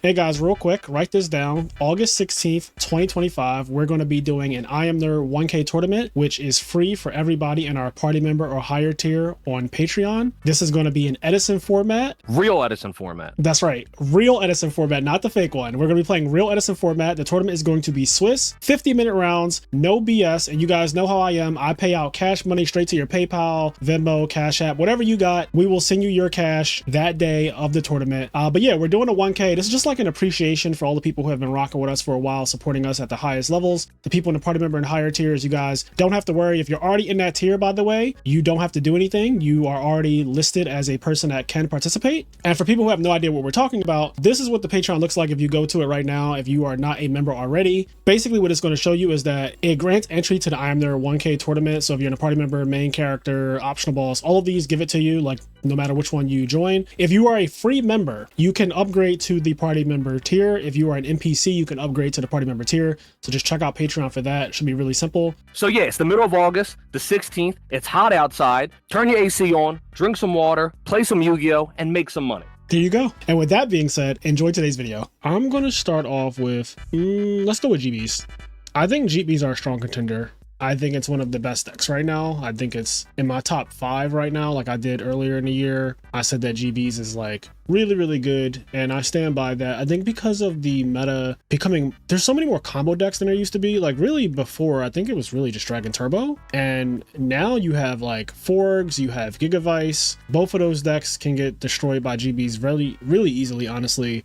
Hey guys, real quick, write this down. August 16th, 2025, we're going to be doing an IMNerd 1K tournament, which is free for everybody in our party member or higher tier on Patreon. This is going to be an Edison format. Real Edison format. That's right. Real Edison format, not the fake one. We're going to be playing real Edison format. The tournament is going to be Swiss, 50-minute rounds, no BS. And you guys know how I am. I pay out cash money straight to your PayPal, Venmo, Cash App, whatever you got. We will send you your cash that day of the tournament. But yeah, we're doing a 1K. This is just like an appreciation for all the people who have been rocking with us for a while, supporting us at the highest levels. The people in the party member and higher tiers, you guys don't have to worry. If you're already in that tier, by the way, you don't have to do anything. You are already listed as a person that can participate. And for people who have no idea what we're talking about, this is what the Patreon looks like if you go to it right now. If you are not a member already, basically what it's going to show you is that it grants entry to the IMNerd 1K tournament. So if you're in a party member, main character, optional boss, all of these give it to you, like no matter which one you join. If you are a free member, you can upgrade to the party member tier. If you are an NPC, you can upgrade to the party member tier. So just check out Patreon for that. It should be really simple. So yeah, it's the middle of August, the 16th. It's hot outside. Turn your AC on, drink some water, play some Yu-Gi-Oh, and make some money. There you go. And with that being said, enjoy today's video. I'm going to start off with, let's go with GBs. I think GBs are a strong contender. I think it's one of the best decks right now. I think it's in my top 5 right now. Like I did earlier in the year, I said that GBs is like really good, and I stand by that. I think because of the meta becoming, there's so many more combo decks than there used to be. Like really before, I think it was really just Dragon Turbo, and now you have like Forgs, you have Gigavice. Both of those decks can get destroyed by GBs really easily, honestly.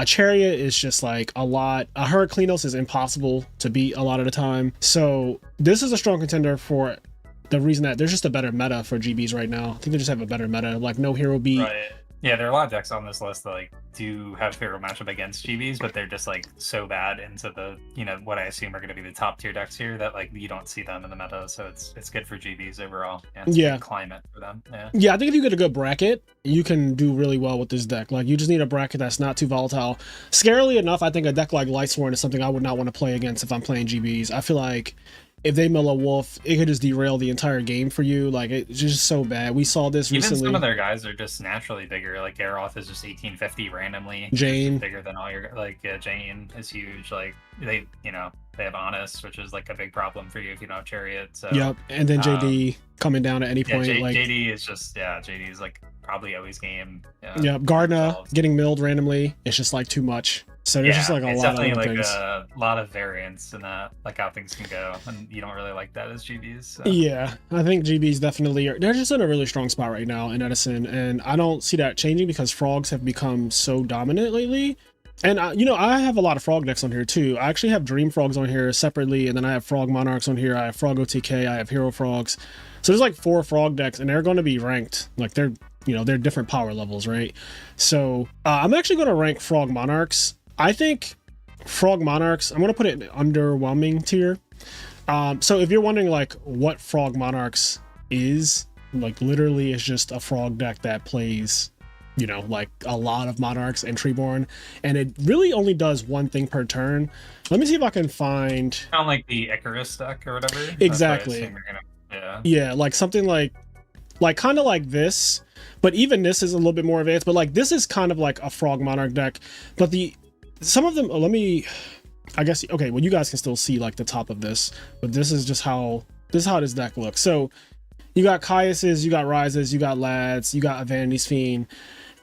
Chariot is just like a lot. Heraclinos is impossible to beat a lot of the time. So this is a strong contender for the reason that there's just a better meta for GBs right now. I think they just have a better meta, like no hero beat. Right. Yeah, there are a lot of decks on this list that like do have favorable matchup against GBs, but they're just like so bad into the, you know, what I assume are going to be the top tier decks here that like you don't see them in the meta. So it's good for GBs overall. And it's a good climate for them. Yeah, I think if you get a good bracket, you can do really well with this deck. Like you just need a bracket that's not too volatile. Scarily enough, I think a deck like Lightsworn is something I would not want to play against if I'm playing GBs. I feel like if they mill a wolf, it could just derail the entire game for you. Like it's just so bad. We saw this recently. Even some of their guys are just naturally bigger. Like Garoth is just 1850 randomly. Jane bigger than all your Jane is huge. Like they, you know, they have Honest, which is like a big problem for you if you don't have Chariot. So yep, and then JD coming down at any point. Like JD is just JD is like probably always game. Yeah, Gardner getting milled randomly. It's just like too much. So there's just like a lot of things. Definitely like a lot of variance in that, like how things can go, and you don't really like that as GBs. So. Yeah, I think GBs definitely they're just in a really strong spot right now in Edison, and I don't see that changing because frogs have become so dominant lately. And you know, I have a lot of frog decks on here too. I actually have Dream Frogs on here separately, and then I have Frog Monarchs on here. I have Frog OTK. I have Hero Frogs. So there's like 4 frog decks, and they're going to be ranked like they're different power levels, right? So I'm actually going to rank Frog Monarchs. I think Frog Monarchs, I'm going to put it in underwhelming tier. So if you're wondering like what Frog Monarchs is, like literally it's just a frog deck that plays, you know, like a lot of Monarchs and Treeborn, and it really only does one thing per turn. Let me see if I can find... Kind of like the Icarus deck or whatever? Exactly. Yeah, like something like kind of like this, but even this is a little bit more advanced, but like this is kind of like a Frog Monarch deck, but some of them, I guess, okay, well, you guys can still see like the top of this, but this is how this deck looks. So you got Caiuses, you got Rises, you got Lads, you got a Vanity's Fiend.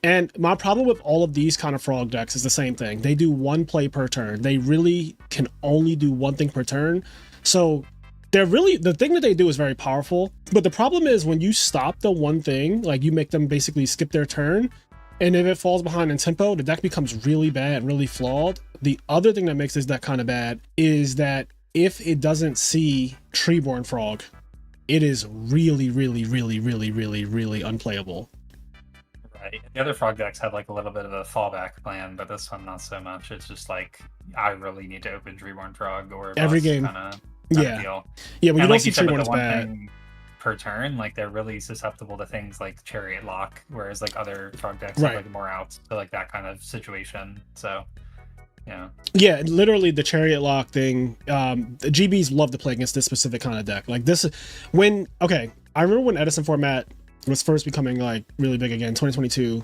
And my problem with all of these kind of frog decks is the same thing. They do one play per turn. They really can only do one thing per turn. So the thing that they do is very powerful. But the problem is when you stop the one thing, like you make them basically skip their turn, and if it falls behind in tempo, the deck becomes really bad, really flawed. The other thing that makes this deck kind of bad is that if it doesn't see Treeborn Frog, it is really unplayable. Right. The other frog decks have like a little bit of a fallback plan, but this one not so much. It's just like I really need to open Treeborn Frog or every game. Deal. Yeah, when you don't see said, Treeborn, it's bad. Per turn, like they're really susceptible to things like Chariot Lock, whereas like other frog decks have like more outs to like that kind of situation. So yeah, literally the Chariot Lock thing, the GBs love to play against this specific kind of deck. Like this, I remember when Edison format was first becoming like really big again, 2022,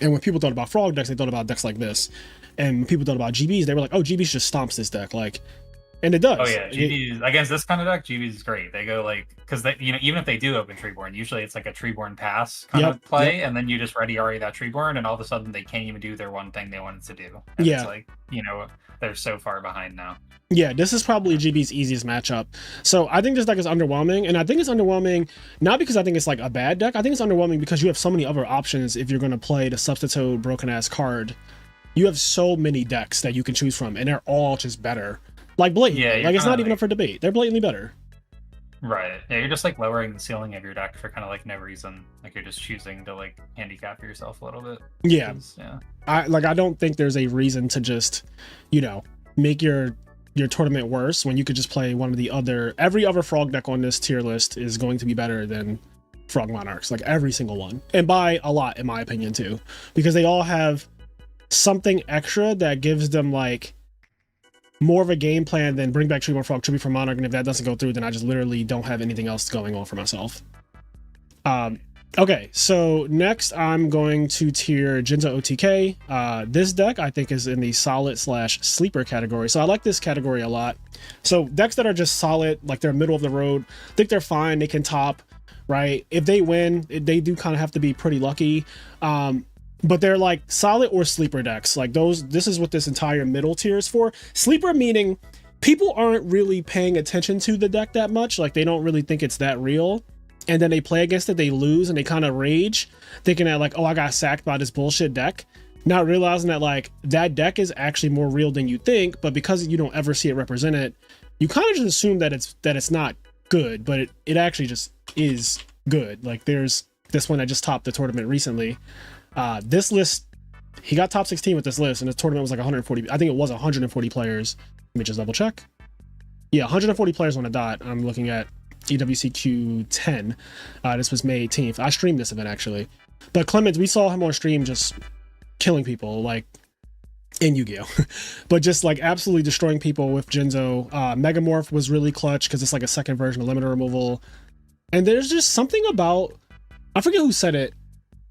and when people thought about frog decks, they thought about decks like this. And people thought about GBs, they were like, oh, GBs just stomps this deck, like, and it does. Oh yeah, GBs against this kind of deck, GBs is great. They go like, because they, you know, even if they do open Treeborn, usually it's like a Treeborn pass kind of play, and then you just ready RE that Treeborn, and all of a sudden they can't even do their one thing they wanted to do. And it's like, you know, they're so far behind now. Yeah, this is probably GB's easiest matchup. So I think this deck is underwhelming, and I think it's underwhelming not because I think it's like a bad deck. I think it's underwhelming because you have so many other options if you're going to play the substitute broken ass card. You have so many decks that you can choose from, and they're all just better. Like blatantly, like it's not even up for debate. They're blatantly better. Right. Yeah, you're just like lowering the ceiling of your deck for kind of like no reason. Like you're just choosing to like handicap yourself a little bit. Yeah. Yeah. I don't think there's a reason to just, you know, make your tournament worse when you could just play one of the other. Every other frog deck on this tier list is going to be better than Frog Monarchs, like every single one, and by a lot in my opinion too, because they all have something extra that gives them like more of a game plan than bring back Treeborn Frog, Tribute from Monarch, and if that doesn't go through, then I just literally don't have anything else going on for myself. Okay, so next I'm going to tier Jinzo OTK. This deck I think is in the solid / sleeper category, so I like this category a lot. So decks that are just solid, like they're middle of the road, I think they're fine, they can top, right? If they win, they do kind of have to be pretty lucky. But they're like solid or sleeper decks. Like this is what this entire middle tier is for. Sleeper meaning people aren't really paying attention to the deck that much. Like they don't really think it's that real. And then they play against it, they lose, and they kind of rage, thinking that like, oh, I got sacked by this bullshit deck. Not realizing that like that deck is actually more real than you think, but because you don't ever see it represented, you kind of just assume that it's not good, but it actually just is good. Like there's this one that just topped the tournament recently. This list, he got top 16 with this list, and the tournament was like 140. I think it was 140 players. Let me just double check. Yeah, 140 players on the dot. I'm looking at EWCQ 10. This was May 18th. I streamed this event actually. But Clemens, we saw him on stream just killing people, like in Yu-Gi-Oh! But just like absolutely destroying people with Jinzo. Megamorph was really clutch because it's like a second version of limiter removal. And there's just something about, I forget who said it,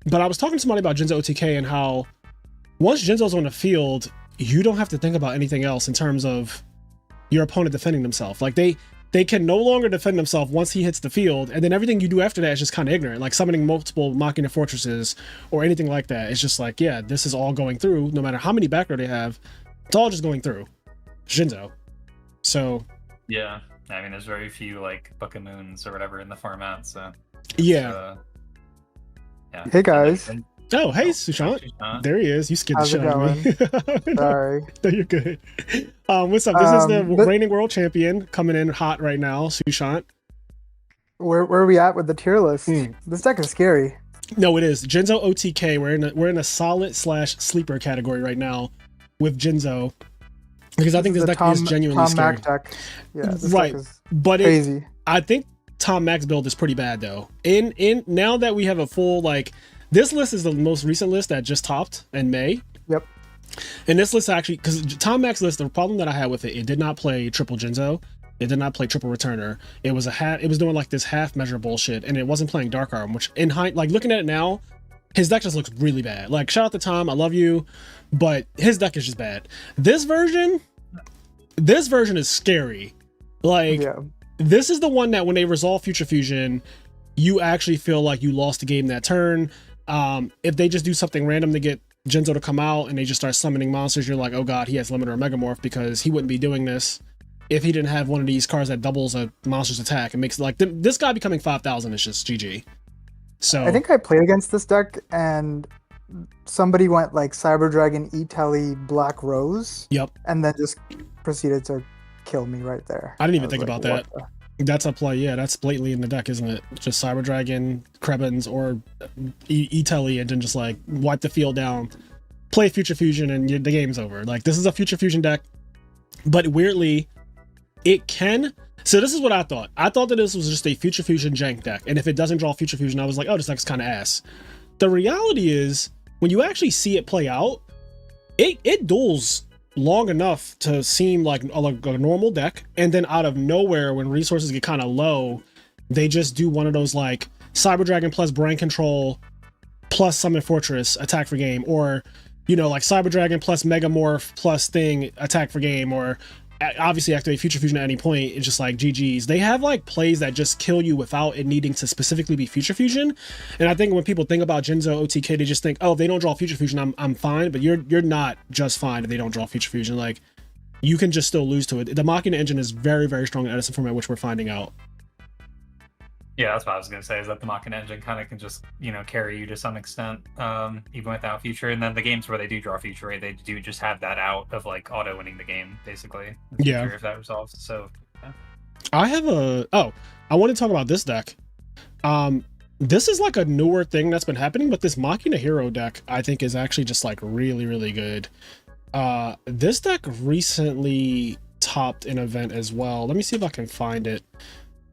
but I was talking to somebody about Jinzo OTK and how once Jinzo's on the field, you don't have to think about anything else in terms of your opponent defending themselves. Like they can no longer defend themselves once he hits the field, and then everything you do after that is just kind of ignorant, like summoning multiple Machina Fortresses or anything like that. It's just like, yeah, this is all going through, no matter how many back row they have, it's all just going through Jinzo. So yeah, I mean, there's very few like Book of Moons or whatever in the format, so yeah. Yeah. Hey guys. Oh, hey, Sushant. There he is. You scared the shit out of me. Sorry. No, you're good. What's up? This is the reigning world champion coming in hot right now, Sushant. Where are we at with the tier list? This deck is scary. No, it is. Jinzo OTK. We're in a solid / sleeper category right now with Jinzo. Because I think this deck is genuinely scary. Mac deck. Yeah, this right. Deck is but crazy. I think Tom Mac's build is pretty bad though. In now that we have a full, like, this list is the most recent list that just topped in May. Yep. And this list actually, because Tom Mac's list, the problem that I had with it did not play triple Jinzo. It did not play triple returner. It was it was doing like this half measure bullshit, and it wasn't playing Dark Arm, which like looking at it now, his deck just looks really bad. Like, shout out to Tom, I love you, but his deck is just bad. This version is scary. Like, yeah. This is the one that when they resolve Future Fusion, you actually feel like you lost the game that turn. If they just do something random to get Jinzo to come out and they just start summoning monsters, you're like, oh god, he has Limiter or Megamorph, because he wouldn't be doing this if he didn't have one of these cards that doubles a monster's attack. It makes like this guy becoming 5,000 is just GG. So I think I played against this deck and somebody went like Cyber Dragon, E-Telly, Black Rose. Yep. And then just proceeded to kill me right there. I didn't even think about that. That's a play. Yeah, that's blatantly in the deck, isn't it? Just Cyber Dragon, Krebens, or E-Telly, and then just like wipe the field down, play Future Fusion, and the game's over. Like, this is a Future Fusion deck, but weirdly, it can. So this is what I thought. I thought that this was just a Future Fusion jank deck, and if it doesn't draw Future Fusion, I was like, oh, this deck's kind of ass. The reality is, when you actually see it play out, it duels long enough to seem like a normal deck, and then out of nowhere, when resources get kind of low, they just do one of those like Cyber Dragon plus Brain Control plus Summon Fortress attack for game, or you know, like Cyber Dragon plus Megamorph plus Thing attack for game, or obviously activate Future Fusion at any point. It's just like GG's. They have like plays that just kill you without it needing to specifically be Future Fusion. And I think when people think about Jinzo OTK, they just think, oh, if they don't draw Future Fusion, I'm fine. But you're not just fine if they don't draw Future Fusion. Like, you can just still lose to it. The Machina engine is very, very strong in Edison format, which we're finding out. Yeah, that's what I was going to say, is that the Machina engine kind of can just, you know, carry you to some extent, even without Future. And then the games where they do draw Future, they do just have that out of, like, auto-winning the game, basically. Yeah. If that resolves, so, yeah. I have I want to talk about this deck. This is, like, a newer thing that's been happening, but this Machina Hero deck, I think, is actually just, like, really, really good. This deck recently topped an event as well. Let me see if I can find it.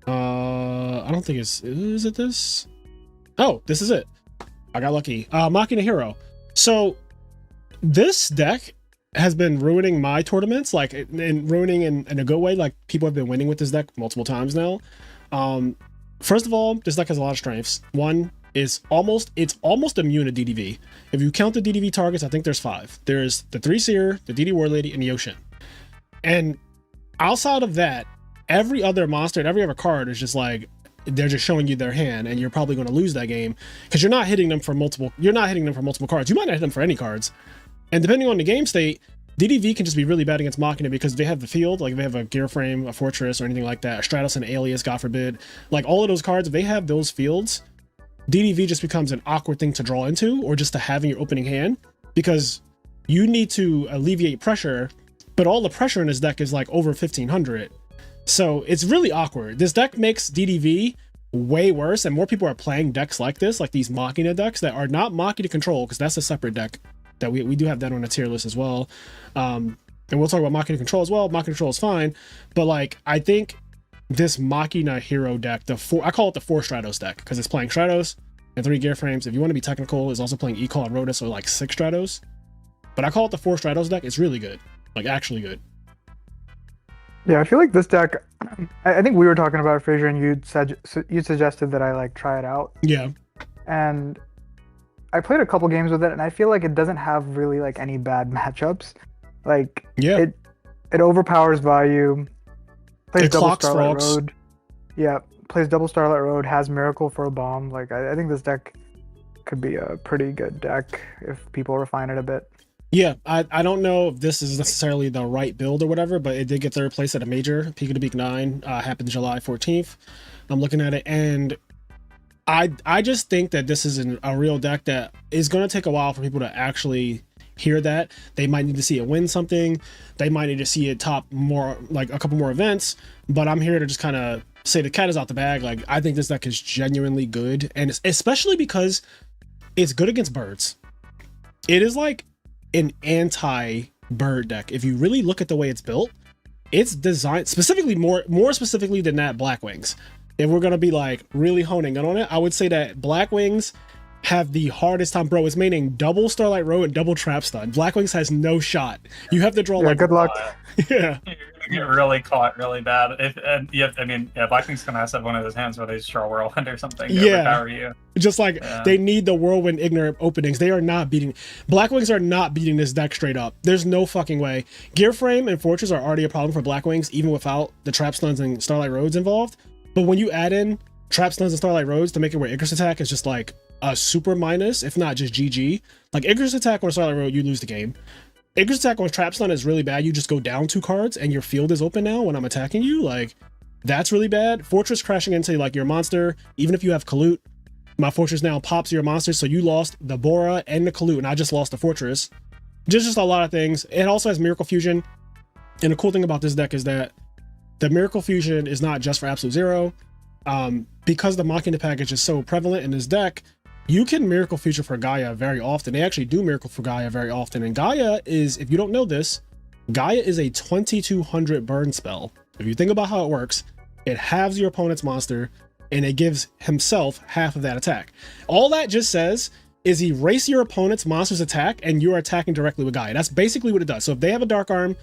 I don't think is it this? Oh, this is it. I got lucky. Machina Hero. So this deck has been ruining my tournaments, like, and ruining in a good way. Like, people have been winning with this deck multiple times now. First of all, this deck has a lot of strengths. One is it's almost immune to DDV. If you count the DDV targets, I think there's 5. There's the 3 Seer, the DD War Lady, and the Ocean. And outside of that, every other monster and every other card is just like, they're just showing you their hand, and you're probably going to lose that game because you're not hitting them for multiple cards. You might not hit them for any cards. And depending on the game state, DDV can just be really bad against Machina because they have the field, like if they have a Gear Frame, a Fortress, or anything like that, a Stratos, an Alias, God forbid. Like, all of those cards, if they have those fields, DDV just becomes an awkward thing to draw into, or just to have in your opening hand, because you need to alleviate pressure, but all the pressure in this deck is like over 1500. So it's really awkward. This deck makes DDV way worse, and more people are playing decks like this, like these Machina decks that are not Machina Control, because that's a separate deck that we do have that on a tier list as well. And we'll talk about Machina Control as well. Machina Control is fine, but like, I think this Machina Hero deck, I call it the 4 Stratos deck, because it's playing Stratos and 3 Gear Frames. If you want to be technical, it's also playing Ecall and Rotus, so like 6 Stratos. But I call it the 4 Stratos deck. It's really good, like actually good. Yeah, I feel like this deck, I think we were talking about it, Frazier, and you suggested that I like try it out. Yeah. And I played a couple games with it, and I feel like it doesn't have really like any bad matchups. Like, yeah, it overpowers Vayu, plays double Starlight Frogs. Road. Yeah, plays double Starlight Road, has Miracle for a bomb. Like, I think this deck could be a pretty good deck if people refine it a bit. Yeah, I don't know if this is necessarily the right build or whatever, but it did get 3rd place at a major. Peak of the Beak 9 happened July 14th. I'm looking at it, and I just think that this is a real deck that is going to take a while for people to actually hear that. They might need to see it win something. They might need to see it top more, like a couple more events. But I'm here to just kind of say the cat is out the bag. Like, I think this deck is genuinely good, and it's, especially because it's good against birds. It is like an anti-bird deck. If you really look at the way it's built, it's designed specifically, more specifically than that Blackwings. If we're gonna be like really honing in on it, I would say that Blackwings have the hardest time. Bro, it's maining double Starlight Road and double Trap Stun. Blackwings has no shot. You have to draw like good luck. Yeah. You're gonna get really caught really bad. Blackwing's gonna have to have one of those hands where they just draw Whirlwind or something to overpower you. Just like they need the Whirlwind Ignorant openings. They are not beating. Blackwings are not beating this deck straight up. There's no fucking way. Gear Frame and Fortress are already a problem for Blackwings, even without the Trap Stuns and Starlight Roads involved. But when you add in Trap Stuns and Starlight Roads to make it where Icarus Attack is just like a super minus, if not just GG. Like, Icarus Attack on Starlight Road, you lose the game. Icarus Attack on Trap Stun is really bad. You just go down 2 cards and your field is open now when I'm attacking you. Like, that's really bad. Fortress crashing into like your monster, even if you have Kalute, my Fortress now pops your monster, so you lost the Bora and the Kalute, and I just lost the Fortress. Just a lot of things. It also has Miracle Fusion, and the cool thing about this deck is that the Miracle Fusion is not just for Absolute Zero. Because the Machina package is so prevalent in this deck, you can Miracle Future for Gaia very often. They actually do Miracle for Gaia very often. And Gaia is, if you don't know this, Gaia is a 2200 burn spell. If you think about how it works, it halves your opponent's monster and it gives himself half of that attack. All that just says is erase your opponent's monster's attack and you're attacking directly with Gaia. That's basically what it does. So if they have a Dark Arm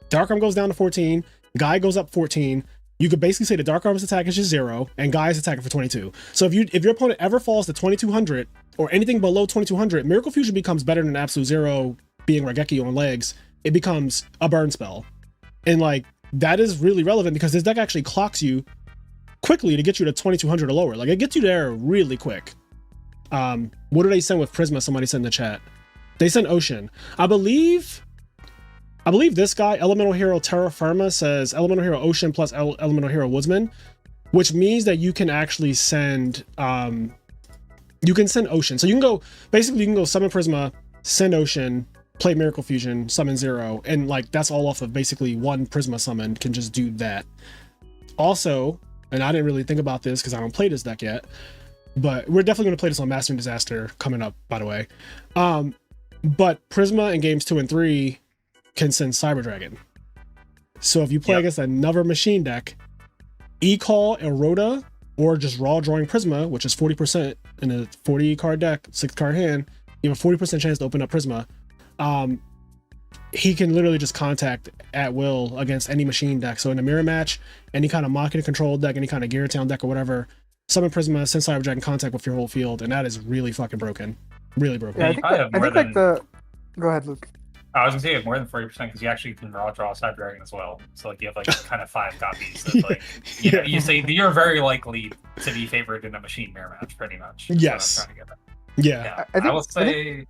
goes down to 14, Gaia goes up 14, you could basically say the Dark Armor's attack is just 0 and Gaia's attacking for 22. So if your opponent ever falls to 2200 or anything below 2200, Miracle Fusion becomes better than Absolute Zero being Raigeki on legs. It becomes a burn spell. And like, that is really relevant because this deck actually clocks you quickly to get you to 2200 or lower. Like, it gets you there really quick. What do they send with Prisma? Somebody said in the chat. They send Ocean. I believe this guy, Elemental Hero Terra Firma, says Elemental Hero Ocean plus Elemental Hero Woodsman, which means that you can actually send Ocean. So you can go summon Prisma, send Ocean, play Miracle Fusion, summon 0, and like that's all off of basically one Prisma summon can just do that. Also, and I didn't really think about this because I don't play this deck yet, but we're definitely going to play this on Master and Disaster coming up, by the way. But Prisma in games 2 and 3 can send Cyber Dragon. So if you play against another machine deck, E-Call, Eroda, or just raw drawing Prisma, which is 40% in a 40 card deck, 6 card hand, you have a 40% chance to open up Prisma. He can literally just contact at will against any machine deck. So in a mirror match, any kind of Machina control deck, any kind of Gear Town deck or whatever, summon Prisma, send Cyber Dragon contact with your whole field, and that is really fucking broken. Really broken. Yeah, I think like the... Go ahead, Luke. I was gonna say you have more than 40% because you actually can draw Cyber Dragon as well. So like you have like kind of 5 copies. Of, like you say you're very likely to be favored in a machine mirror match, pretty much. Yes. Yeah. I will say.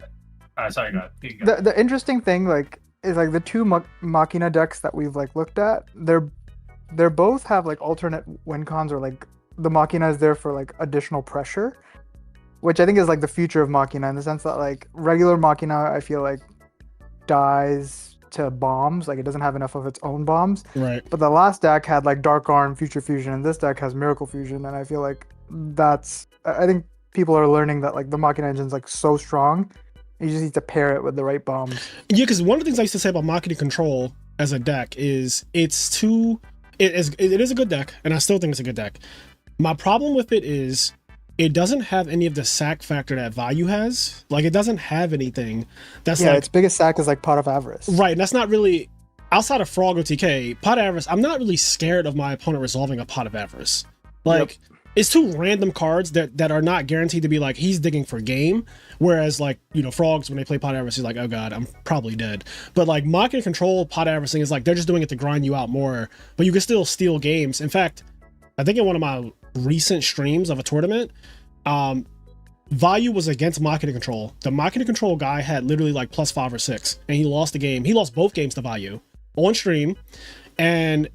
Sorry, go ahead. The interesting thing like is like the two Machina decks that we've like looked at. They're both have like alternate win cons, or like the Machina is there for like additional pressure, which I think is like the future of Machina in the sense that like regular Machina I feel like dies to bombs, like it doesn't have enough of its own bombs. Right. But the last deck had like Dark Arm, Future Fusion, and this deck has Miracle Fusion, and I feel like I think people are learning that like the Machina engine's like so strong, you just need to pair it with the right bombs. Yeah, because one of the things I used to say about Machina Control as a deck is it is a good deck, and I still think it's a good deck. My problem with it is it doesn't have any of the sack factor that Vayu has. Like, it doesn't have anything that's like... its biggest sack is like Pot of Avarice. Right, and that's not really... Outside of Frog OTK, Pot of Avarice, I'm not really scared of my opponent resolving a Pot of Avarice. Like, it's 2 random cards that are not guaranteed to be like, he's digging for game. Whereas, like, you know, Frogs, when they play Pot of Avarice, he's like, oh god, I'm probably dead. But like, Machina Control, Pot of Avarice is like, they're just doing it to grind you out more. But you can still steal games. In fact, I think in one of my recent streams of a tournament, Vayu was against Machina Control. The Machina Control guy had literally like +5 or 6, and he lost the game. He lost both games to Vayu on stream, and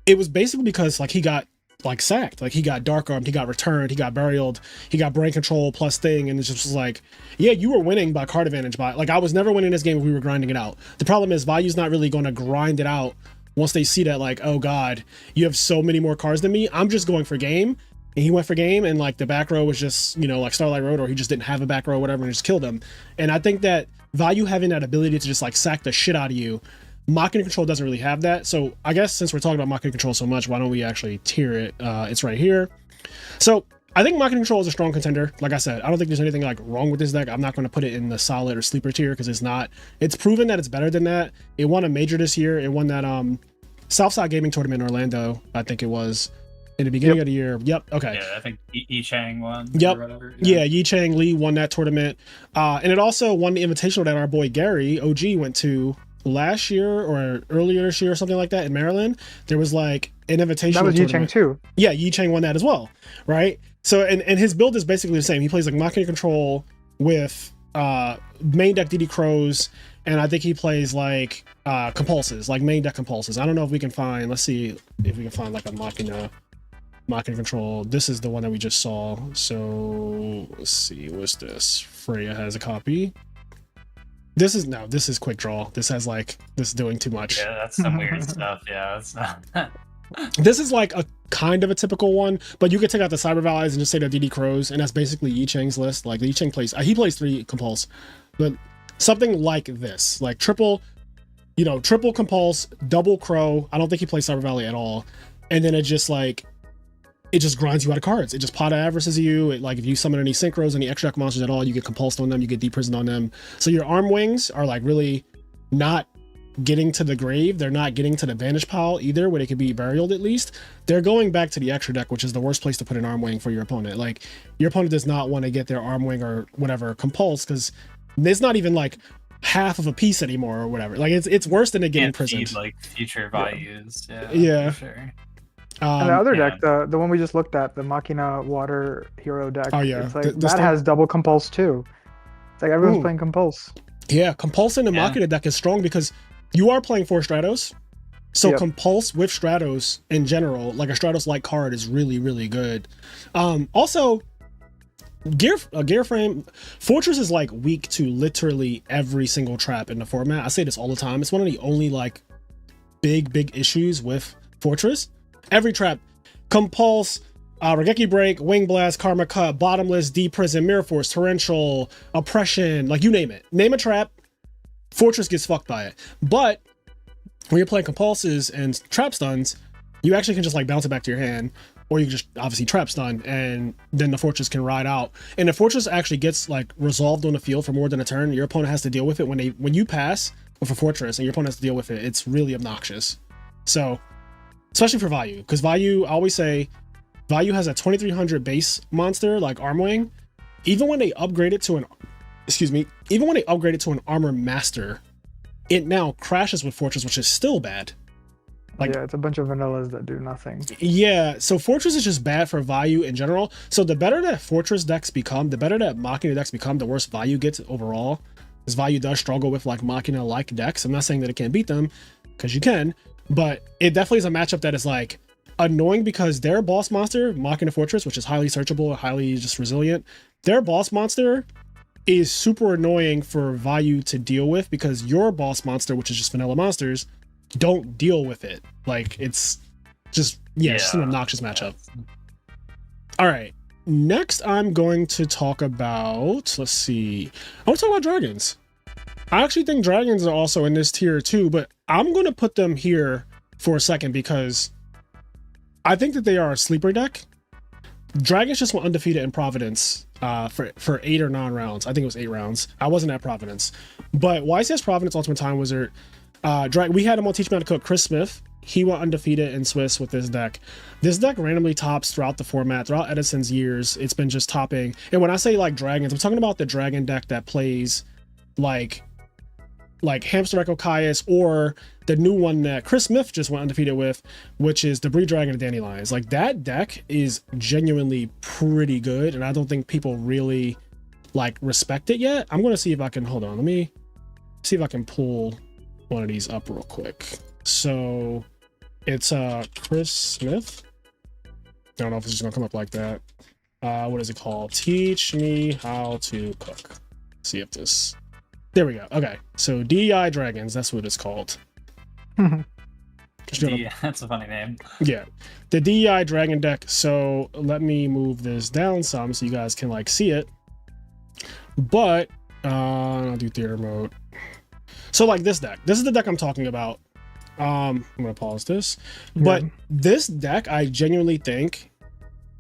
it was basically because like he got like sacked. Like he got Dark Armed, he got returned, he got burialed, he got brain control plus thing, and it just was like, yeah, you were winning by card advantage. By like, I was never winning this game if we were grinding it out. The problem is Vayu's not really going to grind it out once they see that like, oh god, you have so many more cards than me. I'm just going for game. And he went for game, and like the back row was just, you know, like Starlight Road, or he just didn't have a back row or whatever, and just killed him. And I think that Vayu having that ability to just like sack the shit out of you, Machina Control doesn't really have that. So I guess since we're talking about Machina Control so much, why don't we actually tier it? It's right here. So I think Machina Control is a strong contender. Like I said, I don't think there's anything like wrong with this deck. I'm not going to put it in the solid or sleeper tier because it's not. It's proven that it's better than that. It won a major this year. It won that Southside Gaming tournament in Orlando, I think it was. In the beginning of the year. Okay. Yeah, I think Yi Chang won. Or whatever. Yeah, Yi Chang Lee won that tournament. And it also won the invitational that our boy Gary, OG, went to last year or earlier this year or something like that in Maryland. There was like an invitational That was Yi Chang too. Yeah, Yi Chang won that as well. Right? So, and his build is basically the same. He plays like Machina Control with main deck DD Crows, and I think he plays like Compulses, like main deck Compulses. I don't know if we can find, let's see if we can find like a Machina Control. This is the one that we just saw. So let's see, what's this? Freya has a copy. This is QuickDraw. This has like, this is doing too much. Yeah, that's some weird stuff. Yeah, it's not. This is like a kind of a typical one, but you could take out the Cyber Valleys and just say they're DD Crows, and that's basically Yi Chang's list. Like Yi Chang plays, he plays 3 Compulse, but something like this, like triple Compulse, double Crow. I don't think he plays Cyber Valley at all, and then it just grinds you out of cards. It just Pot of Avarices you. It, like if you summon any synchros, any extra monsters at all, you get compulsed on them, you get deprisoned on them. So your arm wings are like really not getting to the grave. They're not getting to the vanish pile either, where they could be buried at least. They're going back to the extra deck, which is the worst place to put an arm wing for your opponent. Like, your opponent does not want to get their arm wing or whatever compulsed, because it's not even like half of a piece anymore or whatever. Like, it's worse than it getting imprisoned. Like future values. Yeah. For sure. And the other deck, the one we just looked at, the Machina Water Hero deck, it's like, that has double Compulse too. It's like everyone's playing Compulse. Yeah, Compulse in the Machina deck is strong because you are playing 4 Stratos. So Compulse with Stratos in general, like a Stratos-like card, is really, really good. Also, gear frame, Fortress is like weak to literally every single trap in the format. I say this all the time. It's one of the only like big issues with Fortress. Every trap, Compulse, Regeki Break, Wing Blast, Karma Cut, Bottomless, Deep Prison, Mirror Force, Torrential, Oppression, like you name it. Name a trap, Fortress gets fucked by it. But when you're playing Compulses and trap stuns, you actually can just like bounce it back to your hand, or you can just obviously trap stun, and then the Fortress can ride out. And the Fortress actually gets like resolved on the field for more than a turn. Your opponent has to deal with it when you pass with a Fortress, and your opponent has to deal with it. It's really obnoxious. So, especially for Vayu, because Vayu, I always say, Vayu has a 2300 base monster like Armwing. Even when they upgrade it to an, even when they upgrade it to an Armor Master, it now crashes with Fortress, which is still bad. Like, yeah, it's a bunch of vanillas that do nothing. Yeah, so Fortress is just bad for Vayu in general. So the better that Fortress decks become, the better that Machina decks become, the worse Vayu gets overall. Because Vayu does struggle with like Machina-like decks. I'm not saying that it can't beat them, because you can, but it definitely is a matchup that is like annoying, because their boss monster, Machina Fortress, which is highly searchable, highly just resilient, their boss monster is super annoying for Vayu to deal with, because your boss monster, which is just vanilla monsters, don't deal with it. Like, it's just, it's just an obnoxious matchup. All right, next I'm going to talk about, let's see, I want to talk about dragons. I actually think dragons are also in this tier too, but I'm going to put them here for a second because I think that they are a sleeper deck. Dragons just went undefeated in Providence for 8 or 9 rounds. I think it was 8 rounds. I wasn't at Providence. But YCS Providence Ultimate Time Wizard, we had him on Teach Me How to Cook, Chris Smith. He went undefeated in Swiss with this deck. This deck randomly tops throughout the format, throughout Edison's years. It's been just topping. And when I say like dragons, I'm talking about the dragon deck that plays like Hamster Echo Caius, or the new one that Chris Smith just went undefeated with, which is the Breed Dragon and Dandelions. Like, that deck is genuinely pretty good, and I don't think people really like respect it yet. I'm going to see if I can, hold on, let me see if I can pull one of these up real quick. So it's Chris Smith. I don't know if it's just gonna come up like that. What is it called? Teach Me How to Cook. Let's see if this, there we go. Okay, so DI Dragons, that's what it's called. That's a funny name. Yeah, the DI Dragon deck. So let me move this down some so you guys can like see it. But I'll do theater mode. So like this deck, this is the deck I'm talking about. I'm gonna pause this, but this deck I genuinely think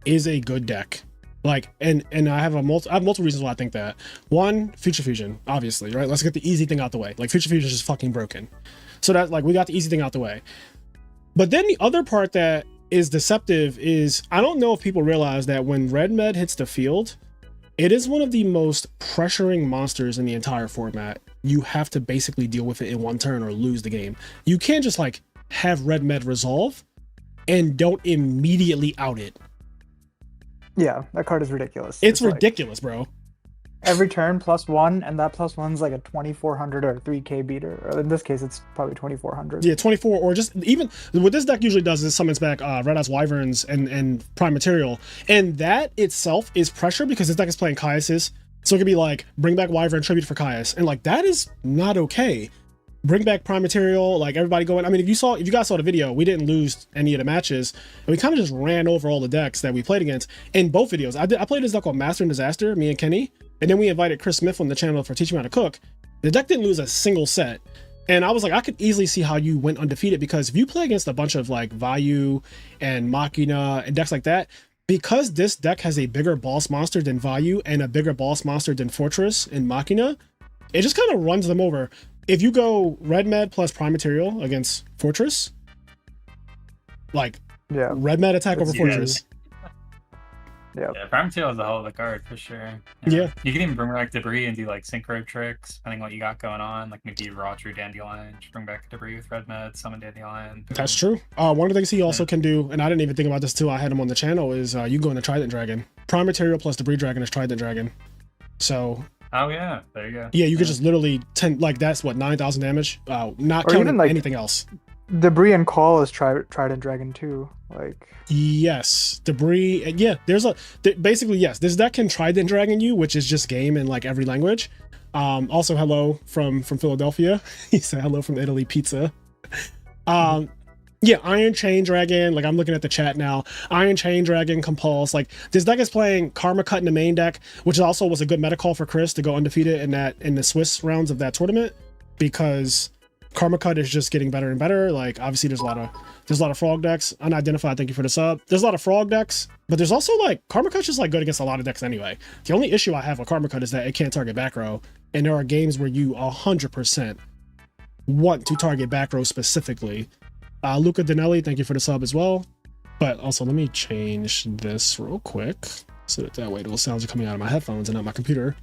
is a good deck. Like, and I have multiple reasons why I think that. One, Future Fusion, obviously, right? Let's get the easy thing out the way. Like, Future Fusion is just fucking broken. So that, like, we got the easy thing out the way. But then the other part that is deceptive is, I don't know if people realize that when Red Med hits the field, it is one of the most pressuring monsters in the entire format. You have to basically deal with it in one turn or lose the game. You can't just like have Red Med resolve and don't immediately out it. Yeah, that card is ridiculous. It's ridiculous, like, bro. Every turn +1, and that +1's like a 2400 or 3k beater. Or in this case, it's probably 2400. Yeah, 24, or just even what this deck usually does is summons back Red Eyes Wyverns and Prime Material, and that itself is pressure because this deck is playing Caius's. So it could be like bring back Wyvern Tribute for Caius, and like that is not okay. Bring back Prime Material, like everybody going. I mean, if you guys saw the video, we didn't lose any of the matches, and we kind of just ran over all the decks that we played against in both videos. I played this deck called Master and Disaster, me and Kenny, and then we invited Chris Smith on the channel for Teaching Me How to Cook. The deck didn't lose a single set, and I was like, I could easily see how you went undefeated, because if you play against a bunch of like Vayu and Machina and decks like that, because this deck has a bigger boss monster than Vayu and a bigger boss monster than Fortress and Machina, it just kind of runs them over. if you go red med plus prime material against Fortress, like red med attack over Fortress. Yeah, Prime Tail is a hell of a card for sure. Yeah. You can even bring back debris and do like synchro tricks, depending on what you got going on. Like maybe raw true dandelion, just bring back debris with red med, summon dandelion. Boom. That's true. One of the things he also can do, and I didn't even think about this till I had him on the channel, is you go into Trident Dragon. Prime material plus debris dragon is Trident Dragon. So. Oh yeah, there you go. Yeah, you could just literally that's what 9,000 damage. Not counting even, like, anything else. Debris and call is Trident Dragon too. Like yes, debris. Yeah, basically yes. This deck can Trident Dragon you, which is just game in like every language. Also hello from Philadelphia. He said hello from Italy pizza. Yeah, Iron Chain Dragon. Like I'm looking at the chat now. Iron Chain Dragon Compulse. Like this deck is playing Karma Cut in the main deck, which also was a good meta call for Chris to go undefeated in the Swiss rounds of that tournament, because Karma Cut is just getting better and better. Like obviously there's a lot of frog decks. Unidentified, thank you for the sub. There's a lot of frog decks, but there's also like Karma Cut's just like good against a lot of decks anyway. The only issue I have with Karma Cut is that it can't target back row, and there are games where you 100% want to target back row specifically. Luca Danelli, thank you for the sub as well. But also let me change this real quick so that way those sounds are coming out of my headphones and not my computer.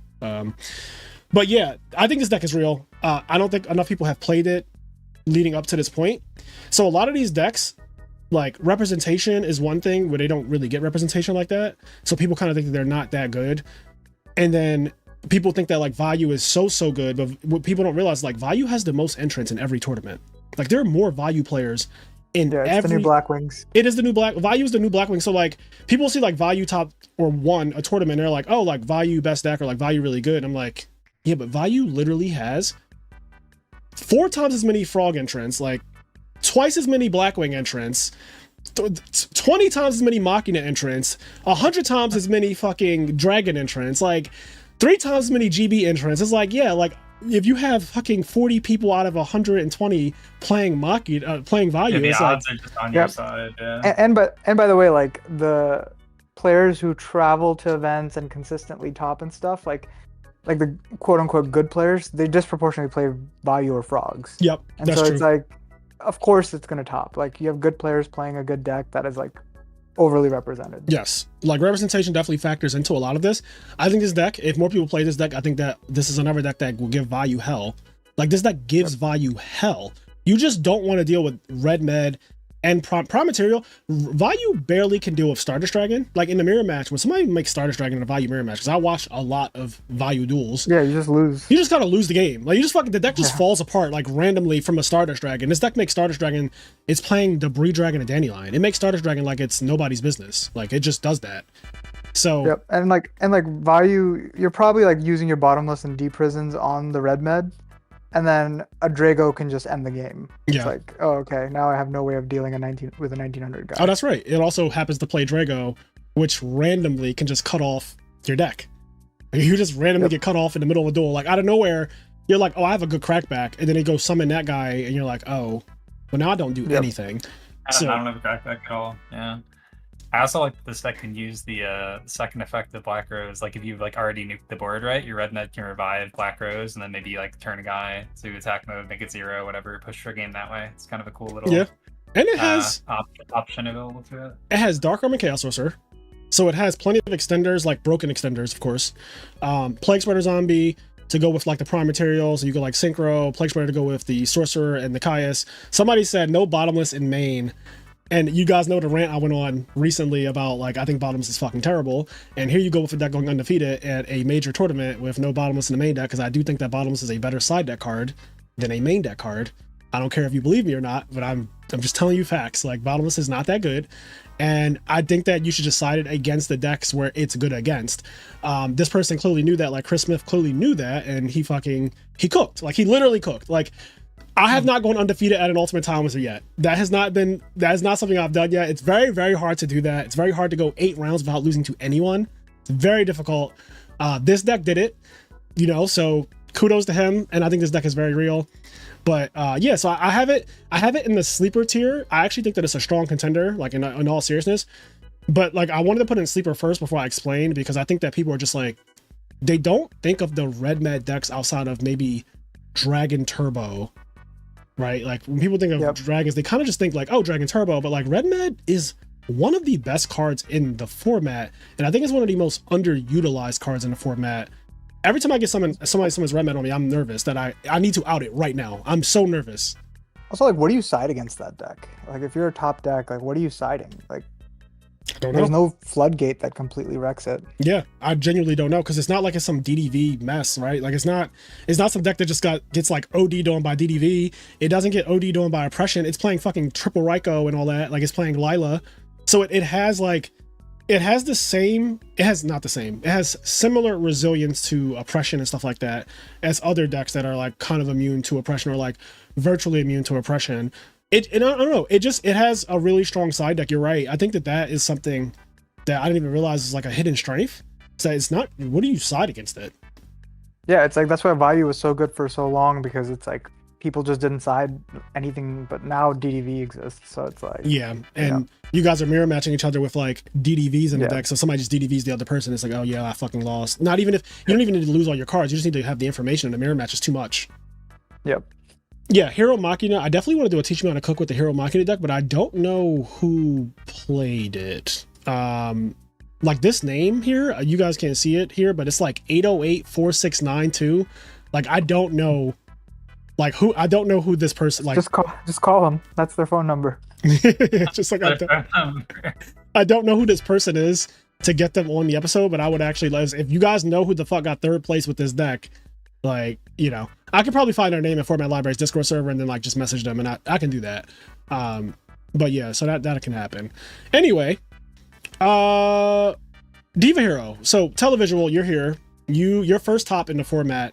But yeah, I think this deck is real. I don't think enough people have played it leading up to this point. So a lot of these decks, like representation is one thing where they don't really get representation like that. So people kind of think that they're not that good. And then people think that like Vayu is so good, but what people don't realize, like Vayu has the most entrants in every tournament. Like there are more Vayu players in it's the new Blackwings. It is the new Vayu is the new Blackwing. So like people see like Vayu top or won a tournament, they're like, oh, like Vayu best deck or like Vayu really good. I'm like, yeah, but Vayu literally has 4 times as many frog entrants, like twice as many Blackwing entrants, 20 times as many Machina entrants, 100 times as many fucking dragon entrants, like 3 times as many GB entrants. It's like, yeah, like if you have fucking 40 people out of 120 playing playing Vayu, the it's odds like, are just on your side. Yeah. And by the way, like the players who travel to events and consistently top and stuff, like the quote unquote good players, they disproportionately play Vayu or frogs. Yep, and that's so true. It's like, of course it's gonna top. Like you have good players playing a good deck that is like overly represented. Yes, like representation definitely factors into a lot of this. I think this deck, if more people play this deck, I think that this is another deck that will give Vayu hell. Like this deck gives Vayu hell. You just don't want to deal with red med and prime material. Vayu barely can deal with Stardust Dragon. Like in the mirror match, when somebody makes Stardust Dragon in a Vayu mirror match, because I watch a lot of Vayu duels. Yeah, you just lose. You just gotta lose the game. Like you just the deck just falls apart like randomly from a Stardust Dragon. This deck makes Stardust Dragon, it's playing Debris Dragon and Dandelion. It makes Stardust Dragon like it's nobody's business. Like it just does that. So yep, and like Vayu, you're probably like using your bottomless and deep prisons on the red med, and then a Drago can just end the game. It's like, oh, okay, now I have no way of dealing with a 1900 guy. Oh, that's right. It also happens to play Drago, which randomly can just cut off your deck. You just randomly get cut off in the middle of a duel. Like out of nowhere, you're like, oh, I have a good crackback. And then they go summon that guy, and you're like, oh, well, now I don't do anything. I don't have a crackback at all. Yeah. I also like that this deck can use the second effect of Black Rose. Like if you've like already nuked the board, right? Your red med can revive Black Rose and then maybe like turn a guy to attack mode, make it 0, whatever, push for a game that way. It's kind of a cool little and it has option available to it. It has Dark Arm and Chaos Sorcerer. So it has plenty of extenders, like broken extenders, of course. Plague Spreader Zombie to go with like the prime materials. So you go like Synchro, Plague Spreader to go with the Sorcerer and the Caius. Somebody said no bottomless in main. And you guys know the rant I went on recently about like, I think bottomless is fucking terrible. And here you go with a deck going undefeated at a major tournament with no bottomless in the main deck, because I do think that bottomless is a better side deck card than a main deck card. I don't care if you believe me or not, but I'm just telling you facts. Like bottomless is not that good. And I think that you should just side it against the decks where it's good against. This person clearly knew that, like Chris Smith clearly knew that, and he cooked. Like he literally cooked. Like I have not gone undefeated at an Ultimate Timeless yet. That is not something I've done yet. It's very, very hard to do that. It's very hard to go 8 rounds without losing to anyone. It's very difficult. This deck did it, so kudos to him. And I think this deck is very real. But yeah, so I have it in the sleeper tier. I actually think that it's a strong contender, like in all seriousness. But like I wanted to put it in sleeper first before I explained, because I think that people are just like, they don't think of the red med decks outside of maybe Dragon Turbo, right? Like when people think of dragons, they kind of just think like, oh, Dragon Turbo, but like Red Med is one of the best cards in the format, and I think it's one of the most underutilized cards in the format. Every time I get somebody summons Red Med on me, I'm nervous that I need to out it right now. I'm so nervous. Also, like, what do you side against that deck? Like, if you're a top deck, like, what are you siding? Like, there's no floodgate that completely wrecks it. Yeah, I genuinely don't know, because it's not like it's some DDV mess, right? Like, it's not some deck that just gets like OD'd on by DDV. It doesn't get OD'd on by oppression. It's playing fucking triple Raikou and all that. Like, it's playing Lila. So it has similar resilience to oppression and stuff like that as other decks that are like kind of immune to oppression or like virtually immune to oppression. I don't know. It has a really strong side deck. You're right. I think that is something that I didn't even realize is like a hidden strength. So it's not, what do you side against it? Yeah, it's like, that's why Vayu was so good for so long, because it's like people just didn't side anything, but now DDV exists. So it's like, yeah. And you guys are mirror matching each other with like DDVs in the deck. So somebody just DDVs the other person. It's like, oh yeah, I fucking lost. Not even if you don't even need to lose all your cards. You just need to have the information, and the mirror match is too much. Yep. Yeah, Hero Machina. I definitely want to do a teach me how to cook with the Hero Machina deck, but I don't know who played it. Like this name here, you guys can't see it here, but it's like 8084692. Like I don't know, I don't know who this person. Like just call them. That's their phone number. Just like I don't know who this person is to get them on the episode, but I would actually love if you guys know who the fuck got third place with this deck. Like, you know, I could probably find their name in Format Library's Discord server and then like just message them, and I can do that. But yeah, so that can happen. Anyway, Diva Hero. So Televisual, you're here. Your first top in the format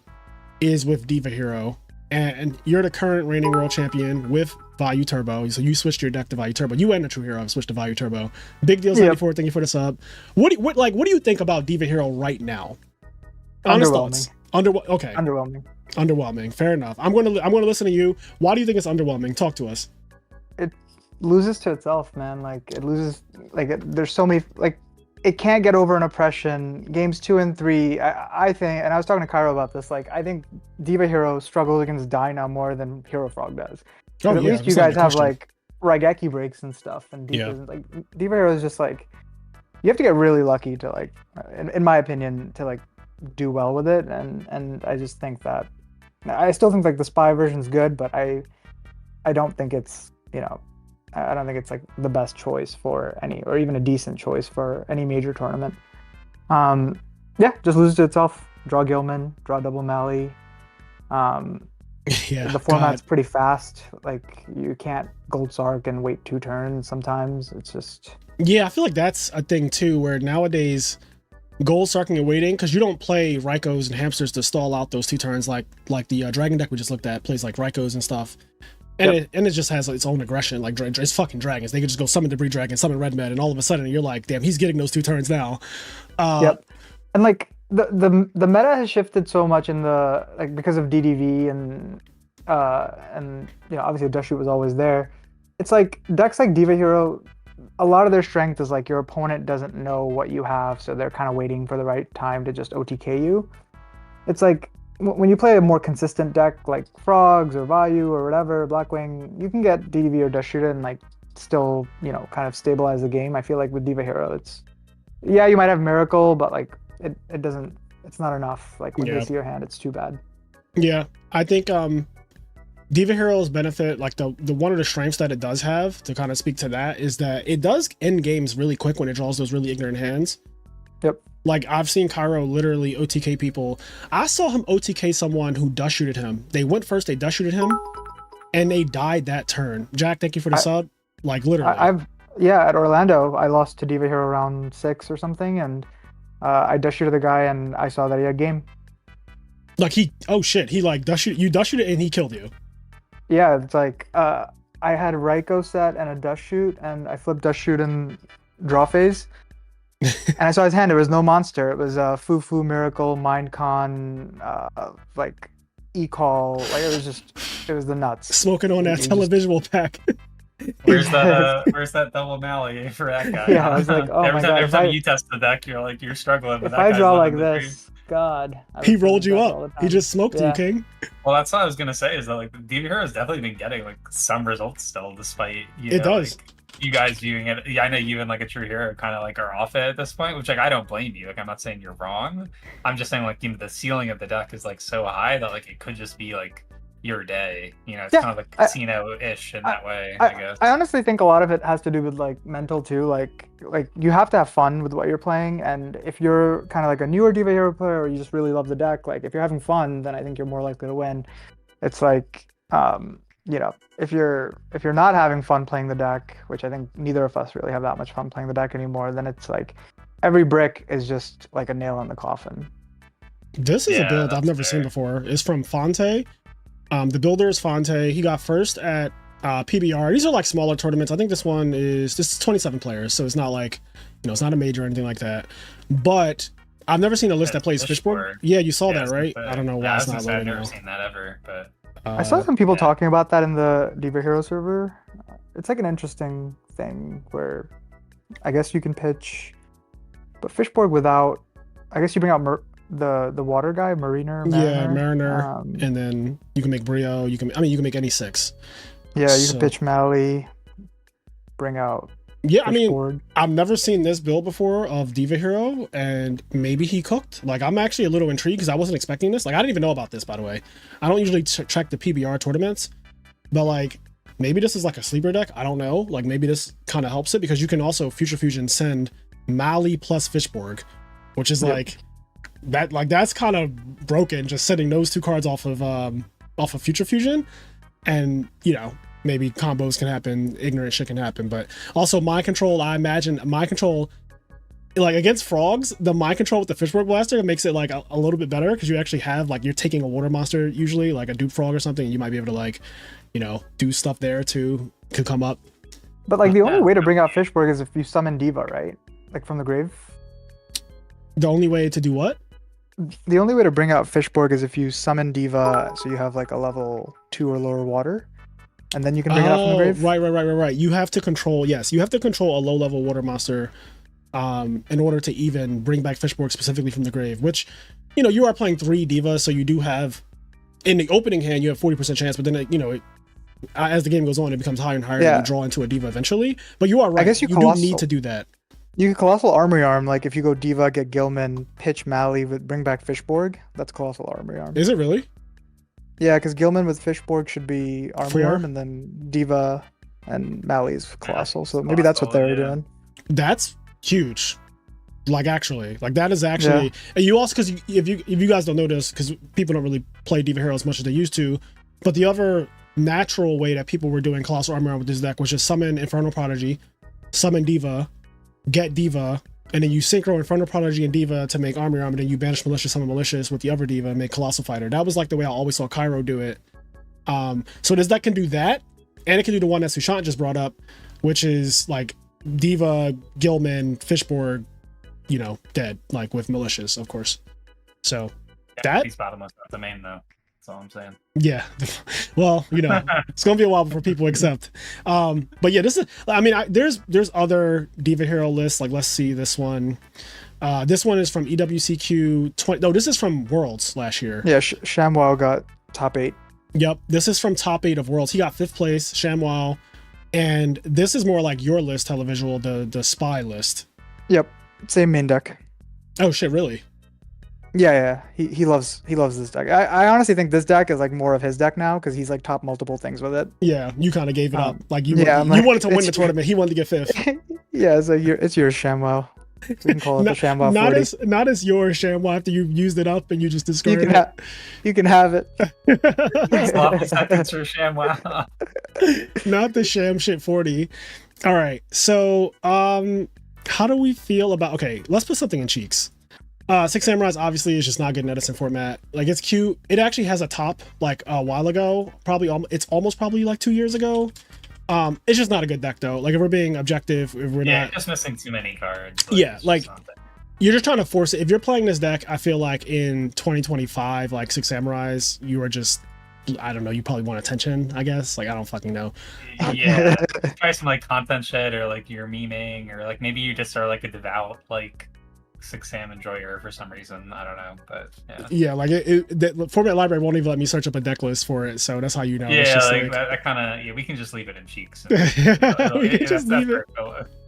is with Diva Hero, and you're the current reigning world champion with Vayu Turbo. So you switched your deck to Vayu Turbo. You and the True Hero have switched to Vayu Turbo. Big deals 94. Thank you for the sub. What do you think about Diva Hero right now? Honest thoughts. Okay. Underwhelming. Fair enough. I'm gonna listen to you. Why do you think it's underwhelming? Talk to us. It loses to itself, man. Like it loses. There's so many. Like it can't get over an oppression. Games 2 and 3. I think, and I was talking to Cairo about this. Like I think Diva Hero struggles against Dyna more than Hero Frog does. At least you guys have like Raigeki breaks and stuff, and like Diva Hero is just like you have to get really lucky to like, in my opinion, to like do well with it, and I just think that I still think like the spy version's good, but I don't think it's, you know, I don't think it's like the best choice for any, or even a decent choice for any major tournament. Yeah, just loses to itself. Draw Gilman, draw double Mally. Yeah, the format's pretty fast. Like you can't Gold Sark and wait 2 turns sometimes. It's just, yeah, I feel like that's a thing too, where nowadays Gold Sarking and waiting, because you don't play Raikous and Hamsters to stall out those 2 turns like the Dragon deck we just looked at plays like Raikous and stuff, and it just has its own aggression. Like it's fucking dragons. They could just go summon Debris Dragon, summon Red Med, and all of a sudden you're like, damn, he's getting those 2 turns now. And like the meta has shifted so much in the, like, because of DDV and you know, obviously Dust Shoot was always there. It's like decks like Diva Hero, a lot of their strength is like your opponent doesn't know what you have, so they're kind of waiting for the right time to just OTK you. It's like when you play a more consistent deck like Frogs or Vayu or whatever, Blackwing, you can get DDV or Dust Shoot and like still, you know, kind of stabilize the game. I feel like with Diva Hero, it's, yeah, you might have Miracle, but like it doesn't, it's not enough. Like when they see your hand, it's too bad. Yeah, I think Diva Hero's benefit, like the one of the strengths that it does have, to kind of speak to that, is that it does end games really quick when it draws those really ignorant hands. Yep. Like I've seen Cairo literally OTK people. I saw him OTK someone who Dust Shooted him. They went first, they Dust Shooted him, and they died that turn. Jack, thank you for the sub. Like literally. At Orlando, I lost to Diva Hero round 6 or something, and I Dust Shooted the guy, and I saw that he had game. Like he like Dust Shooted it and he killed you. Yeah, it's like I had Raikou set and a Dust Shoot, and I flipped Dust Shoot in draw phase. And I saw his hand. There was no monster. It was Fufu, Miracle, Mindcon, like E-Call. Like it was the nuts. Smoking on that televisual pack. Where's that double Mally for that guy? Yeah, I was like, oh my god. Every time you test the deck, you're struggling with if that. I draw like this, god. He rolled you up. He just smoked you, King. Well, that's what I was gonna say. Is that like the Diva Hero has definitely been getting like some results still, despite it does. Like, you guys viewing it. Yeah, I know you and like a true hero kind of like are off it at this point, which like I don't blame you. Like I'm not saying you're wrong. I'm just saying like the ceiling of the deck is like so high that like it could just be like your day. It's kind of like casino-ish in that way. I guess. I honestly think a lot of it has to do with like mental too. Like you have to have fun with what you're playing, and if you're kind of like a newer Diva Hero player or you just really love the deck, like if you're having fun, then I think you're more likely to win. It's like if you're not having fun playing the deck, which I think neither of us really have that much fun playing the deck anymore, then it's like every brick is just like a nail in the coffin. This is a build I've never seen before. It's from Fonte. The builder is Fonte. He got first at PBR. These are like smaller tournaments. I think this is 27 players, so it's not like it's not a major or anything like that. But I've never seen a list that plays Fishboard. Yeah, you saw that, right? I don't know why it's not loading. I've never seen that ever, but I saw some people talking about that in the Diva Hero server. It's like an interesting thing where I guess you can pitch, but Fishboard without. I guess you bring out the water guy, Mariner. Mariner, and then you can make Brio. You can make any 6. Yeah, you can pitch Mally, bring out. Yeah, Fishboard. I've never seen this build before of Diva Hero, and maybe he cooked. Like, I'm actually a little intrigued because I wasn't expecting this. Like, I didn't even know about this, by the way. I don't usually check the PBR tournaments, but like, maybe this is like a sleeper deck. I don't know. Like, maybe this kind of helps it because you can also Future Fusion send Mally plus Fishborg, which is like that. Like, that's kind of broken. Just sending those 2 cards off of Future Fusion, and maybe combos can happen, ignorant shit can happen, but also mind control. I imagine mind control, like against frogs, the mind control with the Fishborg Blaster makes it like a little bit better because you actually have like you're taking a water monster usually, like a dupe frog or something, and you might be able to like do stuff there too, could come up. But like the only way to bring out Fishborg is if you summon Diva, right? Like from the grave. The only way to do what? The only way to bring out Fishborg is if you summon Diva, so you have like a level 2 or lower water. And then you can bring it out from the grave? Right. You have to control a low-level water monster in order to even bring back Fishborg specifically from the grave, which, you are playing 3 Divas, so you do have, in the opening hand, you have 40% chance, but then, as the game goes on, it becomes higher and higher, and you draw into a Diva eventually. But you are right. I guess you do need to do that. You can Colossal Armory Arm, like if you go Diva, get Gilman, pitch Mally, bring back Fishborg, that's Colossal Armory Arm. Is it really? Yeah, because Gilman with Fishborg should be Armory Arm, and then Diva and Mally's Colossal. So maybe that's what they're doing. That's huge. Like actually, like that is actually. And you also, because if you guys don't know this, because people don't really play Diva Hero as much as they used to, but the other natural way that people were doing Colossal Armory Arm with this deck was just summon Infernal Prodigy, summon Diva, get Diva, and then you synchro Infernal Prodigy and Diva to make Armory Arm, and then you banish Malicious, summon Malicious with the other Diva and make Colossal Fighter. That was like the way I always saw Cairo do it. So this deck can do that, and it can do the one that Sushant just brought up, which is like Diva, Gilman, Fishborg, dead, like with Malicious, of course. So that he's bottomless at the main though. That's all I'm saying. Yeah. Well, it's gonna be a while before people accept. But yeah, this is. I mean, there's other Diva Hero lists. Like, let's see this one. This one is from EWCQ 20. No, this is from Worlds last year. Yeah, ShamWow got top 8. Yep, this is from top 8 of Worlds. He got 5th place. ShamWow, and this is more like your list, Televisual, the spy list. Yep, same main deck. Oh shit, really? Yeah. He loves this deck. I honestly think this deck is like more of his deck now because he's like top multiple things with it. Yeah, you kind of gave it up. Like you wanted to win the tournament. He wanted to get 5th. Yeah, so it's your ShamWow. We can call it the ShamWow 40. Not as your ShamWow after you've used it up and you just discarded it. You can have it. Sloppy seconds for ShamWow. Not the Sham shit 40. All right, so how do we feel about? Okay, let's put something in Cheeks. 6 Samurais obviously is just not good in Edison format. Like, it's cute. It actually has a top like a while ago. It's almost probably like 2 years ago. It's just not a good deck though. Like, if we're being objective, if we're not just missing too many cards. You're just trying to force it. If you're playing this deck, I feel like in 2025, like 6 Samurais, you are just, I don't know, you probably want attention, I guess. Like, I don't fucking know. Yeah. Try some like content shit, or like you're memeing, or like maybe you just are like a devout like 6 Sam enjoyer for some reason. I don't know, but yeah, like the format library won't even let me search up a deck list for it, so that's how you know. Yeah, it's just like that kind of we can just leave it in cheeks. We can just leave it.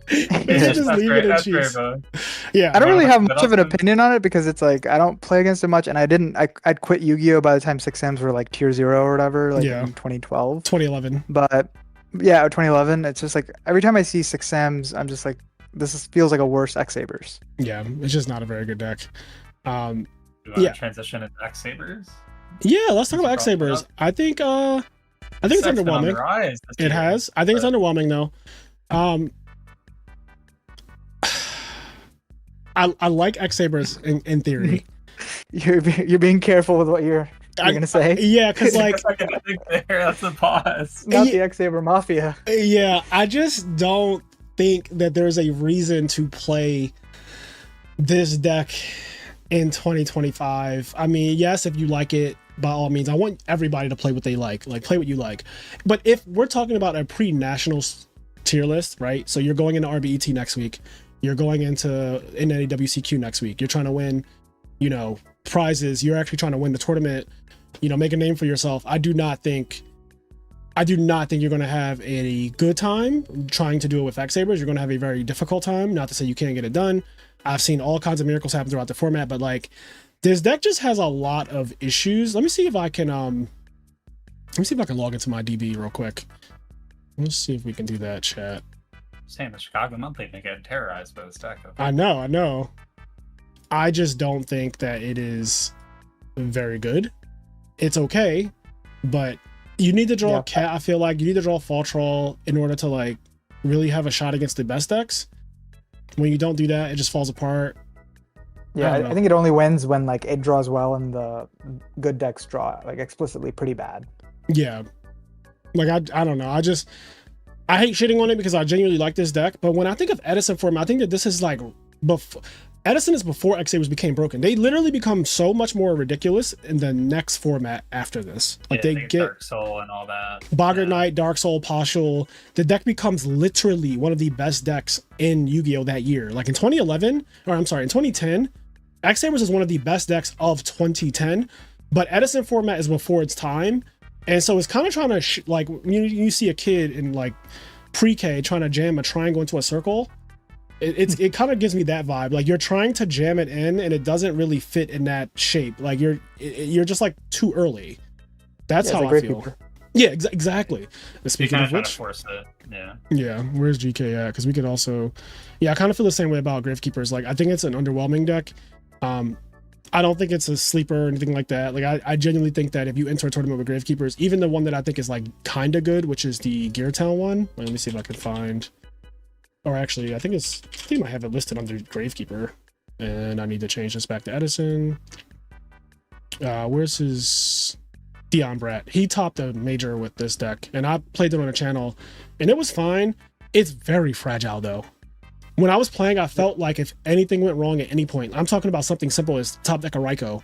Just leave it in cheeks. Yeah, I don't really have much of an opinion on it because it's like I don't play against it much, and I'd quit Yu-Gi-Oh by the time 6Ms were like tier 0 or whatever, like in 2012, 2011. But yeah, 2011. It's just like every time I see 6Ms, I'm just like, feels like a worse X Sabers. Yeah, it's just not a very good deck. Do you want to transition into X Sabers? Yeah, let's talk about X Sabers. I think it's underwhelming. It has. I think it's underwhelming though. I like X Sabers in theory. You're being careful with what you're gonna say. Yeah, because like that's a pause. Not the X Saber Mafia. Yeah, I just don't think that there's a reason to play this deck in 2025. I mean, yes, if you like it, by all means, I want everybody to play what they like play what you like. But if we're talking about a pre-nationals tier list, right? So you're going into RBET next week. You're going into NAWCQ next week. You're trying to win, prizes. You're actually trying to win the tournament, make a name for yourself. I do not think you're going to have a good time trying to do it with X Sabers. You're going to have a very difficult time. Not to say you can't get it done. I've seen all kinds of miracles happen throughout the format, but like this deck just has a lot of issues. Let me see if I can log into my DB real quick. Let's see if we can do that, chat. Saying the Chicago Monthly been getting terrorized by this deck. Okay. I know. I just don't think that it is very good. It's okay, but you need to draw a cat. I feel like you need to draw Fall Troll in order to like really have a shot against the best decks. When you don't do that, it just falls apart. Yeah, I think it only wins when like it draws well and the good decks draw like explicitly pretty bad. Yeah, like I don't know. I hate shitting on it because I genuinely like this deck, but when I think of Edison format, I think that this is like Edison is before X Sabers became broken. They literally become so much more ridiculous in the next format after this. Like they get Dark Soul and all that. Boggart Knight, Dark Soul, Partial. The deck becomes literally one of the best decks in Yu-Gi-Oh! That year. Like in 2010, X Sabers is one of the best decks of 2010, but Edison format is before its time. And so it's kind of trying to like you see a kid in like pre-K trying to jam a triangle into a circle. It kind of gives me that vibe. Like you're trying to jam it in and it doesn't really fit in that shape. Like you're just like too early. That's how I feel. Yeah, exactly. Speaking of which, force it. Yeah. Where's GK at? Because we could also, I kind of feel the same way about Gravekeepers. Like I think it's an underwhelming deck. I don't think it's a sleeper or anything like that. Like I genuinely think that if you enter a tournament with Gravekeepers, even the one that I think is like kind of good, which is the Geartown one. Let me see if I can find. Or actually, I think I might have it listed under Gravekeeper, and I need to change this back to Edison. Where's his Dion Brat? He topped a major with this deck, and I played it on a channel, and it was fine. It's very fragile though. When I was playing, I felt like if anything went wrong at any point, I'm talking about something simple as top deck of Raikou,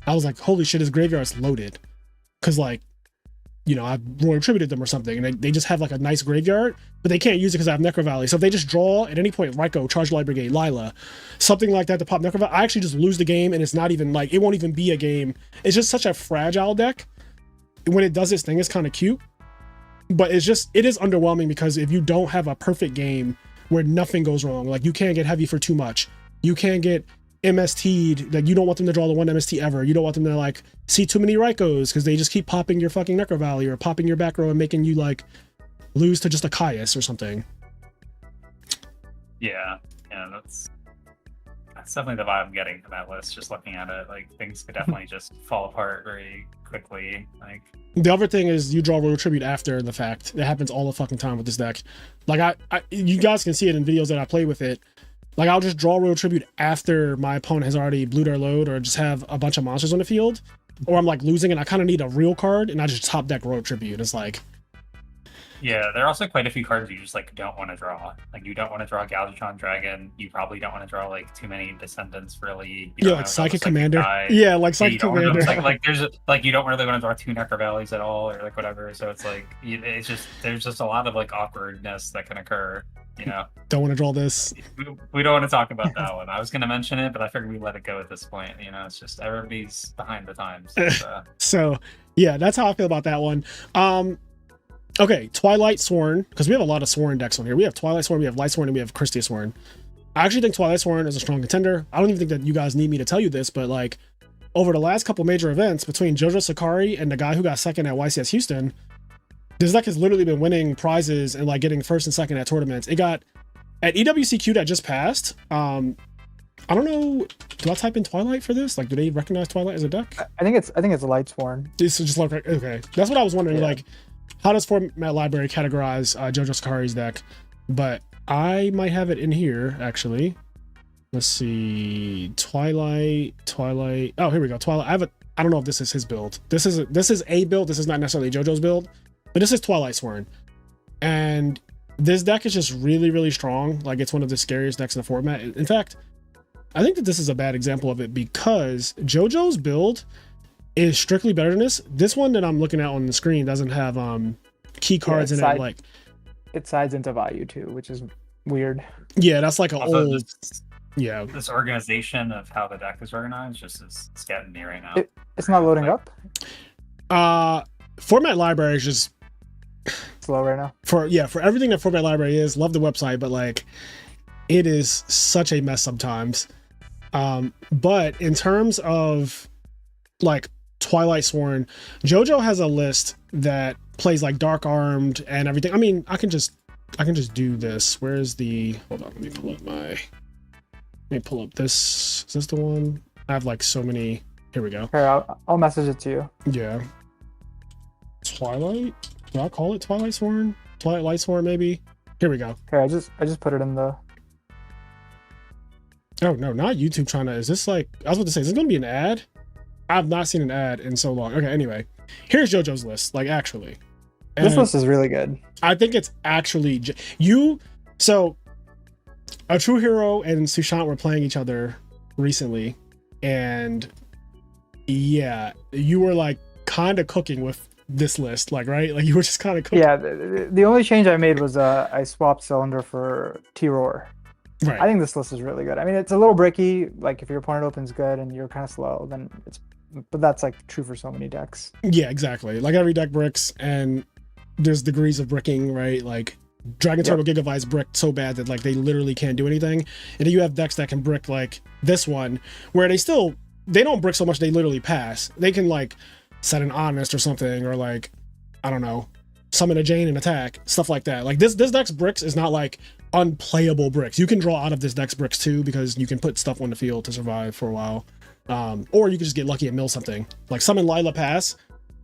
I was like, holy shit, his graveyard's loaded. Cause like, I Royal Attributed them or something, and they just have like a nice graveyard, but they can't use it because I have Necro Valley. So if they just draw at any point, Raikou, Charge Light Brigade, Lila, something like that to pop Necro Valley, I actually just lose the game, and it's not even like, it won't even be a game. It's just such a fragile deck. When it does its thing, it's kind of cute, but it is underwhelming because if you don't have a perfect game where nothing goes wrong, like you can't get heavy for too much, you can't get MST'd, like you don't want them to draw the one MST ever, you don't want them to like see too many Raikous because they just keep popping your fucking Necro Valley or popping your back row and making you like lose to just a Caius or something. Yeah, that's definitely the vibe I'm getting from that list. Just looking at it, like things could definitely just fall apart very quickly. Like the other thing is you draw Royal Tribute after the fact. It happens all the fucking time with this deck. Like you guys can see it in videos that I play with it. Like I'll just draw Royal Tribute after my opponent has already blued our load or just have a bunch of monsters on the field, or I'm like losing and I kind of need a real card and I just top deck Royal Tribute. It's like, yeah, there are also quite a few cards you just like don't want to draw. Like you don't want to draw Galvatron Dragon. You probably don't want to draw like too many Descendants. Really, like Psychic Commander. Yeah, like Psychic Commander. Like there's like you don't really want to draw 2 Necro Valleys at all, or like whatever. So it's like there's just a lot of like awkwardness that can occur. you know, don't want to draw this. We don't want to talk about that one. I was going to mention it, but I figured we let it go at this point. You know, it's just everybody's behind the times. So yeah, that's how I feel about that one. Okay, Twilightsworn, because we have a lot of Sworn decks on here. We have Twilightsworn, we have Lightsworn, and we have Sworn. I actually think Twilightsworn is a strong contender. I don't even think that you guys need me to tell you this, but like over the last couple major events between Jojo Sakari and the guy who got second at YCS Houston, this deck has literally been winning prizes and like getting first and second at tournaments. It got at EWCQ that just passed. I don't know. Do I type in Twilight for this? Like, do they recognize Twilight as a deck? I think it's Lightsworn. It's just like, okay, that's what I was wondering. Yeah. Like, how does Format Library categorize Jojo Sakari's deck? But I might have it in here actually. Let's see, Twilight. Oh, here we go. Twilight. I don't know if this is his build. This is a build. This is not necessarily JoJo's build, but this is Twilightsworn, and this deck is just really, really strong. Like, it's one of the scariest decks in the format. In fact, I think that this is a bad example of it because JoJo's build is strictly better than this. This one that I'm looking at on the screen doesn't have key cards in it. Like, it sides into Vayu too, which is weird. Yeah, that's like an Also, old. Yeah, this organization of how the deck is organized just is getting me right now. It's not loading up. Format Library is just Slow right now. For everything that Format Library is. Love the website, but like, it is such a mess sometimes. But in terms of like Twilightsworn, JoJo has a list that plays like Dark Armed and everything. I mean, I can just do this. Where's the? Hold on, let me pull up this. Is this the one? I have like so many. Here we go. Here, I'll message it to you. Yeah. Twilight? Do I call it Twilightsworn? Lightsworn maybe? Here we go. Okay, I just put it in the. Oh no, not YouTube trying to. Is this like? I was about to say, is this gonna be an ad? I've not seen an ad in so long. Okay, anyway, here's JoJo's list. Like, actually, and this list is really good. I think it's actually So, A True Hero and Sushant were playing each other recently, and yeah, you were like kind of cooking with this list, like, right? Like, you were just kind of cooking. Yeah, the only change I made was I swapped Cylinder for T-Roar. Right. I think this list is really good. I mean, it's a little bricky. Like, if your opponent opens good and you're kind of slow, then it's. But that's like true for so many decks. Yeah, exactly. Like, every deck bricks, and there's degrees of bricking, right? Like, Dragon Turtle Gigavice bricked so bad that like they literally can't do anything. And then you have decks that can brick like this one, where they don't brick so much, they literally pass. They can like set an Honest or something, or like, I don't know, summon a Jane and attack, stuff like that. Like, this deck's bricks is not like unplayable bricks. You can draw out of this deck's bricks too, because you can put stuff on the field to survive for a while. Or you can just get lucky and mill something. Like, summon Lila Pass,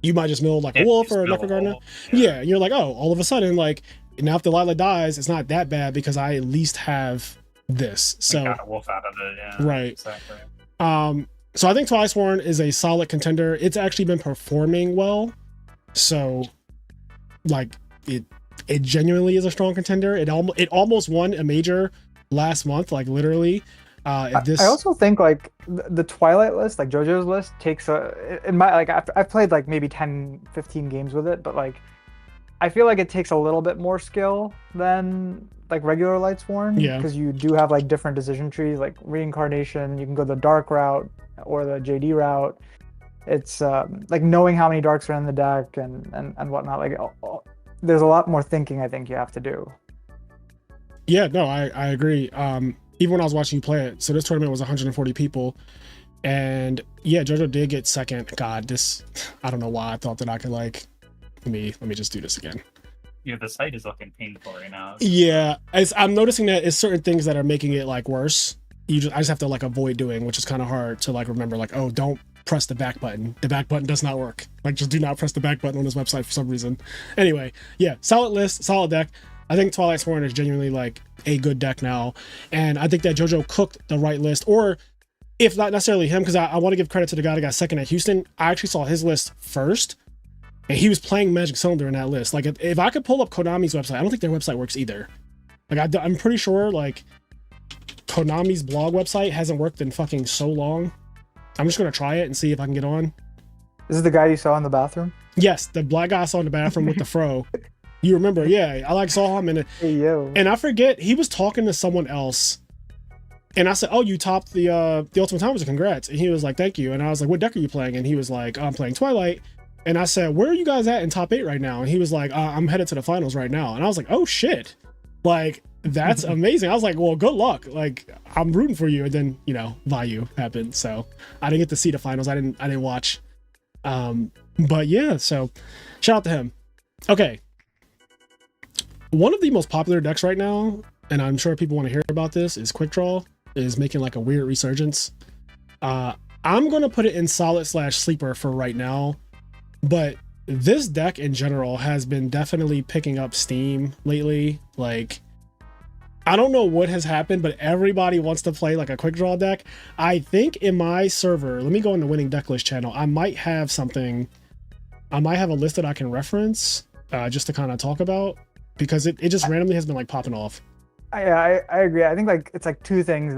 you might just mill like a wolf or a Necrogardener. Yeah, and you're like, oh, all of a sudden, like, now if the Lila dies, it's not that bad because I at least have this. So got a wolf out of it, yeah. Right. Exactly. So I think Twilightsworn is a solid contender. It's actually been performing well. So like, it genuinely is a strong contender. It almost won a major last month, like, literally. I also think like the Twilight list, like JoJo's list, takes I've played like maybe 10-15 games with it, but like I feel like it takes a little bit more skill than like regular Lightsworn. Yeah. Because you do have like different decision trees, like Reincarnation. You can go the dark route or the JD route. It's like knowing how many darks are in the deck and whatnot. Like, there's a lot more thinking I think you have to do. Yeah, no, I agree. Even when I was watching you play it, so this tournament was 140 people, and yeah, JoJo did get second. God, I don't know why I thought that I could like, let me just do this again. Yeah, the site is looking painful right now. Yeah, I'm noticing that it's certain things that are making it like worse. I just have to like avoid doing, which is kind of hard to like remember. Like, oh, don't press the back button. The back button does not work. Like, just do not press the back button on this website for some reason. Anyway, yeah, solid list, solid deck. I think Twilightsworn is genuinely like a good deck now, and I think that JoJo cooked the right list, or if not necessarily him, because I want to give credit to the guy that got second at Houston. I actually saw his list first, and he was playing Magic Cylinder in that list. Like, if I could pull up Konami's website, I don't think their website works either. Like, I'm pretty sure like Konami's blog website hasn't worked in fucking so long. I'm just gonna try it and see if I can get on. This is the guy you saw in the bathroom? Yes, the black guy I saw in the bathroom with the fro. You remember? Yeah, I like saw him and I forget, he was talking to someone else. And I said, "Oh, you topped the Ultimate Timer, congrats." And he was like, "Thank you." And I was like, "What deck are you playing?" And he was like, "I'm playing Twilight." And I said, "Where are you guys at in top 8 right now?" And he was like, "I'm headed to the finals right now." And I was like, "Oh shit, like that's amazing." I was like, "Well, good luck. Like I'm rooting for you." And then Vayu happened, so I didn't get to see the finals. I didn't watch. But yeah, so shout out to him. Okay, one of the most popular decks right now, and I'm sure people want to hear about this, is QuickDraw. Is making like a weird resurgence. I'm gonna put it in solid/sleeper for right now, but this deck in general has been definitely picking up steam lately. Like, I don't know what has happened, but everybody wants to play like a QuickDraw deck. I think in my server, let me go in the winning deck list channel. I might have something. I might have a list that I can reference just to kind of talk about, because it just randomly has been like popping off. I agree. I think like it's like two things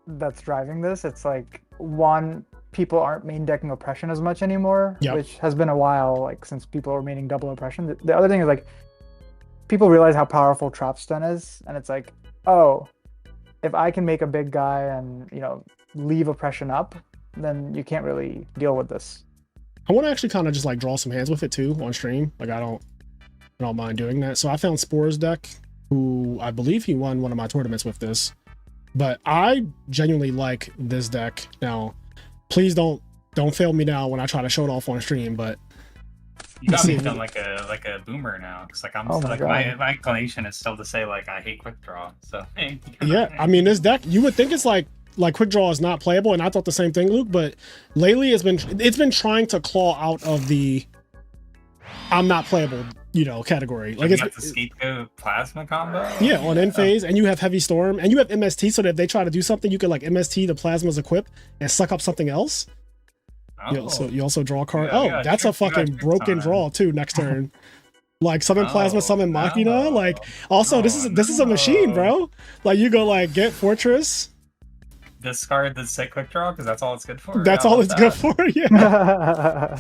that's driving this. It's like, one, people aren't main decking oppression as much anymore, which has been a while, like since people were maining double oppression. The other thing is like people realize how powerful trap stun is, and it's like, oh, if I can make a big guy and leave oppression up, then you can't really deal with this. I want to actually kind of just like draw some hands with it too on stream. Like I don't mind doing that. So I found Spore's deck, who I believe he won one of my tournaments with this, but I genuinely like this deck. Now, please don't fail me now when I try to show it off on stream, but you got me feeling like a boomer now, because like my inclination is still to say like I hate QuickDraw. So yeah, I mean this deck, you would think it's like QuickDraw is not playable, and I thought the same thing, Luke, but lately it's been trying to claw out of the I'm not playable category. Like it's the scapegoat plasma combo. Yeah, on end phase, and you have heavy storm, and you have MST, so that if they try to do something, you can like MST the plasma's equip and suck up something else. So you also draw a card. That's a fucking broken draw too next turn. Like summon plasma, summon Machina. Like also this is a machine, bro. Like you go like get fortress. Discard the sick QuickDraw because that's all it's good for. That's all it's good for. Yeah.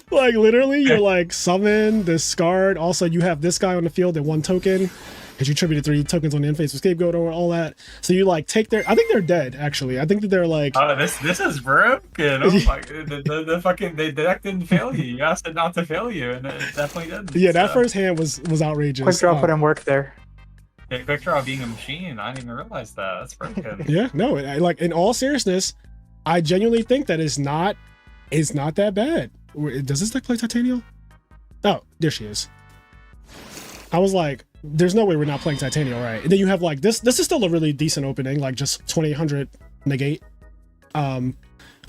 Like literally, you're like summon, discard. Also, you have this guy on the field at 1 token because you attributed 3 tokens on the end phase with scapegoat or all that. So you like take their. I think they're dead actually. I think that they're like. Oh, this is broken. Oh my! The fucking the deck didn't fail you. You asked it not to fail you, and it definitely didn't. Yeah, that first hand was outrageous. QuickDraw put in work there. QuickDraw being a machine, I didn't even realize that. That's broken. Yeah, no, like in all seriousness, I genuinely think that it's not that bad. Does this deck play Titanium? Oh, there she is. I was like, there's no way we're not playing Titanium, right? And then you have like this is still a really decent opening, like just 2800 negate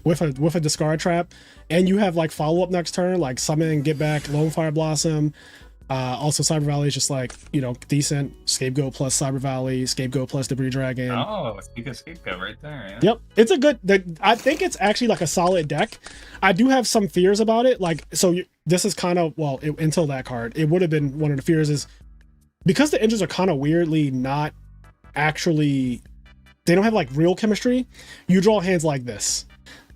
with a discard trap, and you have like follow-up next turn, like summon, get back, Lone Fire Blossom. Also Cyber Valley is just like decent. Scapegoat plus Cyber Valley, Scapegoat plus Debris Dragon. Oh, it's because Scapegoat right there. Yeah. Yep, it's a good. I think it's actually like a solid deck. I do have some fears about it. Like this is kind of until that card, it would have been one of the fears is because the engines are kind of weirdly not actually. They don't have like real chemistry. You draw hands like this.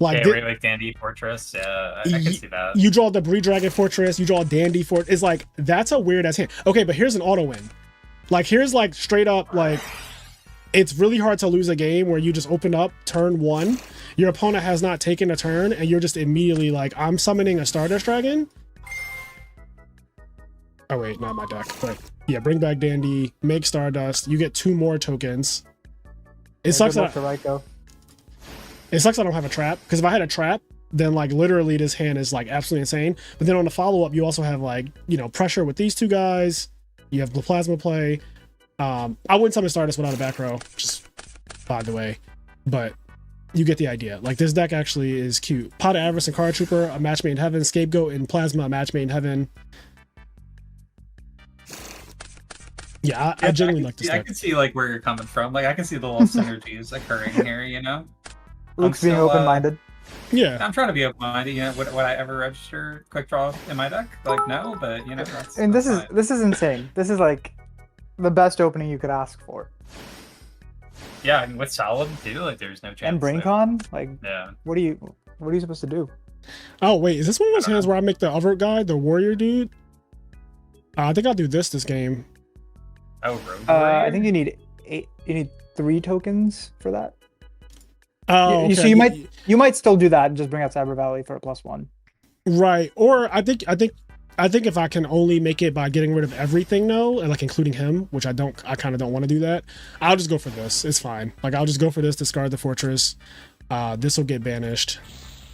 Like, like Dandy Fortress, yeah, I can see that. You draw the Debris Dragon Fortress, you draw Dandy Fortress. It's like, that's a weird ass hand. Okay, but here's an auto win. Like, here's like straight up, like, it's really hard to lose a game where you just open up turn 1, your opponent has not taken a turn, and you're just immediately like, I'm summoning a Stardust Dragon. Oh wait, not my deck, but yeah, bring back Dandy, make Stardust, you get 2 more tokens. It sucks that It sucks I don't have a trap, because if I had a trap, then like literally this hand is like absolutely insane. But then on the follow-up, you also have like, pressure with these 2 guys. You have the plasma play. I wouldn't summon Stardust without a back row, just by the way. But you get the idea. Like this deck actually is cute. Pot of Avarice and Card Trooper, a match made in heaven. Scapegoat and Plasma, a match made in heaven. Yeah, I genuinely like this deck. I can see like where you're coming from. Like I can see the little synergies occurring here, Luke's being open-minded. Yeah, I'm trying to be open-minded. Would I ever register QuickDraw in my deck? Like no, but that's. And this is insane. This is like the best opening you could ask for. Yeah, I mean with Solid too, like there's no chance. And BrainCon, like yeah. What are you supposed to do? Oh wait, is this one of those hands where I make the other guy, the warrior dude? I think I'll do this game. Oh, Rogue I think you need 8. You need 3 tokens for that. Oh, okay. So you might still do that and just bring out Cyber Valley for a +1. Right. Or I think if I can only make it by getting rid of everything though, and like including him, which I kind of don't want to do that. I'll just go for this. It's fine. Like I'll just go for this, discard the fortress. This will get banished.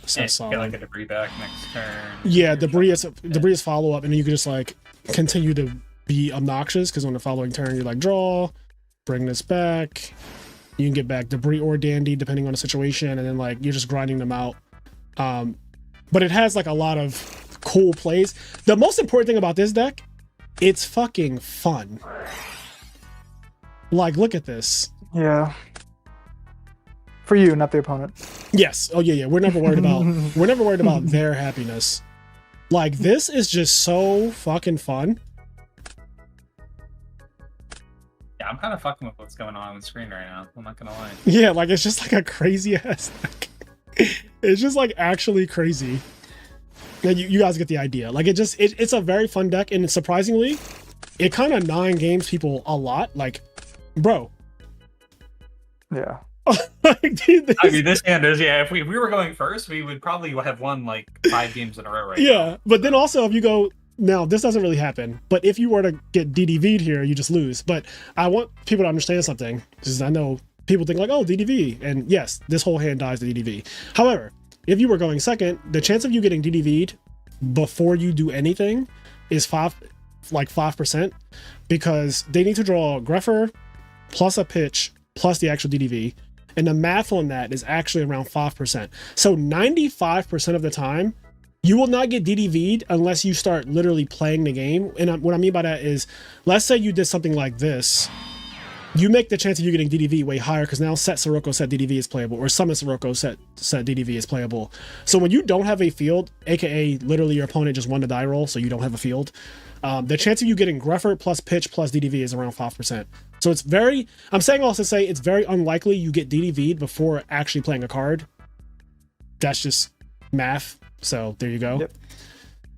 So get like a debris back next turn. Yeah, debris is follow up, and then you can just like continue to be obnoxious because on the following turn you're like draw, bring this back. You can get back debris or dandy depending on the situation, and then like you're just grinding them out. But it has like a lot of cool plays. The most important thing about this deck, it's fucking fun. Like, look at this. Yeah. For you, not the opponent. Yes. Oh yeah. We're never worried about their happiness. Like, this is just so fucking fun. Yeah, I'm kind of fucking with what's going on the screen right now. I'm not gonna lie. Yeah, like it's just like a crazy ass deck. It's just like actually crazy. And you guys get the idea. Like it's a very fun deck, and surprisingly, it kind of 9 games people a lot. Like, bro. Yeah. Like, dude, I mean, this hand is, yeah, if we were going first, we would probably have won like 5 games in a row right now. Yeah, but then also if you go, now this doesn't really happen, but if you were to get DDV'd here, you just lose. But I want people to understand something, because I know people think like, oh, DDV, and yes, this whole hand dies to DDV. However, if you were going second, the chance of you getting DDV'd before you do anything is 5%, because they need to draw a Greffer plus a pitch plus the actual DDV. And the math on that is actually around 5%. So 95% of the time, you will not get DDV'd unless you start literally playing the game. And what I mean by that is, let's say you did something like this. You make the chance of you getting DDV way higher, because now set Sirocco set DDV is playable, or summon Sirocco set DDV is playable. So when you don't have a field, aka literally your opponent just won the die roll, so you don't have a field, the chance of you getting Greffer plus pitch plus DDV is around 5%. So it's very, I'm saying also to say it's very unlikely you get DDV'd before actually playing a card. That's just math. So there you go. Yep.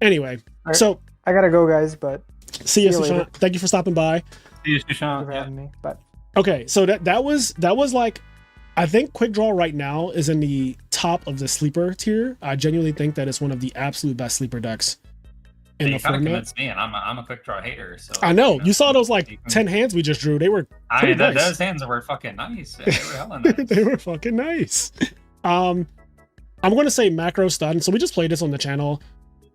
Anyway, right. So I gotta go, guys, but see you Sushant. Thank you for stopping by. See you, Sushant. For having me. But okay, so that was like, I think QuickDraw right now is in the top of the sleeper tier. I genuinely think that it's one of the absolute best sleeper decks in the format. Convinced me, and I'm a QuickDraw hater. So I know you saw those like 10 hands we just drew. They were nice. Those hands were fucking nice. They were hella nice. They were fucking nice. I'm going to say macro stun. So we just played this on the channel.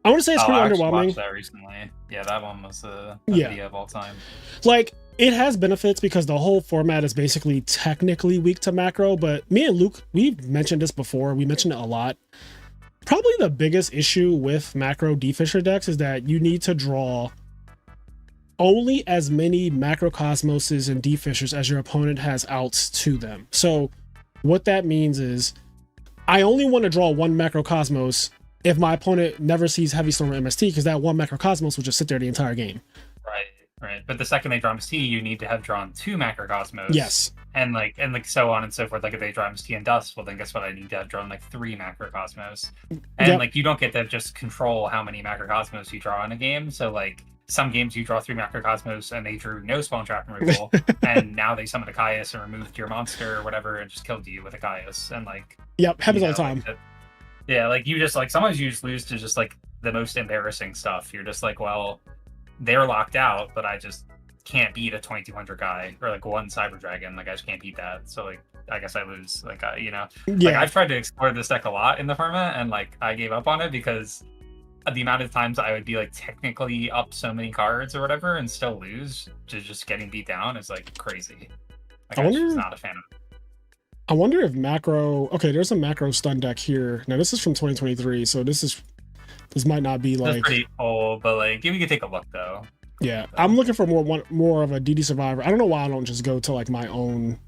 I want to say it's pretty underwhelming. I watched that recently. Yeah, that one was the video of all time. Like, it has benefits because the whole format is basically technically weak to macro, but me and Luke, we've mentioned this before. We mentioned it a lot. Probably the biggest issue with macro D-Fisher decks is that you need to draw only as many macrocosmoses and D-Fishers as your opponent has outs to them. So what that means is I only want to draw 1 macrocosmos if my opponent never sees Heavy Storm or MST, because that 1 macrocosmos will just sit there the entire game. Right. But the second they draw MST, you need to have drawn 2 macrocosmos. Yes. And like so on and so forth. Like if they draw MST and Dust, well then guess what? I need to have drawn like 3 macrocosmos. And like you don't get to just control how many macrocosmos you draw in a game. So like some games you draw 3 macrocosmos and they drew no spawn trap removal, and now they summoned a Caius and removed your monster or whatever and just killed you with a Caius. And like happens all the time. Like, yeah, like you just like sometimes you just lose to just like the most embarrassing stuff. You're just like, well, they're locked out, but I just can't beat a 2200 guy or like 1 Cyber Dragon. Like I just can't beat that. So like I guess I lose. Like like I've tried to explore this deck a lot in the format, and like I gave up on it because the amount of times I would be like technically up so many cards or whatever and still lose to just getting beat down is like crazy. Like I'm just not a fan of it. I wonder if macro. Okay, there's a macro stun deck here. Now this is from 2023, so this might not be like. That's pretty old, but like we can take a look though. Yeah, I'm looking for more of a DD Survivor. I don't know why I don't just go to like my own.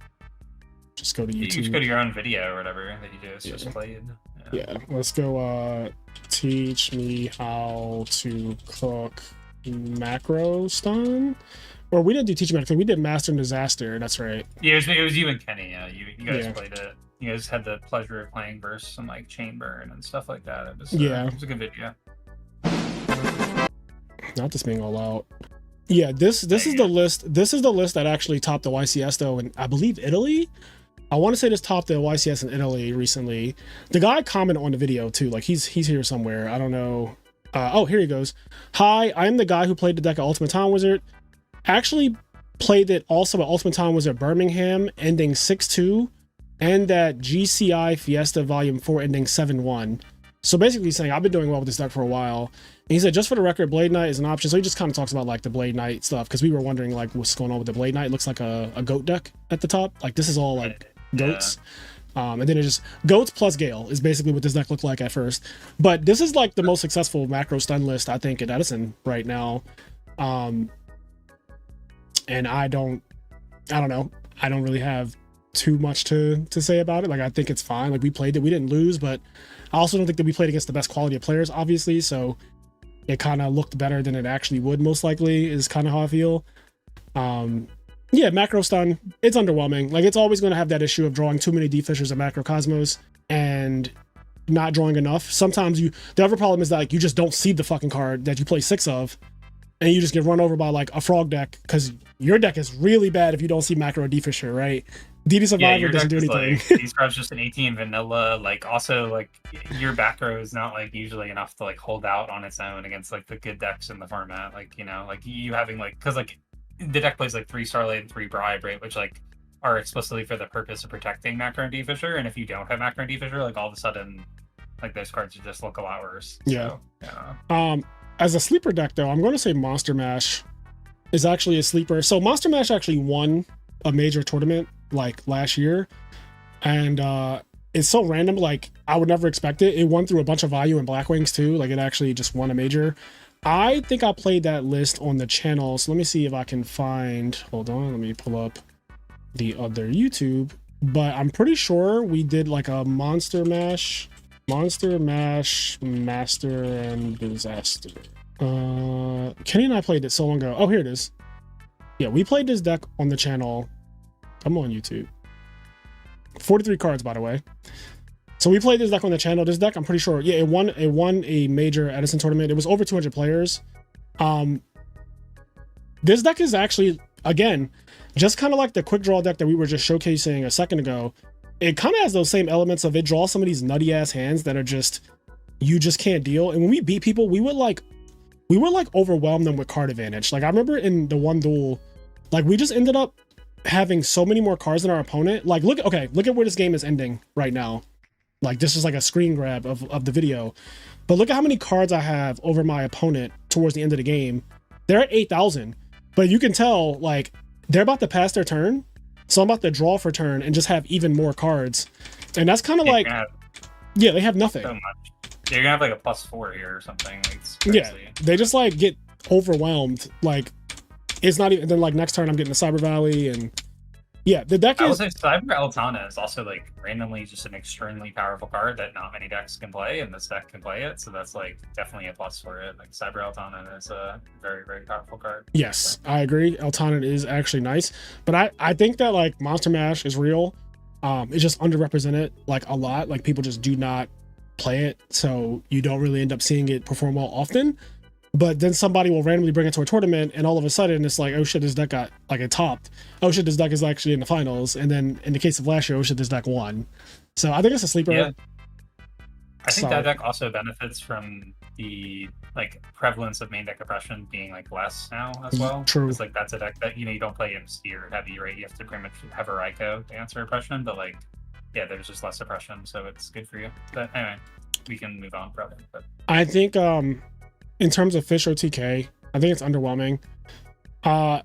Just go to YouTube. You just go to your own video or whatever that you just played. Yeah, let's go. Teach me how to cook macro stun. Or we didn't do teach macro. We did Master and Disaster. That's right. Yeah, it was you and Kenny. Yeah, you guys played it. You guys had the pleasure of playing versus some like Chainburn and stuff like that. It was a good video. Not this being all out. Yeah, this is the list. This is the list that actually topped the YCS though, and I believe Italy. I want to say this topped the YCS in Italy recently. The guy commented on the video too. Like he's here somewhere. I don't know. Oh, here he goes. Hi, I am the guy who played the deck at Ultimate Time Wizard. Actually played it also at Ultimate Time Wizard Birmingham, ending 6-2, and at GCI Fiesta Volume 4, ending 7-1. So basically saying I've been doing well with this deck for a while. And he said, just for the record, Blade Knight is an option. So he just kind of talks about like the Blade Knight stuff, because we were wondering like what's going on with the Blade Knight. It looks like a goat deck at the top. Like this is all like goats. And then it just goats plus Gale is basically what this deck looked like at first. But this is like the most successful macro stun list I think at Edison right now. And I don't know. I don't really have too much to say about it. Like I think it's fine. Like we played it, we didn't lose, but I also don't think that we played against the best quality of players, obviously. So it kind of looked better than it actually would, most likely, is kind of how I feel. Yeah, macro stun, it's underwhelming. Like it's always going to have that issue of drawing too many D-Fishers and macro Cosmos and not drawing enough. Sometimes the other problem is that like you just don't see the fucking card that you play 6 of, and you just get run over by like a frog deck, because your deck is really bad if you don't see macro or D-Fisher, right? DD Survivor doesn't do anything. Like, these cards just an 18 vanilla. Like also like your back row is not like usually enough to like hold out on its own against like the good decks in the format. Like, you know, like you having like, because like the deck plays like 3 Starlight and 3 Bribe, right? Which like are explicitly for the purpose of protecting macro and D-Fisher. And if you don't have macro and D-Fisher, like all of a sudden like those cards just look a lot worse. Yeah. So, yeah. As a sleeper deck though, I'm going to say Monster Mash is actually a sleeper. So Monster Mash actually won a major tournament like last year, and it's so random. Like I would never expect it. It won through a bunch of Vayu and Blackwings too. Like it actually just won a major. I think I played that list on the channel. So let me see if I can find, hold on, let me pull up the other YouTube, but I'm pretty sure we did like a Monster Mash, Master and Disaster. Kenny and I played it so long ago. Oh, here it is. Yeah, we played this deck on the channel. I'm on YouTube. 43 cards, by the way. So we played this deck on the channel. This deck, I'm pretty sure, yeah, it won a major Edison tournament. It was over 200 players. This deck is actually, again, just kind of like the quick draw deck that we were just showcasing a second ago. It kind of has those same elements of it draws some of these nutty ass hands that are just, you just can't deal. And when we beat people, we would like overwhelm them with card advantage. Like I remember in the one duel, like we just ended up having so many more cards than our opponent. Like look at where this game is ending right now. Like this is like a screen grab of the video, but look at how many cards I have over my opponent towards the end of the game. They're at 8,000, but you can tell like they're about to pass their turn, so I'm about to draw for turn and just have even more cards. And that's kind of like, yeah, they have nothing. So much. You're gonna have like a +4 here or something. It's crazy. Yeah, they just like get overwhelmed. Like it's not even, then like next turn I'm getting the Cyber Valley, and yeah, the deck is. I will say Cyber Altana is also like randomly just an extremely powerful card that not many decks can play, and this deck can play it. So that's like definitely a plus for it. Like Cyber Altana is a very, very powerful card. Yes, I agree. Altana is actually nice, but I think that like Monster Mash is real. It's just underrepresented like a lot. Like people just do not play it, so you don't really end up seeing it perform well often. But then somebody will randomly bring it to a tournament, and all of a sudden it's like, oh shit, this deck got like it topped. Oh shit, this deck is actually in the finals. And then in the case of last year, oh shit, this deck won. So I think it's a sleeper. Yeah. I think that deck also benefits from the like prevalence of main deck oppression being like less now as well. True. It's like that's a deck that, you know, you don't play MC or heavy, right? You have to pretty much have a Raikou to answer oppression, but like, yeah, there's just less oppression, so it's good for you. But anyway, we can move on probably. But I think in terms of Fish OTK, I think it's underwhelming. I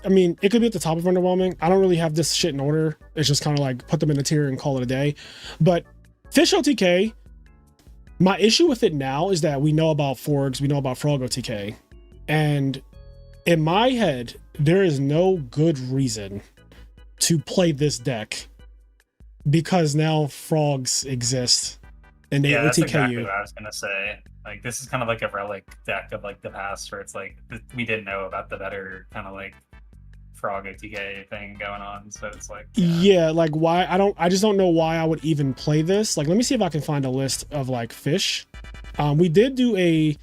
mean, it could be at the top of underwhelming. I don't really have this shit in order. It's just kind of like put them in the tier and call it a day. But Fish OTK, my issue with it now is that we know about Forgs, we know about Frog OTK. And in my head, there is no good reason to play this deck because now Frogs exist and they OTK that's exactly you. What I was gonna say. Like this is kind of like a relic deck of like the past, where it's like we didn't know about the better kind of like Frog OTK thing going on. So it's like yeah, like why I just don't know why I would even play this. Like let me see if I can find a list of like Fish. We did do a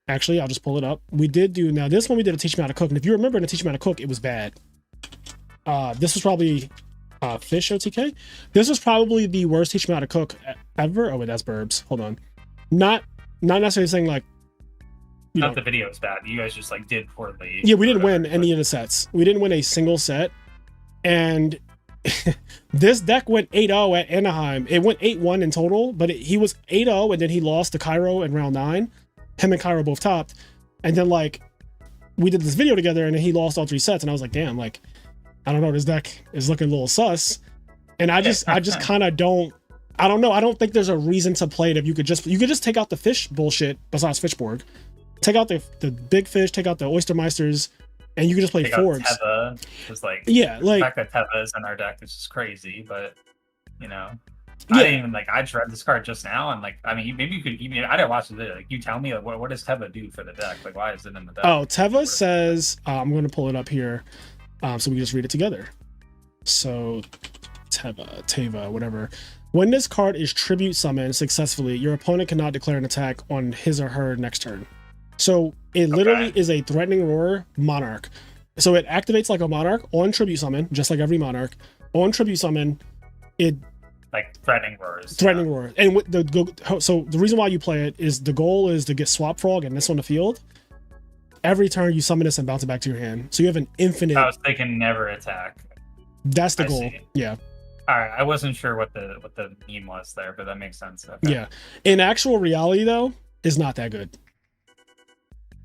Actually, I'll just pull it up. We did do, now this one we did a teach me how to cook. And if you remember in a teach me how to cook, it was bad. This was probably Fish OTK. This was probably the worst teach me how to cook ever. Oh wait, that's Burbs. Hold on. Not necessarily saying like, the video is bad. You guys just like did poorly. Yeah, we didn't win any of the sets. We didn't win a single set. And this deck went 8-0 at Anaheim. It went 8-1 in total, but he was 8-0 and then he lost to Cairo in round 9. Him and Cairo both topped. And then like we did this video together and then he lost all 3 sets. And I was like, damn, like, I don't know, this deck is looking a little sus. And I just kind of I don't know. I don't think there's a reason to play it if you could just take out the fish bullshit besides Fishborg. Take out the big fish, take out the Oystermeisters, and you can just play Forgs. Teva is like, yeah, like the fact that Teva is in our deck is just crazy, but you know, I didn't even like. I just read this card just now, and like, I mean, maybe you could. I didn't watch the video. Like, you tell me, like, what does Teva do for the deck? Like, why is it in the deck? Oh, Teva says, I'm going to pull it up here, so we can just read it together. So, Teva, whatever. When this card is tribute summoned successfully, your opponent cannot declare an attack on his or her next turn. So it literally is a threatening roar Monarch. So it activates like a Monarch on tribute summon, just like every Monarch. On tribute summon, it like threatening roars. Threatening roar. And with so the reason why you play it is the goal is to get Swap Frog and this on the field. Every turn you summon this and bounce it back to your hand. So you have an infinite. Oh, so they can never attack. That's the goal. Yeah. All right, I wasn't sure what the meme was there, but that makes sense. Okay. Yeah. In actual reality though, is not that good.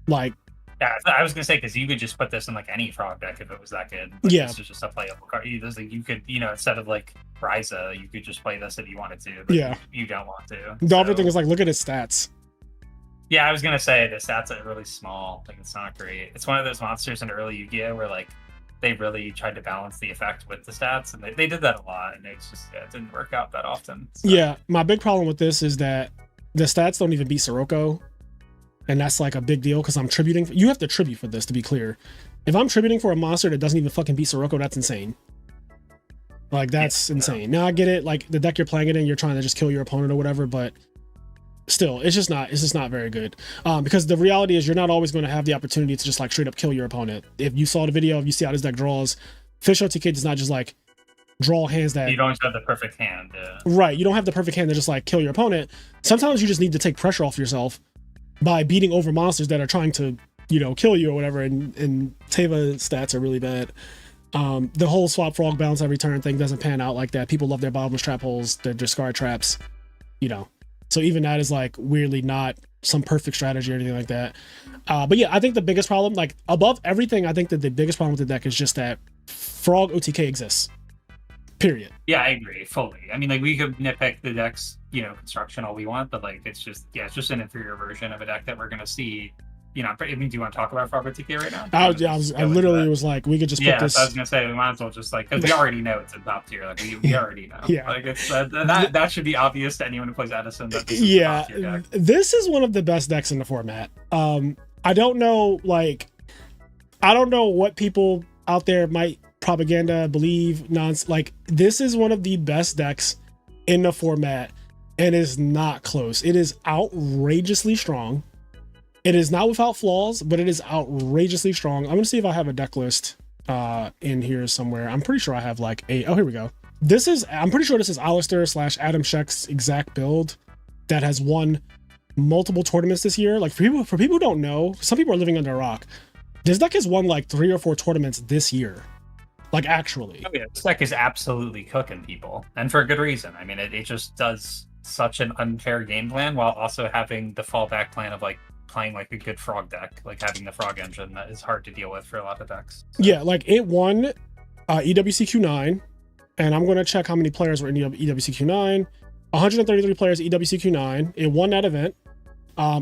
Like, yeah, I was gonna say because you could just put this in like any frog deck if it was that good. Like, yeah, this is just a playable card. You could, instead of like Ryza, you could just play this if you wanted to. But yeah, you don't want to. The other thing is like, look at his stats. Yeah, I was gonna say the stats are really small. Like, it's not great. It's one of those monsters in early Yu-Gi-Oh where like they really tried to balance the effect with the stats, and they did that a lot, and it's just it didn't work out that often. So. Yeah, my big problem with this is that the stats don't even beat Sirocco. And that's like a big deal because I'm tributing. You have to tribute for this, to be clear. If I'm tributing for a monster that doesn't even fucking beat Sirocco, that's insane. Like, that's insane. Now I get it. Like, the deck you're playing it in, you're trying to just kill your opponent or whatever, but still, it's just not very good. Because the reality is you're not always going to have the opportunity to just like straight up kill your opponent. If you saw the video, if you see how this deck draws, Fish OTK does not just like draw hands that you don't have the perfect hand. Yeah. Right. You don't have the perfect hand to just like kill your opponent. Sometimes you just need to take pressure off yourself by beating over monsters that are trying to, kill you or whatever. And Teva stats are really bad. The whole Swap Frog bounce every turn thing doesn't pan out like that. People love their bottomless trap holes, their discard traps, So even that is like weirdly not some perfect strategy or anything like that. But yeah, I think the biggest problem, like above everything, I think that the biggest problem with the deck is just that Frog OTK exists. Period. Yeah, I agree fully. I mean, like, we could nitpick the deck's, construction all we want, but like, it's just an inferior version of a deck that we're gonna see. I mean, do you want to talk about Frog OTK right now? I literally was like, we could just put this. I was gonna say we might as well just like, because we already know it's a top tier. Like, we already know. Yeah. Like, it's that should be obvious to anyone who plays Edison. That this is a top tier deck. This is one of the best decks in the format. I don't know what people out there might propaganda believe like this is one of the best decks in the format and is not close. It is outrageously strong. It is not without flaws, but it is outrageously strong. I'm gonna see if I have a deck list in here somewhere. I'm pretty sure I have like here we go. I'm pretty sure this is Alistair / Adam Sheck's exact build that has won multiple tournaments this year. Like, for people who don't know, some people are living under a rock. This deck has won like 3 or 4 tournaments this year. Like, actually. Oh, yeah. This deck is absolutely cooking people, and for a good reason. I mean, it just does such an unfair game plan while also having the fallback plan of like playing like a good frog deck, like having the frog engine that is hard to deal with for a lot of decks. So. Yeah, like it won EWCQ9, and I'm going to check how many players were in EWCQ9. 133 players EWCQ9. It won that event.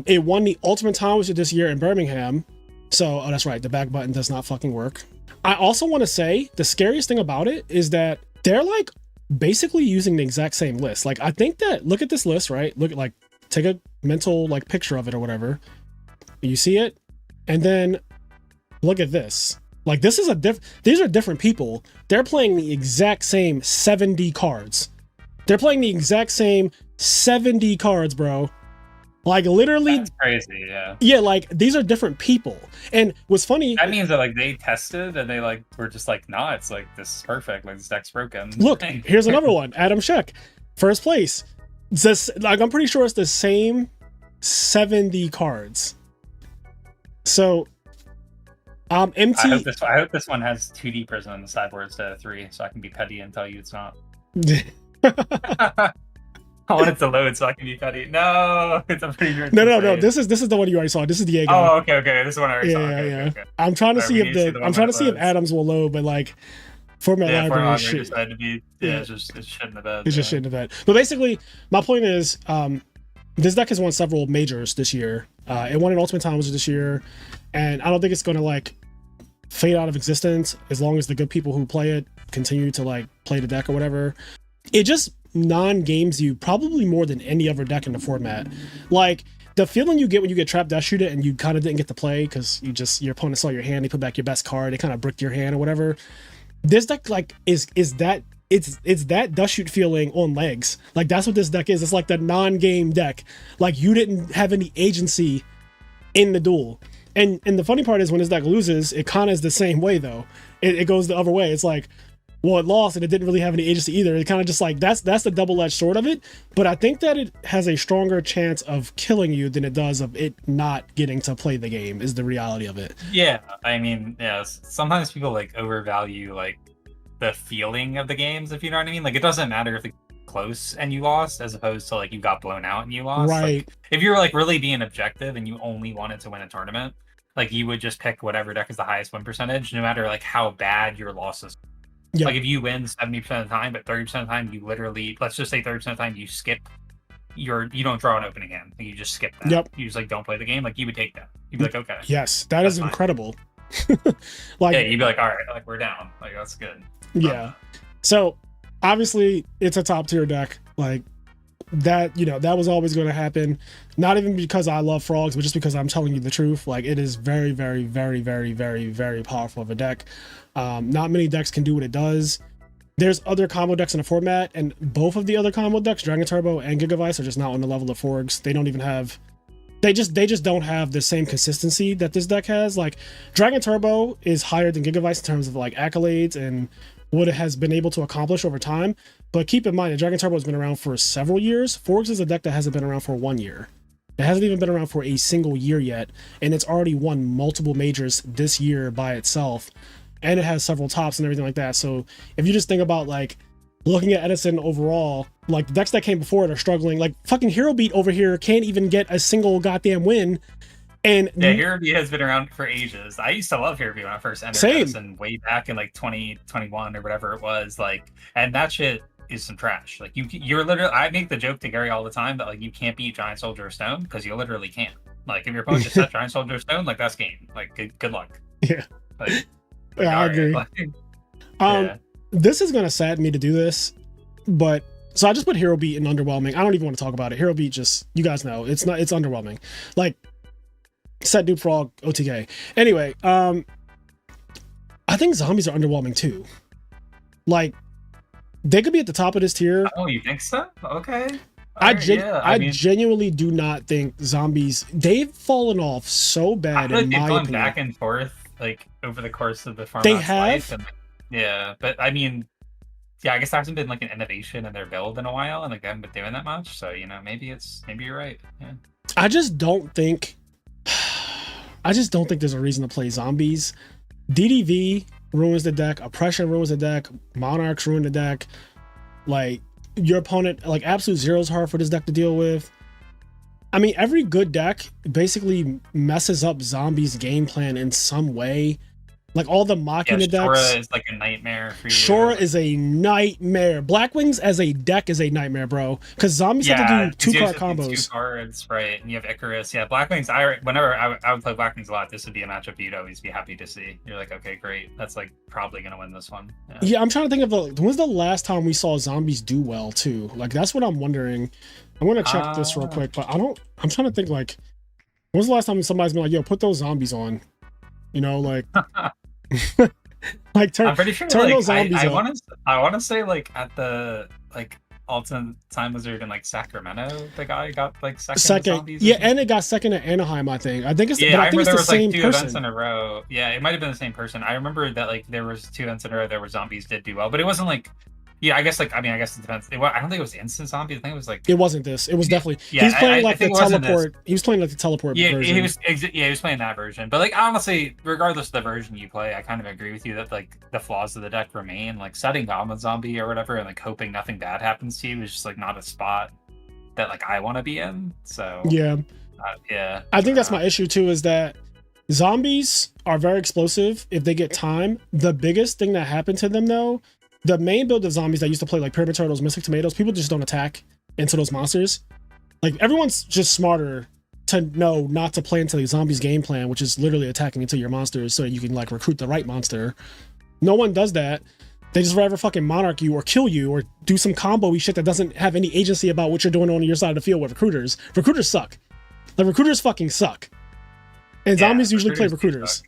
It won the Ultimate Time Wizard this year in Birmingham. So, that's right, the back button does not fucking work. I also want to say the scariest thing about it is that they're like basically using the exact same list. Like, I think that, look at this list, right? Look at, like, take a mental like picture of it or whatever. You see it? And then look at this. Like, this is these are different people. They're playing the exact same 70 cards. They're playing the exact same 70 cards, bro. Like literally, that's crazy. Yeah. Yeah, like these are different people. And what's funny, that means that like they tested and they like were just like, nah, it's like this is perfect. Like this deck's broken. Look, here's another one. Adam Sheck, first place. Just like I'm pretty sure it's the same 70 cards. So, MT. I hope this one has 2D prison on the sideboard instead of 3, so I can be petty and tell you it's not. I want it to load so I can be petty. No, it's a pretty good. No. This is the one you already saw. This is Diego. Oh, okay. This is one I already saw. Okay. I'm trying to see if Adams will load, but like format library shit. Decided to be, it's just shit in the bed. It's just shit in the bed. But basically, my point is, this deck has won several majors this year. It won an Ultimate Challenge this year, and I don't think it's gonna like fade out of existence as long as the good people who play it continue to like play the deck or whatever. It just non-games you probably more than any other deck in the format. Like the feeling you get when you get trapped dash shoot it and you kind of didn't get to play because your opponent saw your hand, they put back your best card, they kind of bricked your hand or whatever. This deck like is that it's that dust shoot feeling on legs. Like that's what this deck is. It's like the non-game deck. Like you didn't have any agency in the duel. And the funny part is when this deck loses, it kind of is the same way though. It goes the other way. It's like, well, it lost and it didn't really have any agency either. It kind of just like that's the double-edged sword of it. But I think that it has a stronger chance of killing you than it does of it not getting to play the game, is the reality of it. Yeah, I mean, yeah, sometimes people like overvalue like the feeling of the games, if you know what I mean. Like it doesn't matter if it's close and you lost as opposed to like you got blown out and you lost. Right. Like, if you were like really being objective and you only wanted to win a tournament, like you would just pick whatever deck is the highest win percentage, no matter like how bad your losses. Yeah. Like if you win 70% of the time, but 30% of the time you literally, let's just say 30% of the time you skip you don't draw an opening hand. Like you just skip that. Yep. You just like don't play the game. Like you would take that. You'd be like, okay. Yes, that's incredible. Like yeah, you'd be like, all right, like we're down. Like that's good. Yeah. So obviously it's a top tier deck. Like that, that was always going to happen. Not even because I love frogs, but just because I'm telling you the truth. Like it is very, very, very, very, very, very powerful of a deck. Not many decks can do what it does. There's other combo decks in the format, and both of the other combo decks, Dragon Turbo and Gigavice, are just not on the level of Forgs. They don't even have, they just don't have the same consistency that this deck has. Like Dragon Turbo is higher than Gigavice in terms of like accolades and what it has been able to accomplish over time. But keep in mind that Dragon Turbo has been around for several years. Forgs is a deck that hasn't been around for 1 year. It hasn't even been around for a single year yet, and it's already won multiple majors this year by itself. And it has several tops and everything like that. So if you just think about like looking at Edison overall, like the decks that came before it are struggling. Like fucking Hero Beat over here can't even get a single goddamn win. And yeah, Hero Beat has been around for ages. I used to love Hero Beat when I first entered Edison way back in like 2021 or whatever it was. Like, and that shit is some trash. Like you're literally, I make the joke to Gary all the time that like you can't beat Giant Soldier of Stone because you literally can't. Like if your opponent just set Giant Soldier of Stone, like that's game. Like good luck. Yeah. Like, yeah, I agree. Yeah. This is gonna sadden me to do this, but so I just put Hero Beat in Underwhelming. I don't even want to talk about it. Hero Beat just, you guys know, it's underwhelming. Like set Dupe Frog OTK. Anyway, I think zombies are underwhelming too. Like they could be at the top of this tier. Oh, you think so? Okay. I genuinely do not think zombies, they've fallen off so bad. I feel like they've gone back and forth like over the course of the format's life. And, yeah, but I mean, yeah, I guess there hasn't been like an innovation in their build in a while, and like they haven't been doing that much. So maybe you're right. Yeah. I just don't think there's a reason to play zombies. DDV ruins the deck. Oppression ruins the deck. Monarchs ruin the deck. Like your opponent, like Absolute Zero is hard for this deck to deal with. I mean, every good deck basically messes up zombies' game plan in some way. Like all the Machina decks. Shora is like a nightmare for you. Shora is a nightmare. Blackwings as a deck is a nightmare, bro. Because zombies have to do 2-card combos. 2 cards, right? And you have Icarus. Yeah, Blackwings. Whenever I would play Blackwings a lot, this would be a matchup you'd always be happy to see. You're like, okay, great. That's like probably gonna win this one. Yeah, I'm trying to think of when's the last time we saw zombies do well too. Like that's what I'm wondering. I'm gonna check this real quick, but I'm trying to think like, when's the last time somebody's been like, yo, put those zombies on? Like. Like I'm pretty sure turn like, those zombies I want to say like at the like all-time wizard in like Sacramento. The guy got like second. Second, yeah, and it got second at Anaheim. I think it's. Yeah, but I think it's there the was same like two person. events in a row. Yeah, it might have been the same person. I remember that like there was 2 events in a row there where zombies did do well, but it wasn't like. Yeah, I guess like I guess it depends. I don't think it was instant zombie. I think it was like it wasn't this. It was definitely he's playing like the teleport. He was playing like the teleport version. He was playing that version. But like honestly, regardless of the version you play, I kind of agree with you that like the flaws of the deck remain. Like setting Goblin Zombie or whatever, and like hoping nothing bad happens to you is just like not a spot that like I want to be in. So yeah, I think that's my issue too. Is that zombies are very explosive if they get time. The biggest thing that happened to them though. The main build of zombies that used to play like Pyramid Turtles, Mystic Tomatoes, people just don't attack into those monsters. Like everyone's just smarter to know not to play into the zombies game plan, which is literally attacking into your monsters so you can like recruit the right monster. No one does that. They just rather fucking monarch you or kill you or do some combo-y shit that doesn't have any agency about what you're doing on your side of the field with recruiters. Recruiters suck. The recruiters fucking suck. And zombies usually play recruiters.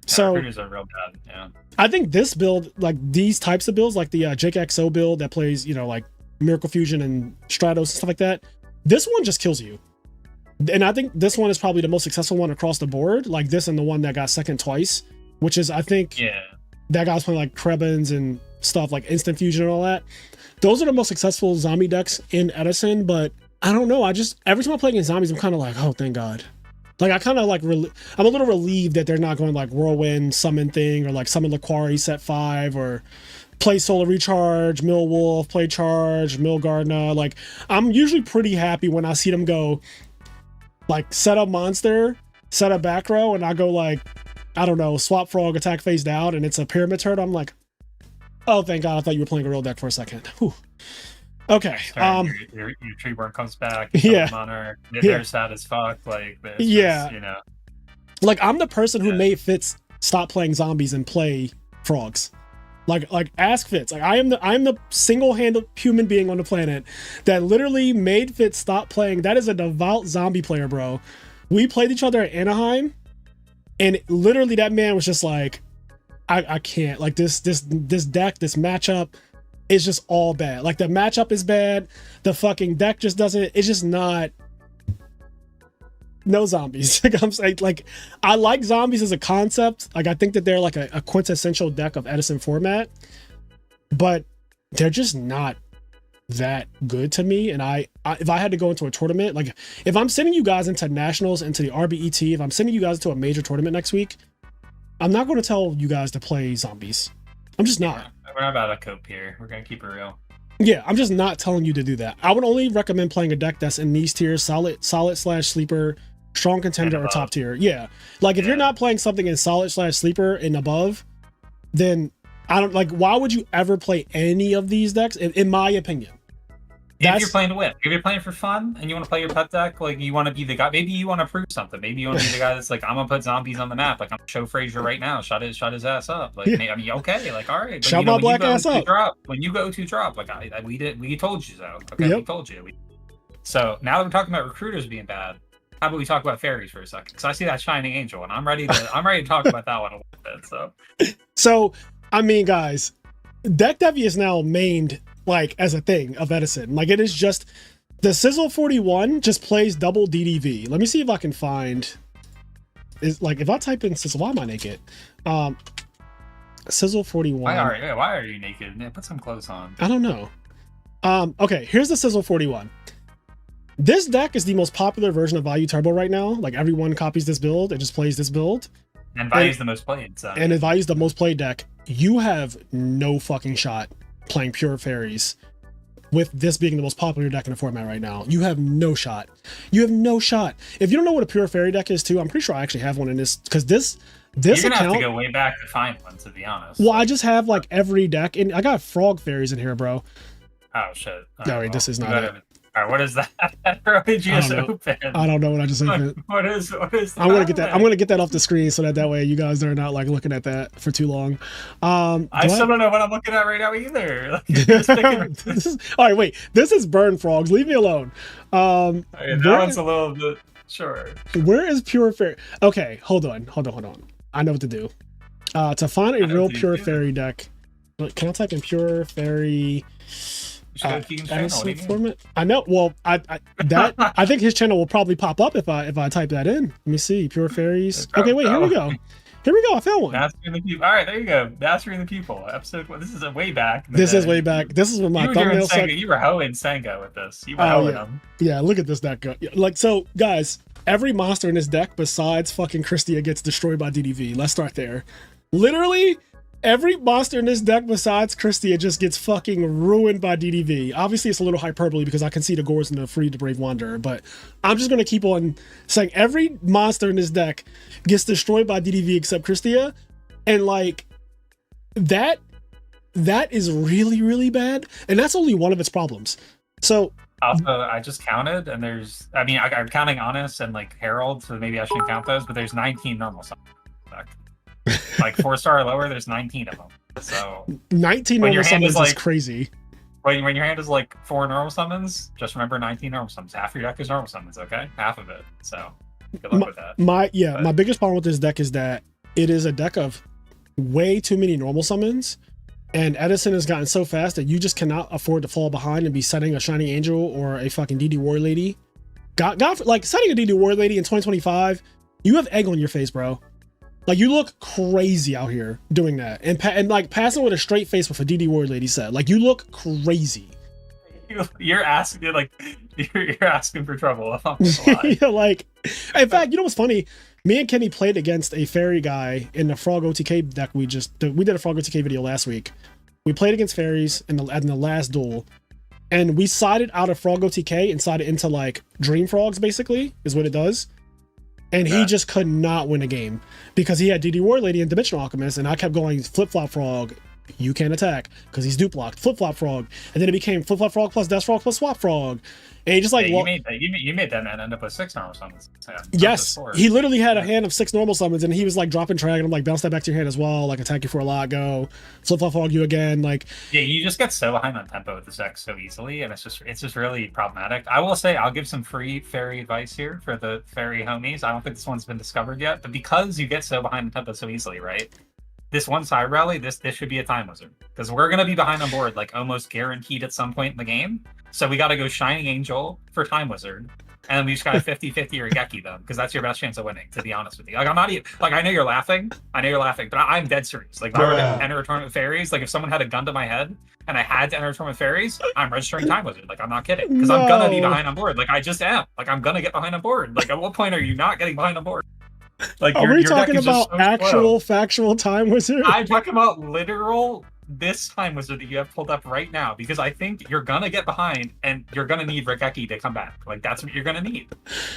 So recruiters are real bad, yeah. I think this build, like these types of builds, like the Jake XO build that plays, you know, like Miracle Fusion and Stratos and stuff like that, this one just kills you. And I think this one is probably the most successful one across the board, like this and the one that got second twice, which is, I think, that guy's playing like Krebins and stuff like Instant Fusion and all that. Those are the most successful zombie decks in Edison, but I don't know. Every time I play against zombies, I'm kind of like, oh, thank God. Like I kind of like, I'm a little relieved that they're not going like Whirlwind summon thing or like summon Laquari set 5 or play Solar Recharge, Mill Wolf, play Charge, Mill Gardener. Like I'm usually pretty happy when I see them go like set up monster, set up back row, and I go like, I don't know, swap frog, attack face down, and it's a Pyramid Turtle. I'm like, oh, thank God, I thought you were playing a real deck for a second. Whew. Okay. Your Treeborn comes back. Yeah. Monarch. They're sad as fuck. Like this. Yeah. You know. Like I'm the person who made Fitz stop playing zombies and play frogs. Like ask Fitz. Like I'm the single-handed human being on the planet that literally made Fitz stop playing. That is a devout zombie player, bro. We played each other at Anaheim, and literally that man was just like, I can't. Like this deck, this matchup. It's just all bad. Like the matchup is bad. The fucking deck just doesn't. It's just not. No zombies. Like I'm saying, like I like zombies as a concept. Like I think that they're like a quintessential deck of Edison format, but they're just not that good to me. And I if I had to go into a tournament, like if I'm sending you guys into nationals, into the RBET, if I'm sending you guys to a major tournament next week, I'm not going to tell you guys to play zombies. I'm just not. We're not about a cope here. We're gonna keep it real. Yeah, I'm just not telling you to do that. I would only recommend playing a deck that's in these tiers: solid/sleeper, strong contender, or top tier. Yeah, like if you're not playing something in solid/sleeper and above, then I don't like. Why would you ever play any of these decks? In my opinion, if you're playing to win, if you're playing for fun and you want to play your pet deck, like you want to be the guy. Maybe you want to prove something. Maybe you want to be the guy that's like, I'm gonna put zombies on the map. Like I'm gonna show Frazier right now. Shut his ass up. Like I mean, okay, like all right. But, shut my black ass up. When you go to drop, like we told you so. Okay, we told you. So now that we're talking about recruiters being bad, how about we talk about fairies for a second? Because I see that shining angel, and I'm ready to talk about that one a little bit. So I mean, guys, deck Devi is now mained like as a thing of Edison. Like it is just the Sizzle 41 just plays double DDV. Let me see if I can find is like if I type in Sizzle, why am I naked? Sizzle 41. Why are you naked? Yeah, put some clothes on. I don't know. Okay, here's the Sizzle 41. This deck is the most popular version of Vayu Turbo right now. Like everyone copies this build, it just plays this build. And Vayu's the most played. So. And if Vayu's the most played deck, you have no fucking shot playing Pure Fairies with this being the most popular deck in the format right now. You have no shot. You have no shot. If you don't know what a Pure Fairy deck is too, I'm pretty sure I actually have one in this, because this you're gonna have to go way back to find one, to be honest. Well, I just have like every deck, and I got Frog Fairies in here, bro. Oh shit. No, wait, this is not it. All right, what is that? What did you just open? I don't know what I just opened. What is I'm gonna get that. I'm gonna get that off the screen so that way you guys are not like looking at that for too long. I still don't know what I'm looking at right now either. Like, this is, all right, wait. This is Burn Frogs. Leave me alone. That one's a little bit sure. Where is Pure Fairy? Okay, hold on. I know what to do. To find a real Pure Fairy deck, can I type in Pure Fairy should go to Keegan's channel. What do you mean? Format? I know. Well, I think his channel will probably pop up if I type that in. Let me see. Pure Fairies. Okay, wait. Here we go. Here we go. I found one. Mastering the People. All right, there you go. Mastering the People. Episode. This is a way back. This is way back. This is when my thumbnail sucked. You were hoeing Sengo with this. You were hoeing him. Yeah, look at this deck. Like, so, guys, every monster in this deck besides fucking Christia gets destroyed by DDV. Let's start there. Literally, every monster in this deck besides Christia just gets fucking ruined by DDV. Obviously, it's a little hyperbole because I can see the Gores and the Free the Brave Wanderer, but I'm just going to keep on saying every monster in this deck gets destroyed by DDV except Christia. And like, that is really, really bad. And that's only one of its problems. So also, I just counted, and I'm counting Honest and like Herald, so maybe I shouldn't count those, but there's 19 normal summons in the deck. Like 4-star or lower, there's 19 of them. So 19 normal summons is crazy. When your hand is like 4 normal summons, just remember 19 normal summons. Half your deck is normal summons, okay? Half of it. So good luck with that. My biggest problem with this deck is that it is a deck of way too many normal summons, and Edison has gotten so fast that you just cannot afford to fall behind and be setting a Shining Angel or a fucking DD Warrior Lady. Like setting a DD Warrior Lady in 2025, you have egg on your face, bro. Like, you look crazy out here doing that, and like passing with a straight face with a DD Warrior Lady set. Like, you look crazy. You're asking for trouble. Yeah, like, in fact, you know what's funny? Me and Kenny played against a fairy guy in the Frog OTK deck. We did a Frog OTK video last week. We played against fairies in the last duel, and we sided out of Frog OTK and sided into like Dream Frogs. Basically, is what it does. And he just could not win a game because he had DD Warrior Lady and Dimensional Alchemist, and I kept going flip-flop frog, you can't attack because he's dupe blocked, flip-flop frog, and then it became flip-flop frog plus dash frog plus swap frog, and he just like, you made that man end up with 6 normal summons. Yes, he literally had a hand of 6 normal summons, and he was like dropping drag, and I'm like, bounce that back to your hand as well, like attack you for a lot, go flip-flop frog you again, like. Yeah, you just get so behind on tempo with this deck so easily, and it's just really problematic. I will say I'll give some free fairy advice here for the fairy homies. I don't think this one's been discovered yet, but because you get so behind on tempo so easily, right? This one side rally, this should be a time wizard because we're gonna be behind on board like almost guaranteed at some point in the game. So we got to go Shining Angel for time wizard, and then we just got to 50-50 or Geki them because that's your best chance of winning. To be honest with you, like I'm not even like I know you're laughing, but I'm dead serious. Like if I were to enter a tournament with fairies, like if someone had a gun to my head and I had to enter a tournament with fairies, I'm registering time wizard. Like I'm not kidding because I'm gonna be behind on board. Like I just am. Like I'm gonna get behind on board. Like at what point are you not getting behind on board? Like, are we talking about actual factual time wizard? I'm talking about literal this time wizard that you have pulled up right now because I think you're gonna get behind and you're gonna need Regeki to come back. Like that's what you're gonna need.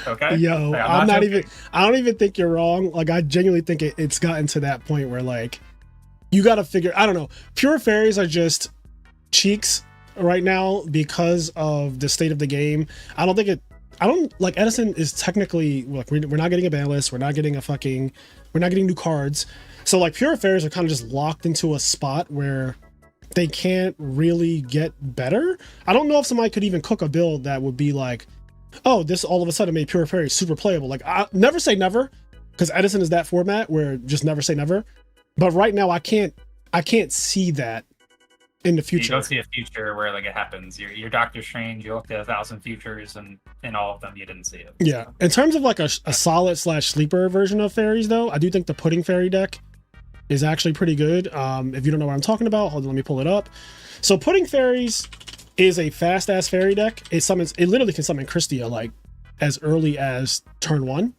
Okay. Yo, like, I don't even think you're wrong. Like I genuinely think it's gotten to that point where like you gotta figure. I don't know. Pure fairies are just cheeks right now because of the state of the game. I don't like Edison is technically like we're not getting a ban list, we're not getting new cards. So like Pure Fairies are kind of just locked into a spot where they can't really get better. I don't know if somebody could even cook a build that would be like, oh, this all of a sudden made Pure Fairies super playable. Like I never say never, because Edison is that format where just never say never. But right now I can't see that in the future. You don't see a future where like it happens. You're Doctor Strange, you looked at 1,000 futures and in all of them you didn't see it. Yeah. So. In terms of like a solid / sleeper version of fairies though, I do think the Pudding Fairy deck is actually pretty good. If you don't know what I'm talking about, hold on, let me pull it up. So Pudding Fairies is a fast ass fairy deck. It literally can summon Christia like as early as turn 1.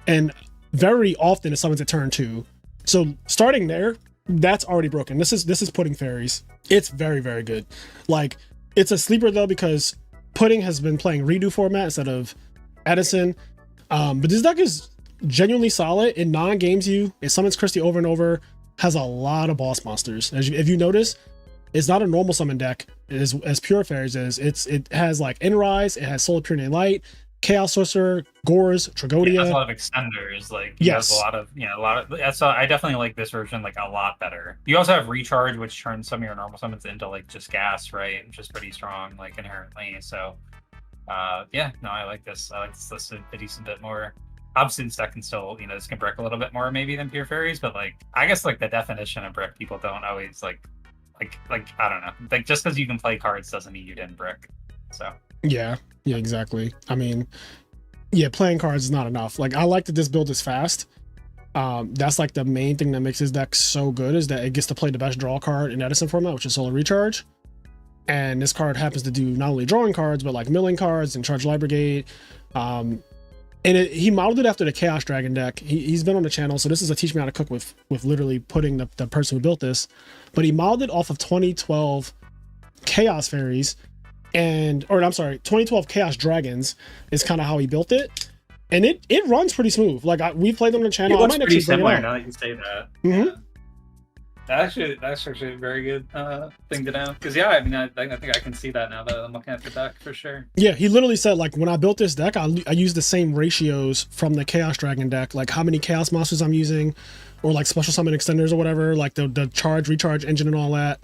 And very often it summons at turn 2. So starting there, that's already broken. This is Pudding Fairies. It's very, very good. Like it's a sleeper though because Pudding has been playing redo format instead of Edison. But this deck is genuinely solid. It non-games you. It summons Christie over and over. Has a lot of boss monsters. If you notice, it's not a normal summon deck as Pure Fairies is. It has like Enrise. It has Soul of Pure Light, Chaos Sorcerer, Gores, Tragodia. It has a lot of extenders. Like yes, a lot of. So I definitely like this version like a lot better. You also have Recharge, which turns some of your normal summons into like just gas, right? Which is pretty strong, like inherently. So, I like this. I like this a decent bit more. Obviously, this deck can still, this can brick a little bit more maybe than Pure Fairies, but like I guess like the definition of brick, people don't always like like I don't know. Like just because you can play cards doesn't mean you didn't brick. So yeah, exactly. I mean, yeah, playing cards is not enough. Like I like that this build is fast. That's like the main thing that makes his deck so good, is that it gets to play the best draw card in Edison format, which is Solar Recharge. And this card happens to do not only drawing cards, but like milling cards and Charge Light Brigade. And he modeled it after the Chaos Dragon deck. He's been on the channel, so this is a teach me how to cook with literally putting the person who built this. But he modeled it off of 2012 Chaos Fairies, or I'm sorry, 2012 Chaos Dragons is kind of how he built it. And it runs pretty smooth. Like we played on the channel. It looks pretty similar now that you say that. Mm-hmm. Yeah. That's actually a very good thing to know. Because yeah, I mean, I think I can see that now that I'm looking at the deck for sure. Yeah, he literally said like when I built this deck, I used the same ratios from the Chaos Dragon deck, like how many Chaos Monsters I'm using, or like special summon extenders or whatever, like the charge recharge engine and all that.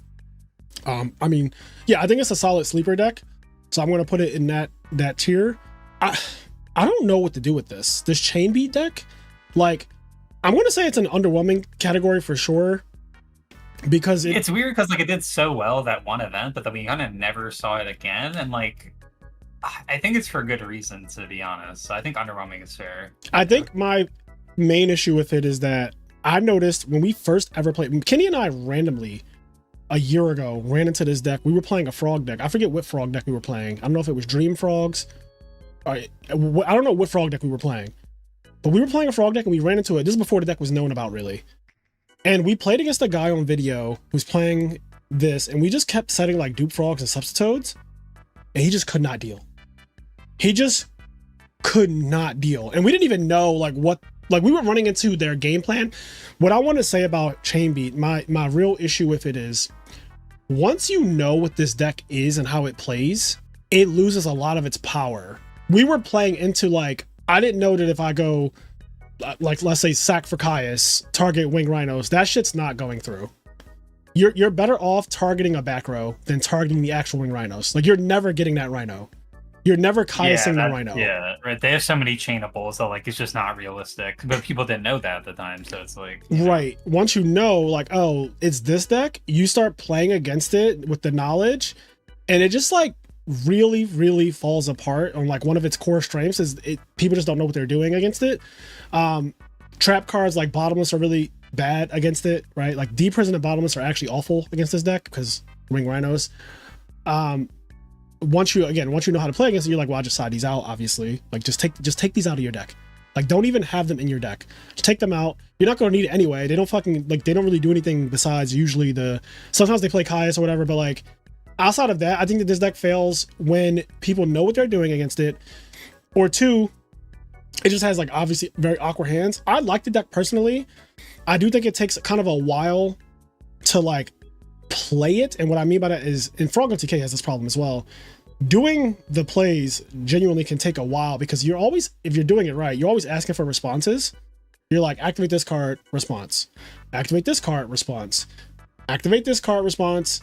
I mean, yeah, I think it's a solid sleeper deck, so I'm gonna put it in that tier. I don't know what to do with this chain beat deck. Like, I'm gonna say it's an underwhelming category for sure. Because it's weird because like it did so well that one event, but then we kind of never saw it again, and like I think it's for good reason, to be honest. So I think underwhelming is fair. I think my main issue with it is that I noticed when we first ever played, Kenny and I randomly a year ago ran into this deck. We were playing a frog deck. I forget what frog deck we were playing. I don't know if it was Dream Frogs. I don't know what frog deck we were playing, but we were playing a frog deck and we ran into it. This is before the deck was known about, really. And we played against a guy on video who's playing this, and we just kept setting like dupe frogs and substitutes, and he just could not deal. He just could not deal. And we didn't even know like what, like we were running into their game plan. What I want to say about Chain Beat, my real issue with it is, once you know what this deck is and how it plays, it loses a lot of its power. We were playing into like, I didn't know that if I go like, let's say sack for Caius, target wing rhinos, that shit's not going through. You're better off targeting a back row than targeting the actual wing rhinos. Like, you're never getting that rhino. You're never Caiusing that rhino. Yeah, right. They have so many chainables, so like it's just not realistic. But people didn't know that at the time, so it's like right. Once you know, like, oh, it's this deck, you start playing against it with the knowledge, and it just like really falls apart on like one of its core strengths is people just don't know what they're doing against it. Trap cards like Bottomless are really bad against it, right? Like Deep Prison and Bottomless are actually awful against this deck because wing rhinos. Once you know how to play against it, you're like, well, I'll just side these out, obviously. Like just take these out of your deck. Like, don't even have them in your deck. Just take them out. You're not going to need it anyway. They don't really do anything besides usually sometimes they play Caius or whatever, but like outside of that, I think that this deck fails when people know what they're doing against it, or two, it just has like obviously very awkward hands. I like the deck personally. I do think it takes kind of a while to like play it, and what I mean by that is, and Frog OTK has this problem as well. Doing the plays genuinely can take a while because you're always, if you're doing it right, you're always asking for responses. You're like, activate this card, response. Activate this card, response. Activate this card, response.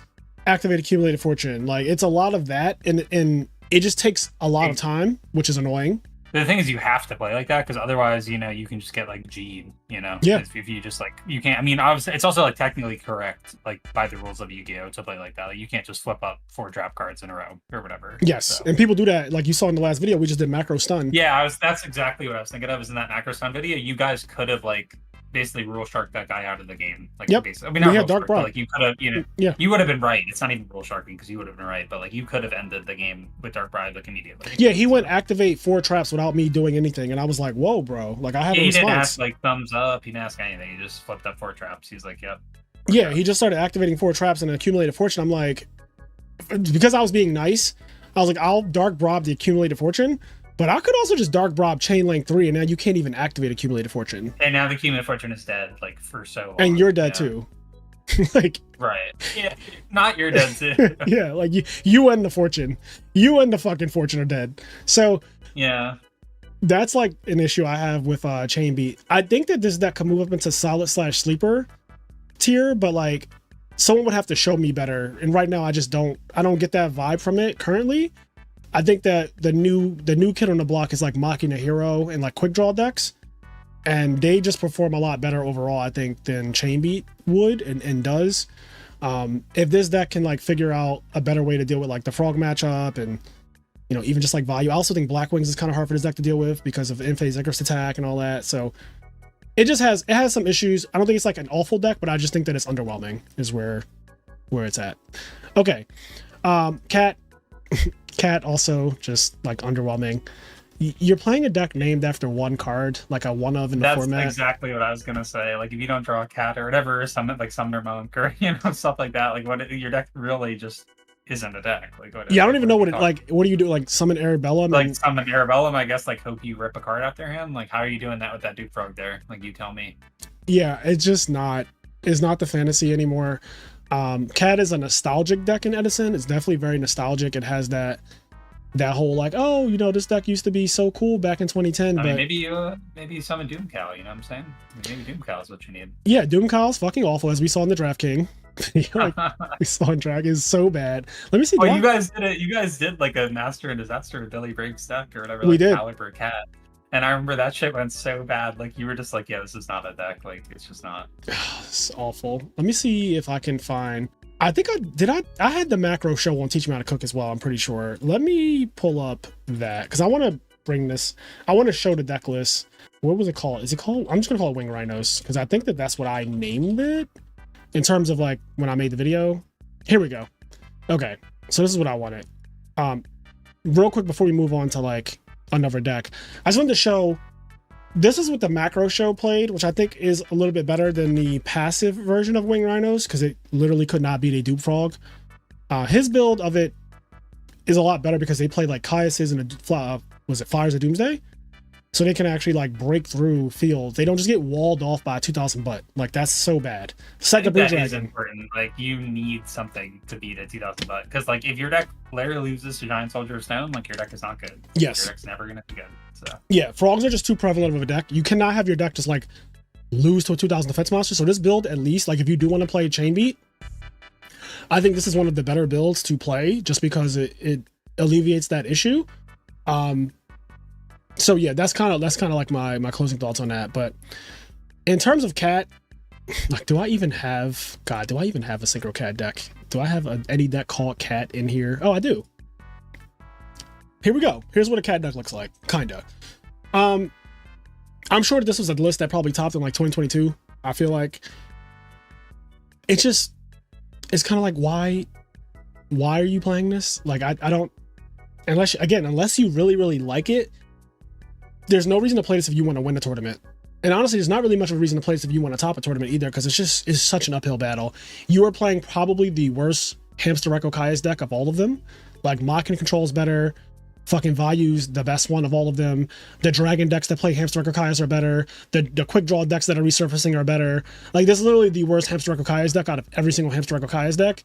Activate accumulated fortune. Like, it's a lot of that, and it just takes a lot of time, which is annoying. The thing is, you have to play like that because otherwise, you know, you can just get like G'd, you know? Yeah. If you just like, you can't, I mean, obviously, it's also like technically correct, like by the rules of Yu-Gi-Oh! To play like that. Like, you can't just flip up 4 drop cards in a row or whatever. Yes. So. And people do that. Like you saw in the last video, we just did macro stun. Yeah, that's exactly what I was thinking of, is in that macro stun video. You guys could have like basically rule shark that guy out of the game. Like, yep. I mean, not we had Dark Brock, like you could have, you know, yeah, you would have been right. It's not even rule sharking because you would have been right, but like you could have ended the game with Dark Bribe like immediately. Yeah, he went activate 4 traps without me doing anything, and I was like, "Whoa, bro!" Like I have a response. He didn't ask like thumbs up. He didn't ask anything. He just flipped up 4 traps. He's like, "Yep." Yeah, traps. He just started activating 4 traps and accumulated fortune. I'm like, because I was being nice, I was like, "I'll Dark Bribe the accumulated fortune." But I could also just Dark Bribe Chain Link 3, and now you can't even activate Accumulated Fortune. And now the Accumulated Fortune is dead, like, for so long. And you're dead, too. Like... Right. Yeah, not you're dead, too. Yeah, like, you and the Fortune. You and the fucking Fortune are dead. So... Yeah. That's, like, an issue I have with Chain Beat. I think that this deck could move up into Solid/Sleeper tier, but, like, someone would have to show me better. And right now, I don't get that vibe from it currently. I think that the new kid on the block is like Machina Hero and like quick draw decks, and they just perform a lot better overall, I think, than Chain Beat would and does. If this deck can like figure out a better way to deal with like the frog matchup and, you know, even just like Vayu. I also think Blackwings is kind of hard for this deck to deal with because of in-phase Icarus attack and all that. So it has some issues. I don't think it's like an awful deck, but I just think that it's underwhelming is where it's at. Okay. Cat also just like underwhelming. You're playing a deck named after one card, like a one of in the format. That's exactly what I was gonna say. Like if you don't draw a cat or whatever, summon like Summoner Monk or stuff like that, like your deck really just isn't a deck. Like yeah, I don't even know what it like. What do you do? Like summon Arabellum? Like summon Arabellum, I guess. Like hope you rip a card out their hand. Like how are you doing that with that Duke Frog there? Like you tell me. Yeah, it's just not. It's not the fantasy anymore. Cat is a nostalgic deck in Edison. It's definitely very nostalgic. It has that whole like, oh, you know, this deck used to be so cool back in 2010. But maybe you summon Doomcow, you know what I'm saying? Maybe Doomcow is what you need. Yeah, Doomcow's fucking awful, as we saw in the Draft King. Like, we saw in Drag is so bad. Let me see. Oh, you guys did it. You guys did like a Master and Disaster with Billy Brave's deck or whatever. We like did. Caliber Cat. And I remember that shit went so bad. Like you were just like, yeah, this is not a deck. Like it's just not. It's awful. Let me see if I can find. I think I had the macro show on Teach Me How to Cook as well. I'm pretty sure. Let me pull up that because I want to bring this. I want to show the deck list. What was it called? Is it called? I'm just gonna call it Wing Rhinos because I think that's what I named it in terms of like when I made the video. Here we go. Okay, so this is what I wanted. Real quick before we move on to like another deck, I just wanted to show. This is what the macro show played, which I think is a little bit better than the passive version of Wing Rhinos because it literally could not beat a Dupe Frog. His build of it is a lot better because they played like Caius's and Fires of Doomsday, so they can actually like break through fields. They don't just get walled off by a 2,000 butt. Like that's so bad. Second Blue Dragon. Is important. Like you need something to beat a 2,000 butt because like if your deck literally loses to Giant Soldier of Stone, like your deck is not good. Yes, your deck's never gonna be good. So yeah, frogs are just too prevalent of a deck. You cannot have your deck just like lose to a 2,000 defense monster. So this build, at least, like if you do want to play Chain Beat, I think this is one of the better builds to play just because it alleviates that issue. So yeah, that's kind of like my closing thoughts on that. But in terms of Cat, like, do I even have a Synchro Cat deck? Do I have any deck called Cat in here? Oh, I do. Here we go. Here's what a Cat deck looks like, kinda. I'm sure this was a list that probably topped in like 2022. I feel like it's kind of like why are you playing this? Like I don't, unless you really like it. There's no reason to play this if you want to win the tournament. And honestly, there's not really much of a reason to play this if you want to top a tournament either, because it's such an uphill battle. You are playing probably the worst Hamster Echo Kai's deck of all of them. Like Machina controls better. Fucking Vayu's the best one of all of them. The Dragon decks that play Hamster Echo Kai's are better. The Quick Draw decks that are resurfacing are better. Like this is literally the worst Hamster Echo Kai's deck out of every single Hamster Echo Kai's deck.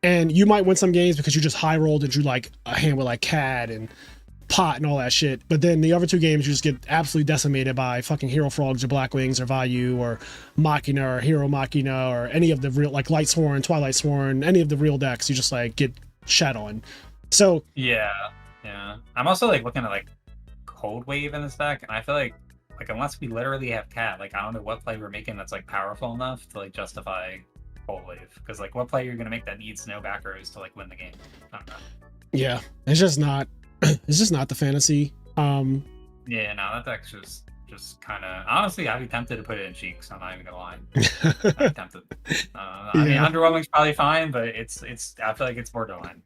And you might win some games because you just high rolled and drew like a hand with like Cad and Pot and all that shit, but then the other two games you just get absolutely decimated by fucking Hero Frogs or Blackwings or Vayu or Machina or Hero Machina or any of the real like Lightsworn, Twilightsworn, any of the real decks. You just like get shat on. So yeah. I'm also like looking at like Cold Wave in this deck, and I feel like unless we literally have Cat, like I don't know what play we're making that's like powerful enough to like justify Cold Wave, because like what play you're gonna make that needs no back rows to like win the game? I don't know. Yeah, it's just not the fantasy. Yeah, no, that deck's just kind of, honestly, I'd be tempted to put it in Cheeks. I'm not even gonna lie. I'd be tempted. I mean, Underwhelming's probably fine, but it's I feel like it's borderline.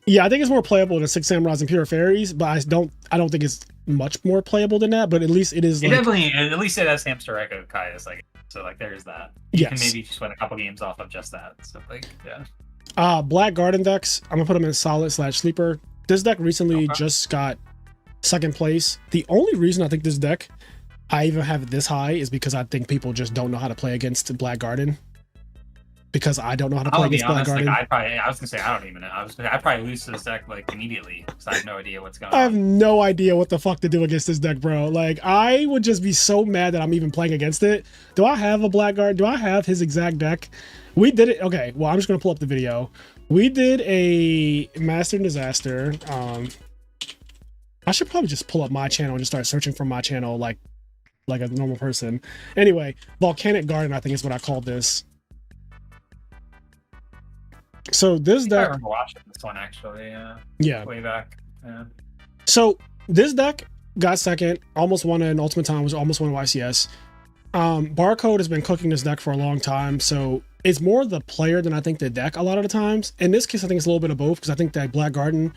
Yeah, I think it's more playable than Six Samurais and Pure Fairies, but I don't think it's much more playable than that. But at least it is. Definitely, at least it has Hamster Echo Kai's, like, so like there's that. You can maybe just win a couple games off of just that. So like, yeah. Black Garden decks. I'm gonna put them in Solid/Sleeper. This deck recently just got second place. The only reason I think this deck I even have it this high is because I think people just don't know how to play against Black Garden. Because I don't know how to play against Black Garden. Like, I was gonna say I don't even know. I'd probably lose to this deck like immediately because I have no idea what's going on. I have no idea what the fuck to do against this deck, bro. Like I would just be so mad that I'm even playing against it. Do I have a Black Garden? Do I have his exact deck? We did it. Okay, well I'm just gonna pull up the video. We did a Master and Disaster. I should probably just pull up my channel and just start searching from my channel like a normal person. Anyway, Volcanic Garden I think is what I called this. So this I deck, remember watching this one actually. yeah. Way back. Yeah. So this deck got second, almost won an Ultimate Time, was almost won a YCS. Barcode has been cooking this deck for a long time, so it's more the player than I think the deck a lot of the times. In this case, I think it's a little bit of both, because I think that Black Garden,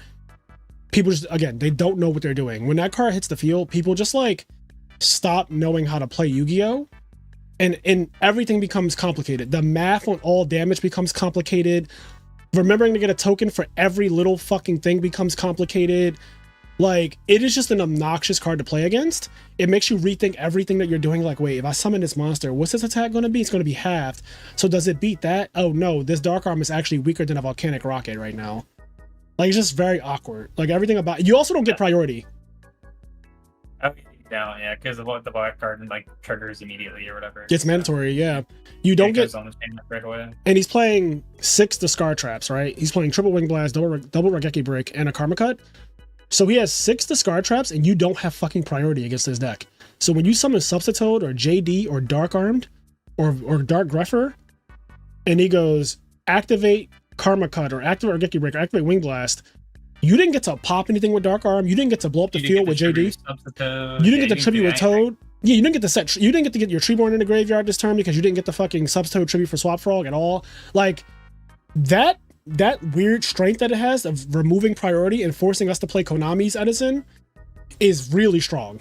people just, again, they don't know what they're doing. When that card hits the field, people just like stop knowing how to play Yu-Gi-Oh! And everything becomes complicated. The math on all damage becomes complicated. Remembering to get a token for every little fucking thing becomes complicated. Like, it is just an obnoxious card to play against. It makes you rethink everything that you're doing. Like, wait, if I summon this monster, what's this attack going to be? It's going to be halved. So does it beat that? Oh no, this Dark Arm is actually weaker than a Volcanic Rocket right now. Like, it's just very awkward. Like, everything about, you also don't get priority. Okay, down, yeah, because of what the Black Garden like triggers immediately or whatever. It's mandatory, yeah. You don't get on the chain right away. And he's playing 6 Discard Traps, right? He's playing triple Wing Blast, double Regeki Brick, and a Karma Cut. So he has 6 Discard Traps, and you don't have fucking priority against this deck. So when you summon Substitute or JD or Dark Armed or Dark Greffer, and he goes activate Karma Cut or activate Regeki Brick or activate Wing Blast, you didn't get to pop anything with Dark Arm. You didn't get to blow up the field with JD. You didn't get to tribute with Toad. Yeah, you didn't get to set. You didn't get to get your Treeborn in the graveyard this turn because you didn't get the fucking Substitute tribute for Swap Frog at all. Like that weird strength that it has of removing priority and forcing us to play Konami's Edison is really strong.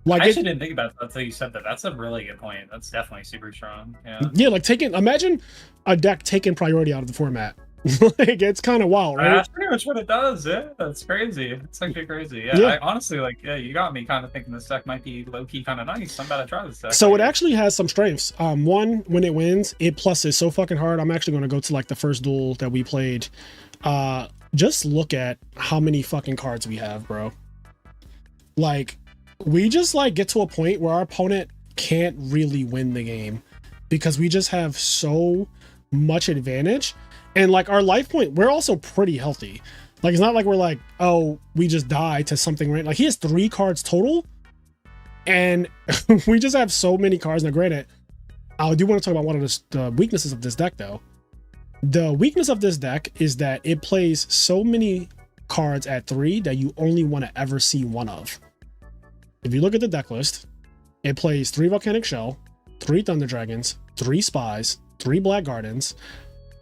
Like, I actually didn't think about that until you said that. That's a really good point. That's definitely super strong. Yeah, like imagine a deck taking priority out of the format. Like, it's kind of wild, right? That's pretty much what it does. Yeah, that's crazy. It's actually crazy. Yeah, I honestly, like, yeah, you got me kind of thinking this deck might be low key kind of nice. I'm about to try this deck. So it actually has some strengths. One, when it wins, it pluses so fucking hard. I'm actually going to go to like the first duel that we played. Just look at how many fucking cards we have, bro. Like, we just like get to a point where our opponent can't really win the game because we just have so much advantage. And like our life point, we're also pretty healthy. Like, it's not like we're like, oh, we just die to something, right? Like, he has 3 cards total, and we just have so many cards. Now, granted, I do want to talk about one of the weaknesses of this deck, though. The weakness of this deck is that it plays so many cards at 3 that you only want to ever see one of. If you look at the deck list, it plays 3 Volcanic Shell, 3 Thunder Dragons, 3 Spies, 3 Black Gardens,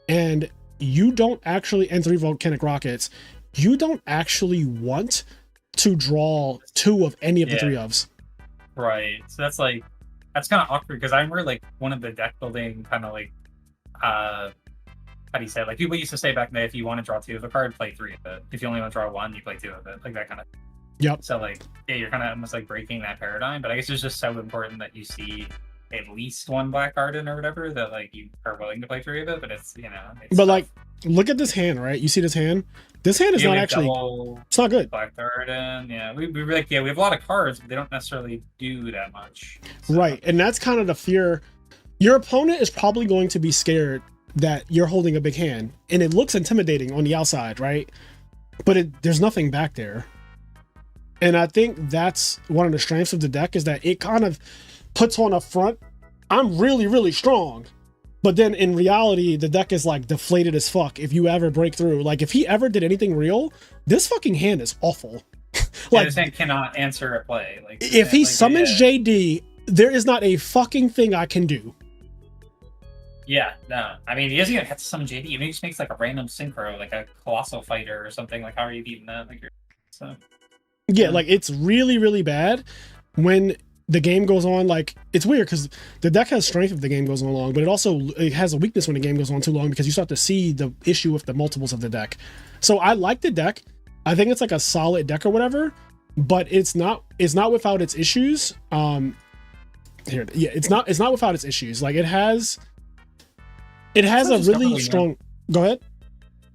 and you don't actually, and 3 Volcanic Rockets, you don't actually want to draw 2 of any of the 3 ofs. Right. So that's kind of awkward because I remember like one of the deck building kind of like, how do you say it? Like people used to say back in the day, if you want to draw 2 of a card, play 3 of it. If you only want to draw 1, you play 2 of it. Like that kind of. Yep. So like, yeah, you're kind of almost like breaking that paradigm, but I guess it's just so important that you see at least 1 Black Garden or whatever that like you are willing to play 3 of it, but it's, you know, it's but tough. Like, look at this hand, right? You see this hand? This hand is not actually, it's not good. Black Garden, yeah, we like, yeah, we have a lot of cards, but they don't necessarily do that much. So. Right, and that's kind of the fear. Your opponent is probably going to be scared that you're holding a big hand, and it looks intimidating on the outside, right? But there's nothing back there. And I think that's one of the strengths of the deck, is that it kind of puts on a front, I'm really, really strong. But then in reality, the deck is like deflated as fuck if you ever break through. Like, if he ever did anything real, this fucking hand is awful. Like, this hand cannot answer a play. Like, if he summons JD, there is not a fucking thing I can do. Yeah, no. I mean, he doesn't even have to summon JD. He just makes like a random synchro, like a Colossal Fighter or something. Like, how are you beating that? Like, so. Yeah, like, it's really, really bad when the game goes on. Like, it's weird because the deck has strength if the game goes on long, but it has a weakness when the game goes on too long because you start to see the issue with the multiples of the deck. So I like the deck. I think it's like a solid deck or whatever, but it's not without its issues. It's not without its issues. Like, it has a really strong. Go ahead.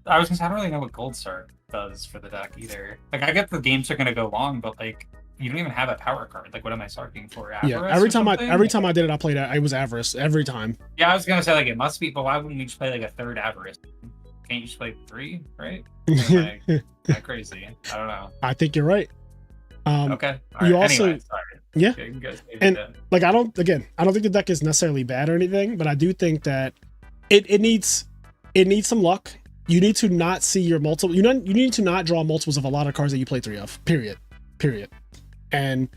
I was gonna say, I don't really know what Gold Star does for the deck either. Like, I get the games are gonna go long, but like, you don't even have a power card. Like, what am I sarking for? Avarice, yeah, every time I did it, I played it. I was Avarice every time. Yeah, I was gonna say, like, it must be, but why wouldn't you just play like a 3rd Avarice? Can't you just play 3, right? Like, that crazy. I don't know. I think you're right. Okay. You also, anyway, sorry. Yeah, okay, and like, I don't think the deck is necessarily bad or anything, but I do think that it needs some luck. you need to not see your multiple. You need to not draw multiples of a lot of cards that you play 3 of. Period. And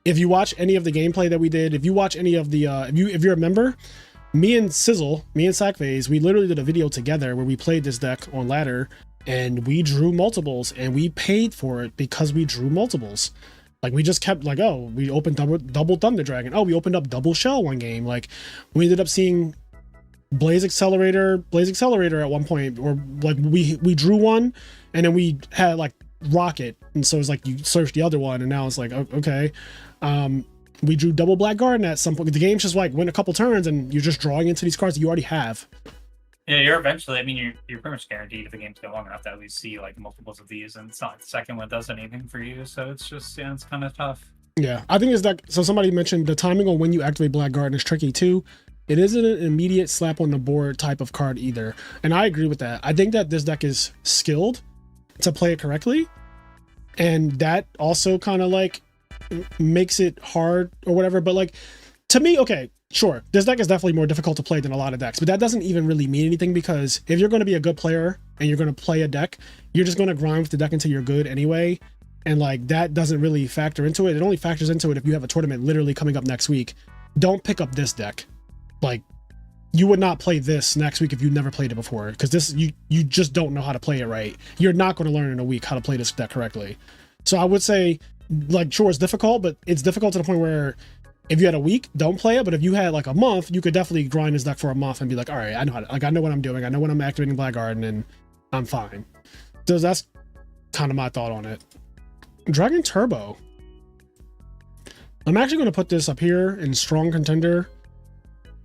if you watch any of the gameplay that we did, if you watch any of the, if you're a member, me and Sackphase, we literally did a video together where we played this deck on ladder and we drew multiples and we paid for it because we drew multiples. Like we just kept like, oh, we opened double Thunder Dragon. Oh, we opened up double Shell one game. Like we ended up seeing Blaze Accelerator at one point, or like we drew one and then we had like Rocket, and so it's like you search the other one and now it's like, okay. We drew double Black Garden at some point. The game's just like went a couple turns and you're just drawing into these cards that you already have. Yeah, you're eventually, I mean, you're pretty much guaranteed if the game's go long enough to at least see like multiples of these, and it's not like the second one does anything for you, so it's just, yeah, it's kind of tough. Yeah, I think it's that, so somebody mentioned the timing on when you activate Black Garden is tricky too. It isn't an immediate slap on the board type of card either, and I agree with that. I think that this deck is skilled to play it correctly, and that also kind of like makes it hard or whatever, but like to me, okay, sure, this deck is definitely more difficult to play than a lot of decks, but that doesn't even really mean anything, because if you're going to be a good player and you're going to play a deck, you're just going to grind with the deck until you're good anyway, and like that doesn't really factor into it. It only factors into it if you have a tournament literally coming up next week. Don't pick up this deck. Like you would not play this next week if you never played it before, because this you just don't know how to play it right. You're not going to learn in a week how to play this deck correctly. So I would say, like, sure, it's difficult, but it's difficult to the point where if you had a week, don't play it. But if you had like a month, you could definitely grind this deck for a month and be like, all right, I know how to, like, I know what I'm doing. I know when I'm activating Black Garden and I'm fine. So that's kind of my thought on it. Dragon Turbo. I'm actually going to put this up here in strong contender.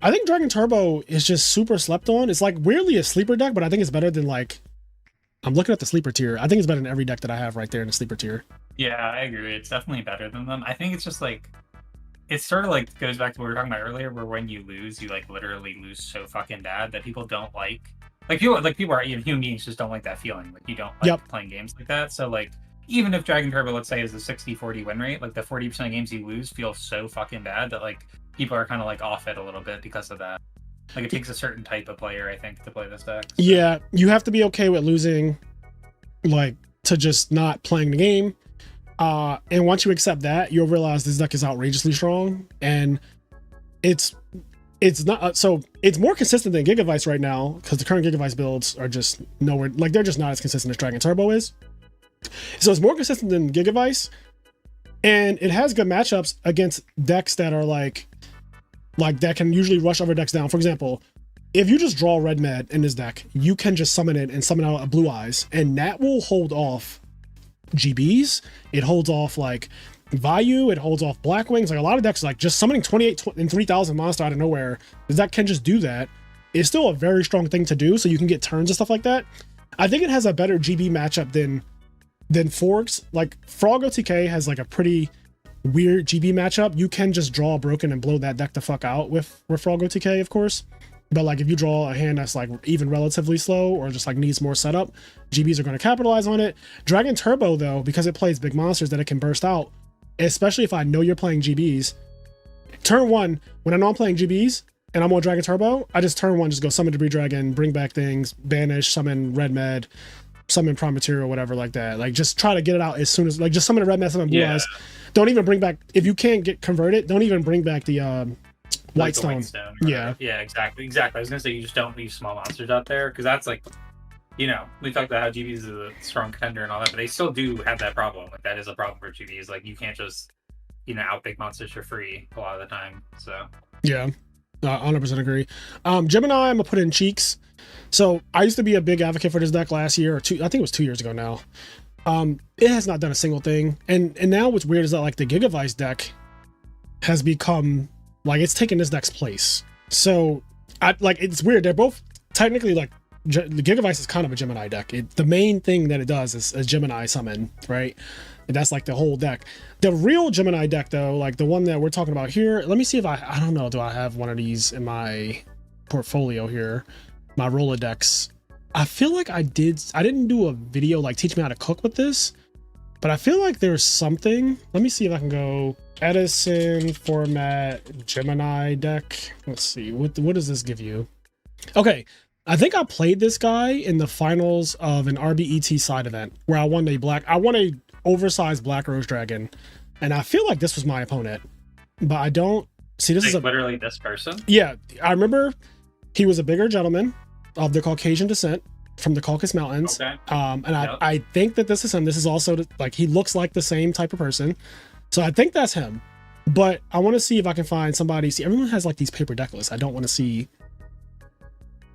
I think Dragon Turbo is just super slept on. It's like weirdly a sleeper deck, but I think it's better than like, I'm looking at the sleeper tier. I think it's better than every deck that I have right there in the sleeper tier. Yeah, I agree. It's definitely better than them. I think it's just like, it sort of like goes back to what we were talking about earlier, where when you lose, you like literally lose so fucking bad that people don't like people are, even human beings just don't like that feeling. Like you don't like playing games like that. So like, even if Dragon Turbo, let's say, is a 60-40 win rate, like the 40% of games you lose feel so fucking bad that like people are kind of like off it a little bit because of that. Like it takes a certain type of player, I think, to play this deck. So. Yeah, you have to be okay with losing, like, to just not playing the game. And once you accept that, you'll realize this deck is outrageously strong, and it's not, so it's more consistent than Gigavice right now, because the current Gigavice builds are just nowhere, like they're just not as consistent as Dragon Turbo is. So it's more consistent than Gigavice, and it has good matchups against decks that are like that can usually rush other decks down. For example, if you just draw Red Med in this deck, you can just summon it and summon out a Blue Eyes, and that will hold off GBs. It holds off like Vayu, it holds off Blackwings. Like a lot of decks, like just summoning 28 and 3,000 monster out of nowhere, this deck can just do that. It's still a very strong thing to do, so you can get turns and stuff like that. I think it has a better GB matchup than Forks. Like Frog OTK has like a pretty weird GB matchup. You can just draw Broken and blow that deck the fuck out with Frog OTK, of course. But like if you draw a hand that's like even relatively slow or just like needs more setup, GBs are going to capitalize on it. Dragon Turbo though, because it plays big monsters that it can burst out, especially if I know you're playing GBs. Turn one, when I know I'm playing GBs and I'm on Dragon Turbo, I just turn one, just go summon Debris Dragon, bring back things, banish, summon Red Med, summon Prime Material, whatever like that. Like just try to get it out as soon as, like just summon a Red Med, summon Blue Eyes. Don't even bring back, if you can't get converted, don't even bring back the Whitestone. Yeah, exactly. I was gonna say you just don't leave small monsters out there, because that's like, you know, we talked about how GBs is a strong contender and all that, but they still do have that problem. Like that is a problem for GBs. Like you can't just, you know, out big monsters for free a lot of the time. So yeah, 100% agree. Gemini, I'm gonna put in Cheeks. So I used to be a big advocate for this deck last year, or I think it was 2 years ago now. It has not done a single thing, and now what's weird is that like the Gigavice deck has become like, it's taken this deck's place. So it's weird. They're both technically like, the Gigavice is kind of a Gemini deck. The main thing that it does is a Gemini summon, right? And that's like the whole deck. The real Gemini deck though, like the one that we're talking about here, let me see if I don't know, do I have one of these in my portfolio here? My Rolodex. I feel like I didn't do a video like teach me how to cook with this, but I feel like there's something. Let me see if I can go Edison format Gemini deck. Let's see, what does this give you? Okay, I think I played this guy in the finals of an RBET side event where I won a oversized Black Rose Dragon, and I feel like this was my opponent, but I don't see this like is literally this person. Yeah, I remember he was a bigger gentleman of the Caucasian descent from the Caucasus Mountains. Okay. And I think that this is him. This is also like, he looks like the same type of person, so I think that's him. But I want to see if I can find somebody. See, everyone has like these paper deck lists. I don't want to see.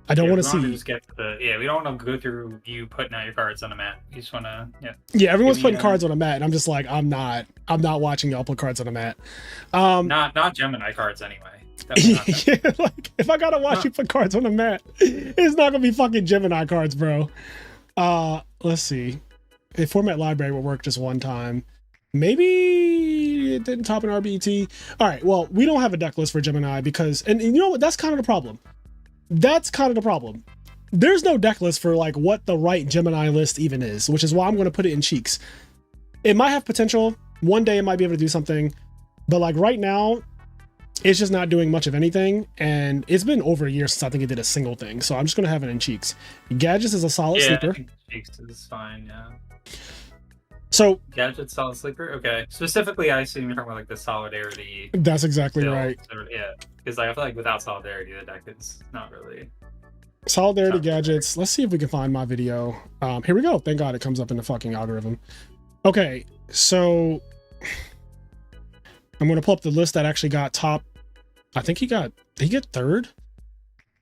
We don't want to go through you putting out your cards on a mat. You just want to, Yeah, everyone's putting cards on a mat, and I'm just like, I'm not watching y'all put cards on a mat. Not Gemini cards anyway. Yeah, like if I gotta watch you put cards on a mat, it's not gonna be fucking Gemini cards, bro. Let's see. A format library will work just one time. Maybe it didn't top an RBT. All right, well, we don't have a deck list for Gemini because, and you know what? That's kind of the problem. There's no deck list for like what the right Gemini list even is, which is why I'm going to put it in cheeks. It might have potential. One day it might be able to do something, but like right now, it's just not doing much of anything. And it's been over a year since I think it did a single thing. So I'm just going to have it in cheeks. Gadget is a solid sleeper. I think cheeks is fine, yeah. So Gadget, solid sleeper. Okay. Specifically, I assume you're talking about like the solidarity. That's exactly build. right. Yeah, because I feel like without solidarity, the deck is not really. Solidarity gadgets. Let's see if we can find my video. Here we go. Thank God it comes up in the fucking algorithm. Okay, so I'm gonna pull up the list that actually got top. I think did he get third?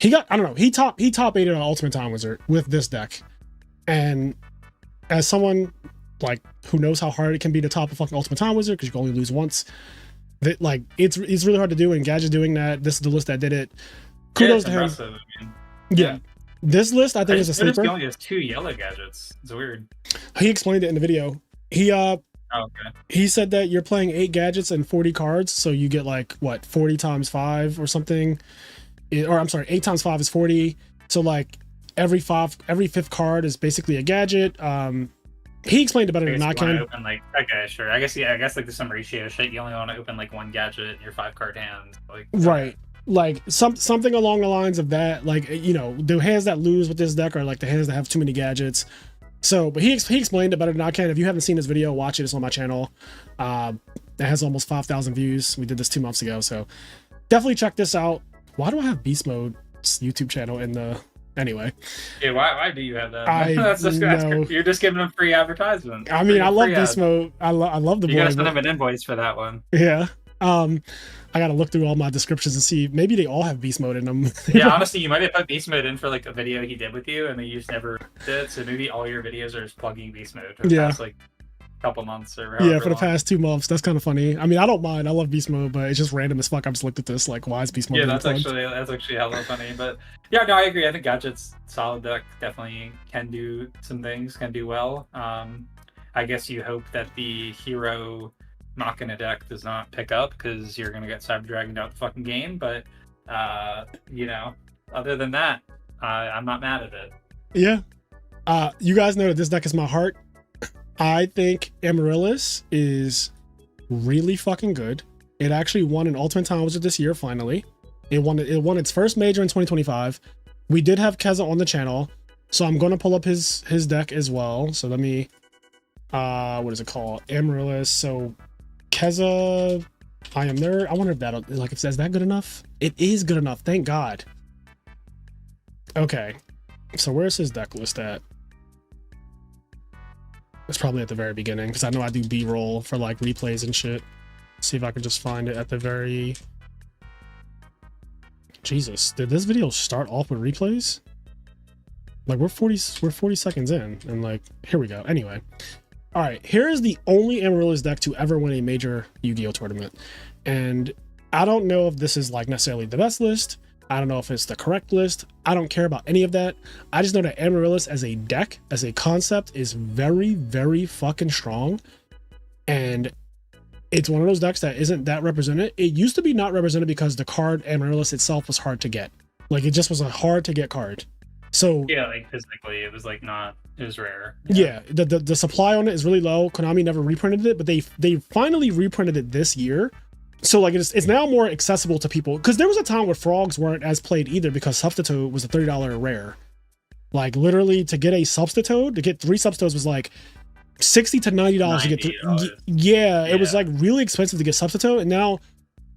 I don't know. He top 8 on Ultimate Time Wizard with this deck, and as someone like who knows how hard it can be to top a fucking Ultimate Time Wizard because you can only lose once. That like it's really hard to do, and Gadget doing that. This is the list that did it. Kudos to him. I mean, yeah. This list I think is a sleeper. He only has 2 yellow gadgets. It's weird. He explained it in the video. He said that you're playing 8 gadgets and 40 cards, so you get like what 40 times 5 or something. Or I'm sorry, 8 times 5 is 40. So like every 5th card is basically a gadget. He explained it better than I can. Open, like, okay, sure. I guess like there's some ratio shit. You only want to open like 1 gadget in your 5-card hand. Like right. Like something along the lines of that. Like, you know, the hands that lose with this deck are like the hands that have too many gadgets. So, but he explained it better than I can. If you haven't seen this video, watch it. It's on my channel. It has almost 5,000 views. We did this 2 months ago. So definitely check this out. Why do I have Beast Mode's YouTube channel in the... Anyway. Yeah, why do you have that? You're just giving them free advertisement. I mean, I love Beast Mode. I love the boy. You gotta send them an invoice for that one. Yeah. I gotta look through all my descriptions and see. Maybe they all have Beast Mode in them. Yeah, honestly, you might have put Beast Mode in for like a video he did with you, and then you just never did. So maybe all your videos are just plugging Beast Mode for the past like couple months or for the past 2 months. That's kind of funny. I mean, I don't mind. I love Beast Mode, but it's just random as fuck. I just looked at this like, why is Beast Mode? Yeah, that's actually hella funny. But yeah, no, I agree. I think Gadget's solid deck definitely can do some things, can do well. I guess you hope that the hero Machina deck does not pick up because you're gonna get Cyber Dragoned out the fucking game. But you know, other than that, I'm not mad at it. Yeah. You guys know that this deck is my heart. I think Amaryllis is really fucking good. It actually won an Ultimate Time Wizard this year, finally. It won its first major in 2025. We did have Keza on the channel, so I'm going to pull up his deck as well. So let me, what is it called? Amaryllis. So Keza, IMNerd. I wonder if that, like, is that good enough? It is good enough, thank God. Okay, so where's his deck list at? It's probably at the very beginning because I know I do B-roll for like replays and shit. See if I can just find it at the very... Jesus, did this video start off with replays? Like we're 40 seconds in and like, here we go. Anyway. All right, here is the only Amaryllis deck to ever win a major Yu-Gi-Oh tournament. And I don't know if this is like necessarily the best list. I don't know if it's the correct list. I don't care about any of that. I just know that Amaryllis as a deck, as a concept, is very, very fucking strong. And it's one of those decks that isn't that represented. It used to be not represented because the card Amaryllis itself was hard to get. Like, it just was a hard to get card. So yeah, like physically, it was like not, it was rare. Yeah, the supply on it is really low. Konami never reprinted it, but they finally reprinted it this year. So like it's now more accessible to people, because there was a time where frogs weren't as played either, because Substitute was a $30 rare. Like literally to get a Substitute, to get 3 Substitutes was like $60 to $90 to get 3. Yeah, it was like really expensive to get Substitute, and now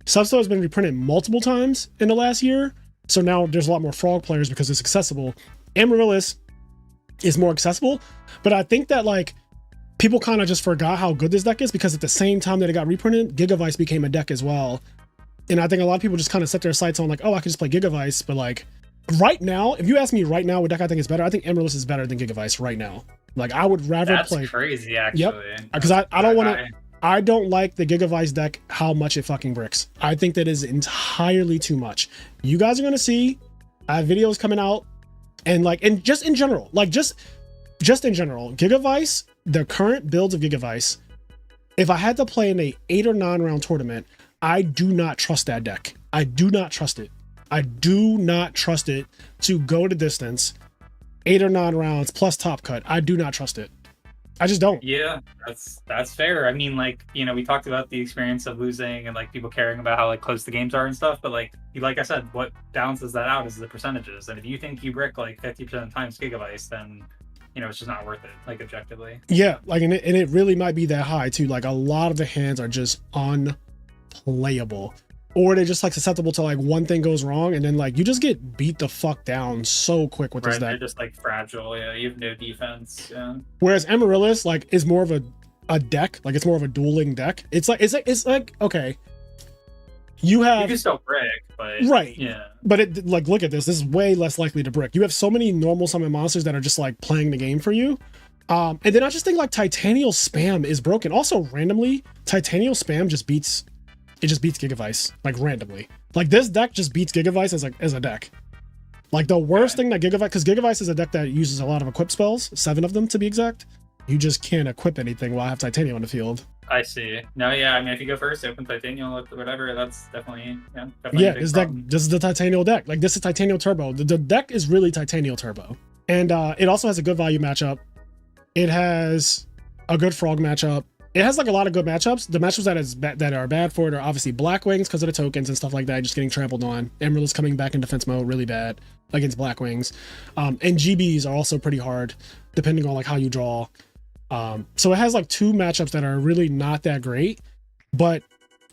Substitute has been reprinted multiple times in the last year. So now there's a lot more frog players because it's accessible. Amaryllis is more accessible, but I think that like people kind of just forgot how good this deck is, because at the same time that it got reprinted, Gigavice became a deck as well. And I think a lot of people just kind of set their sights on like, oh, I can just play Gigavice. But like right now, if you ask me right now what deck I think is better, I think Amaryllis is better than Gigavice right now. Like I would rather play. That's crazy, actually. Yep. Because I don't want to. I don't like the Gigavice deck, how much it fucking bricks. I think that is entirely too much. You guys are going to see, I have videos coming out, and like, and just in general, like just in general, Gigavice, the current builds of Gigavice, if I had to play in a 8 or 9 round tournament, I do not trust that deck. I do not trust it. I do not trust it to go the distance, 8 or 9 rounds plus top cut. I do not trust it. I just don't. Yeah, that's fair. I mean, like, you know, we talked about the experience of losing and like people caring about how like close the games are and stuff, but like I said, what balances that out is the percentages. And if you think you brick like 50% of the times Gigavice, then you know it's just not worth it, like objectively. Yeah, like and it really might be that high too. Like a lot of the hands are just unplayable. Or they're just like susceptible to like one thing goes wrong, and then like you just get beat the fuck down so quick with this deck. They're just like fragile. Yeah, you have no defense. Yeah. Whereas Amaryllis like is more of a deck, like it's more of a dueling deck. It's like okay, you can still brick, but right. Yeah. But it like look at this. This is way less likely to brick. You have so many normal summon monsters that are just like playing the game for you. And then I just think like Titanial Spam is broken. Also randomly, Titanial Spam just beats Gigavice, like randomly. Like this deck just beats Gigavice as a deck. Like the worst thing that because Gigavice is a deck that uses a lot of equip spells, 7 of them to be exact. You just can't equip anything while I have Titanial on the field. I see. No, yeah, I mean if you go first, open Titanial, whatever, that's definitely this is the Titanial deck. Like this is Titanial Turbo. The deck is really Titanial Turbo. And it also has a good value matchup. It has a good frog matchup. It has like a lot of good matchups. The matchups that are bad for it are obviously Blackwings because of the tokens and stuff like that, just getting trampled on. Amaryllis coming back in defense mode, really bad against Blackwings. And GBs are also pretty hard, depending on like how you draw. So it has like 2 matchups that are really not that great, but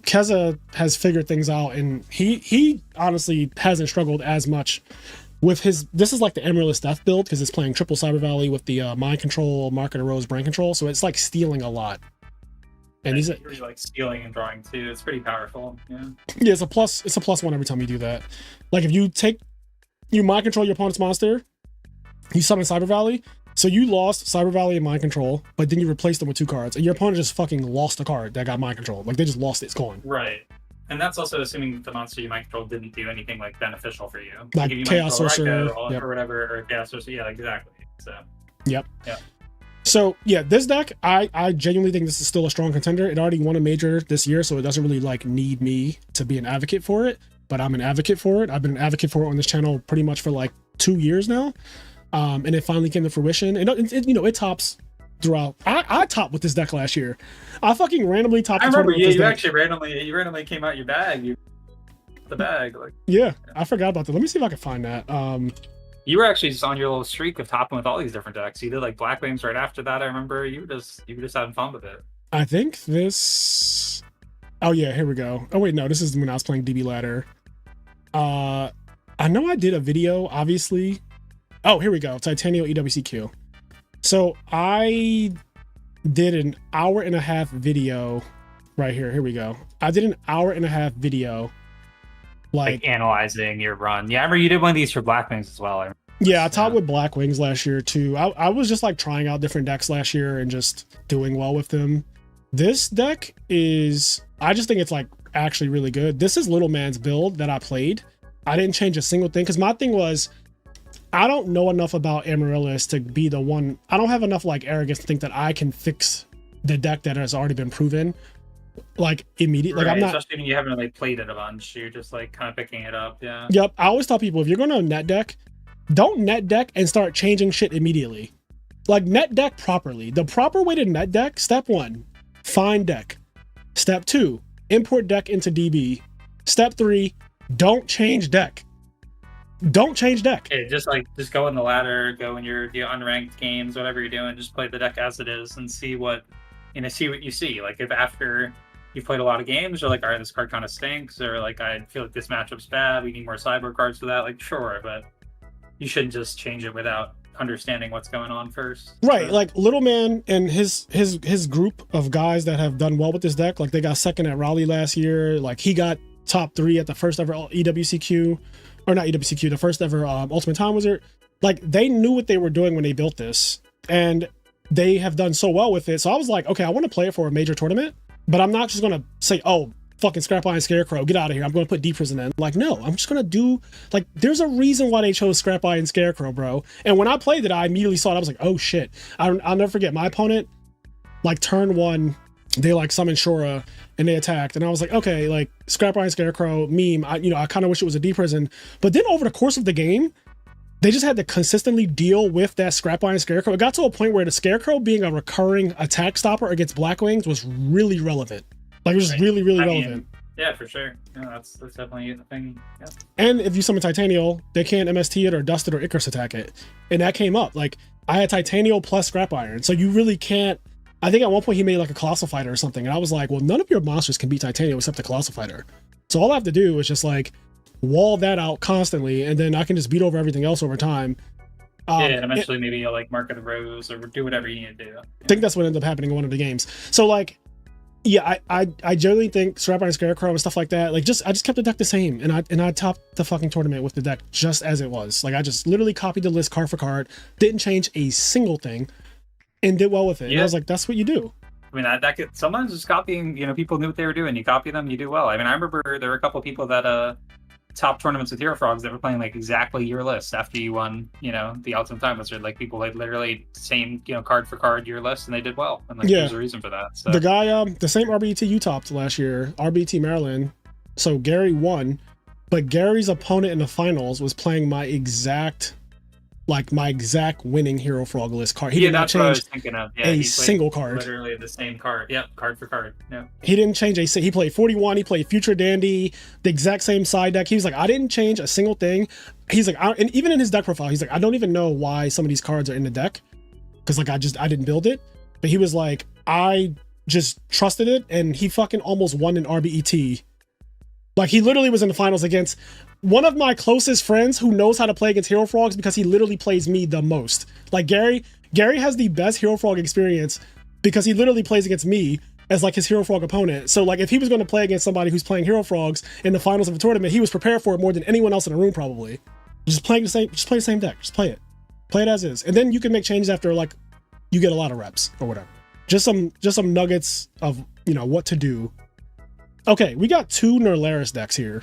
Keza has figured things out, and he honestly hasn't struggled as much with his. This is like the Amaryllis Death build because it's playing triple Cyber Valley with the Mind Control, Mark of the Rose, Brain Control, so it's like stealing a lot. And he's really like stealing and drawing too. It's pretty powerful. Yeah. Yeah, it's a +1 every time you do that. Like if you mind control your opponent's monster, you summon Cyber Valley. So you lost Cyber Valley and Mind Control, but then you replaced them with 2 cards, and your opponent just fucking lost a card that got Mind Control. Like they just lost it. It's gone. Right. And that's also assuming the monster you Mind Control didn't do anything like beneficial for you. Like if you Chaos Sorcerer or whatever, or Chaos Sorcerer. Yeah, exactly. So. Yep. Yeah. So yeah, this deck, I genuinely think this is still a strong contender. It already won a major this year, so it doesn't really like need me to be an advocate for it, but I'm an advocate for it. I've been an advocate for it on this channel pretty much for like 2 years now. And it finally came to fruition. And it tops throughout. I topped with this deck last year. I fucking randomly topped. I remember, yeah, you actually randomly came out your bag. Yeah, I forgot about that. Let me see if I can find that. You were actually just on your little streak of topping with all these different decks. You did like Blackwings right after that. I remember you were just having fun with it. I think this. Oh yeah, here we go. Oh wait, no, this is when I was playing DB Ladder. I know I did a video, obviously. Oh, here we go. Titanial EWCQ. So I did an 1.5-hour video right here. Here we go. I did an 1.5-hour video. Like analyzing your run. Yeah, I remember you did one of these for Blackwings as well. Yeah, I topped with Blackwings last year too. I was just like trying out different decks last year and just doing well with them. This deck is, I just think it's like actually really good. This is Little Man's build that I played. I didn't change a single thing because my thing was, I don't know enough about Amaryllis to be the one. I don't have enough like arrogance to think that I can fix the deck that has already been proven like immediately. Right, like I'm not, especially when you haven't really played it a bunch. You're just like kind of picking it up. Yeah. Yep. I always tell people, if you're going to net deck, don't net deck and start changing shit immediately. Like net deck properly. The proper way to net deck: step 1, find deck. Step 2, import deck into DB. Step 3, don't change deck. Don't change deck. Yeah, just go in the ladder, go in your unranked games, whatever you're doing, just play the deck as it is and see what you see. Like if after you've played a lot of games, you're like, all right, this card kind of stinks, or like I feel like this matchup's bad, we need more sideboard cards for that. Like sure, but you shouldn't just change it without understanding what's going on first. Right, so. Like Little Man and his group of guys that have done well with this deck, like they got second at Raleigh last year, like he got top 3 at the first ever EWCQ, or not EWCQ, the first ever Ultimate Time Wizard. Like they knew what they were doing when they built this, and they have done so well with it. So I was like, okay, I want to play it for a major tournament, but I'm not just gonna say, oh, fucking Scrap Iron Scarecrow, get out of here, I'm gonna put Deep Prison in. Like, no, I'm just gonna do, like, there's a reason why they chose Scrap Iron Scarecrow, bro. And when I played it, I immediately saw it. I was like, oh shit. I'll never forget, my opponent, like turn 1, they like summoned Shora and they attacked, and I was like, okay, like Scrap Iron Scarecrow meme, I kind of wish it was a Deep Prison. But then over the course of the game, they just had to consistently deal with that Scrap Iron Scarecrow. It got to a point where the Scarecrow being a recurring attack stopper against Blackwings was really relevant. Like it was really relevant. Yeah, for sure. Yeah, that's definitely the thing. Yeah. And if you summon Titanial, they can't MST it or Dust it or Icarus attack it. And that came up. Like I had Titanial plus Scrap Iron. So you really can't. I think at one point he made like a Colossal Fighter or something. And I was like, well, none of your monsters can beat Titanial except the Colossal Fighter. So all I have to do is just like wall that out constantly, and then I can just beat over everything else over time. And eventually maybe you'll like Mark of the Rose or do whatever you need to do. Yeah. I think that's what ended up happening in one of the games. So like, yeah, I generally think Scrap Iron Scarecrow and stuff like that, like I just kept the deck the same, and I topped the fucking tournament with the deck just as it was. Like I just literally copied the list card for card, didn't change a single thing, and did well with it. Yeah. And I was like, that's what you do. I mean, that could, sometimes just copying, people knew what they were doing. You copy them, you do well. I mean, I remember there were a couple of people that top tournaments with Hero Frogs that were playing like exactly your list after you won, the Ultimate Time Wizard. Like people like literally same, card for card your list, and they did well. And like there's a reason for that. So. The guy, the same RBT you topped last year, RBT Maryland. So Gary won, but Gary's opponent in the finals was playing my exact winning Hero Frog list card. He did not change a single card. Literally the same card. Yep, card for card. Yeah. He didn't change he played 41, he played Future Dandy, the exact same side deck. He was like, I didn't change a single thing. He's like, and even in his deck profile, he's like, I don't even know why some of these cards are in the deck. Because like I didn't build it. But he was like, I just trusted it, and he fucking almost won an RBET. Like he literally was in the finals against one of my closest friends who knows how to play against Hero Frogs because he literally plays me the most. Like Gary has the best Hero Frog experience because he literally plays against me as like his Hero Frog opponent. So like if he was going to play against somebody who's playing Hero Frogs in the finals of a tournament, he was prepared for it more than anyone else in the room probably. Just play the same deck. Just play it as is. And then you can make changes after like you get a lot of reps or whatever. Just some nuggets of, what to do. Okay, we got 2 Nerlaris decks here.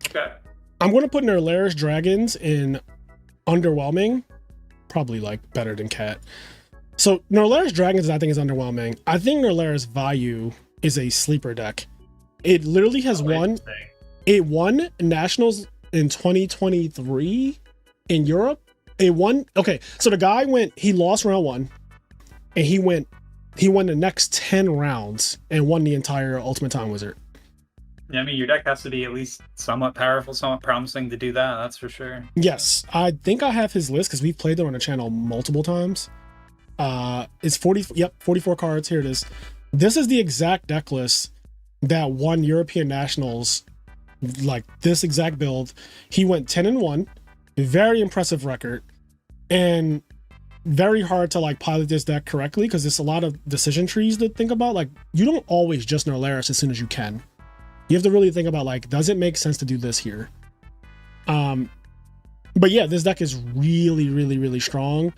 Okay. I'm going to put Nerlaris Dragons in Underwhelming. Probably like better than Cat. So Nerlaris Dragons I think is underwhelming. I think Nerlaris Vayu is a sleeper deck. It literally has won. It won Nationals in 2023 in Europe. It won. Okay, so the guy he lost round 1, and he won the next 10 rounds and won the entire Ultimate Time Wizard. Yeah, I mean, your deck has to be at least somewhat powerful, somewhat promising to do that. That's for sure. Yes, I think I have his list because we've played it on the channel multiple times. It's 44 cards. Here it is. This is the exact deck list that won European Nationals, like this exact build. He went 10-1, very impressive record, and very hard to like pilot this deck correctly because there's a lot of decision trees to think about. Like you don't always just Nerlaris as soon as you can. You have to really think about like, does it make sense to do this here? But yeah, this deck is really, really, really strong,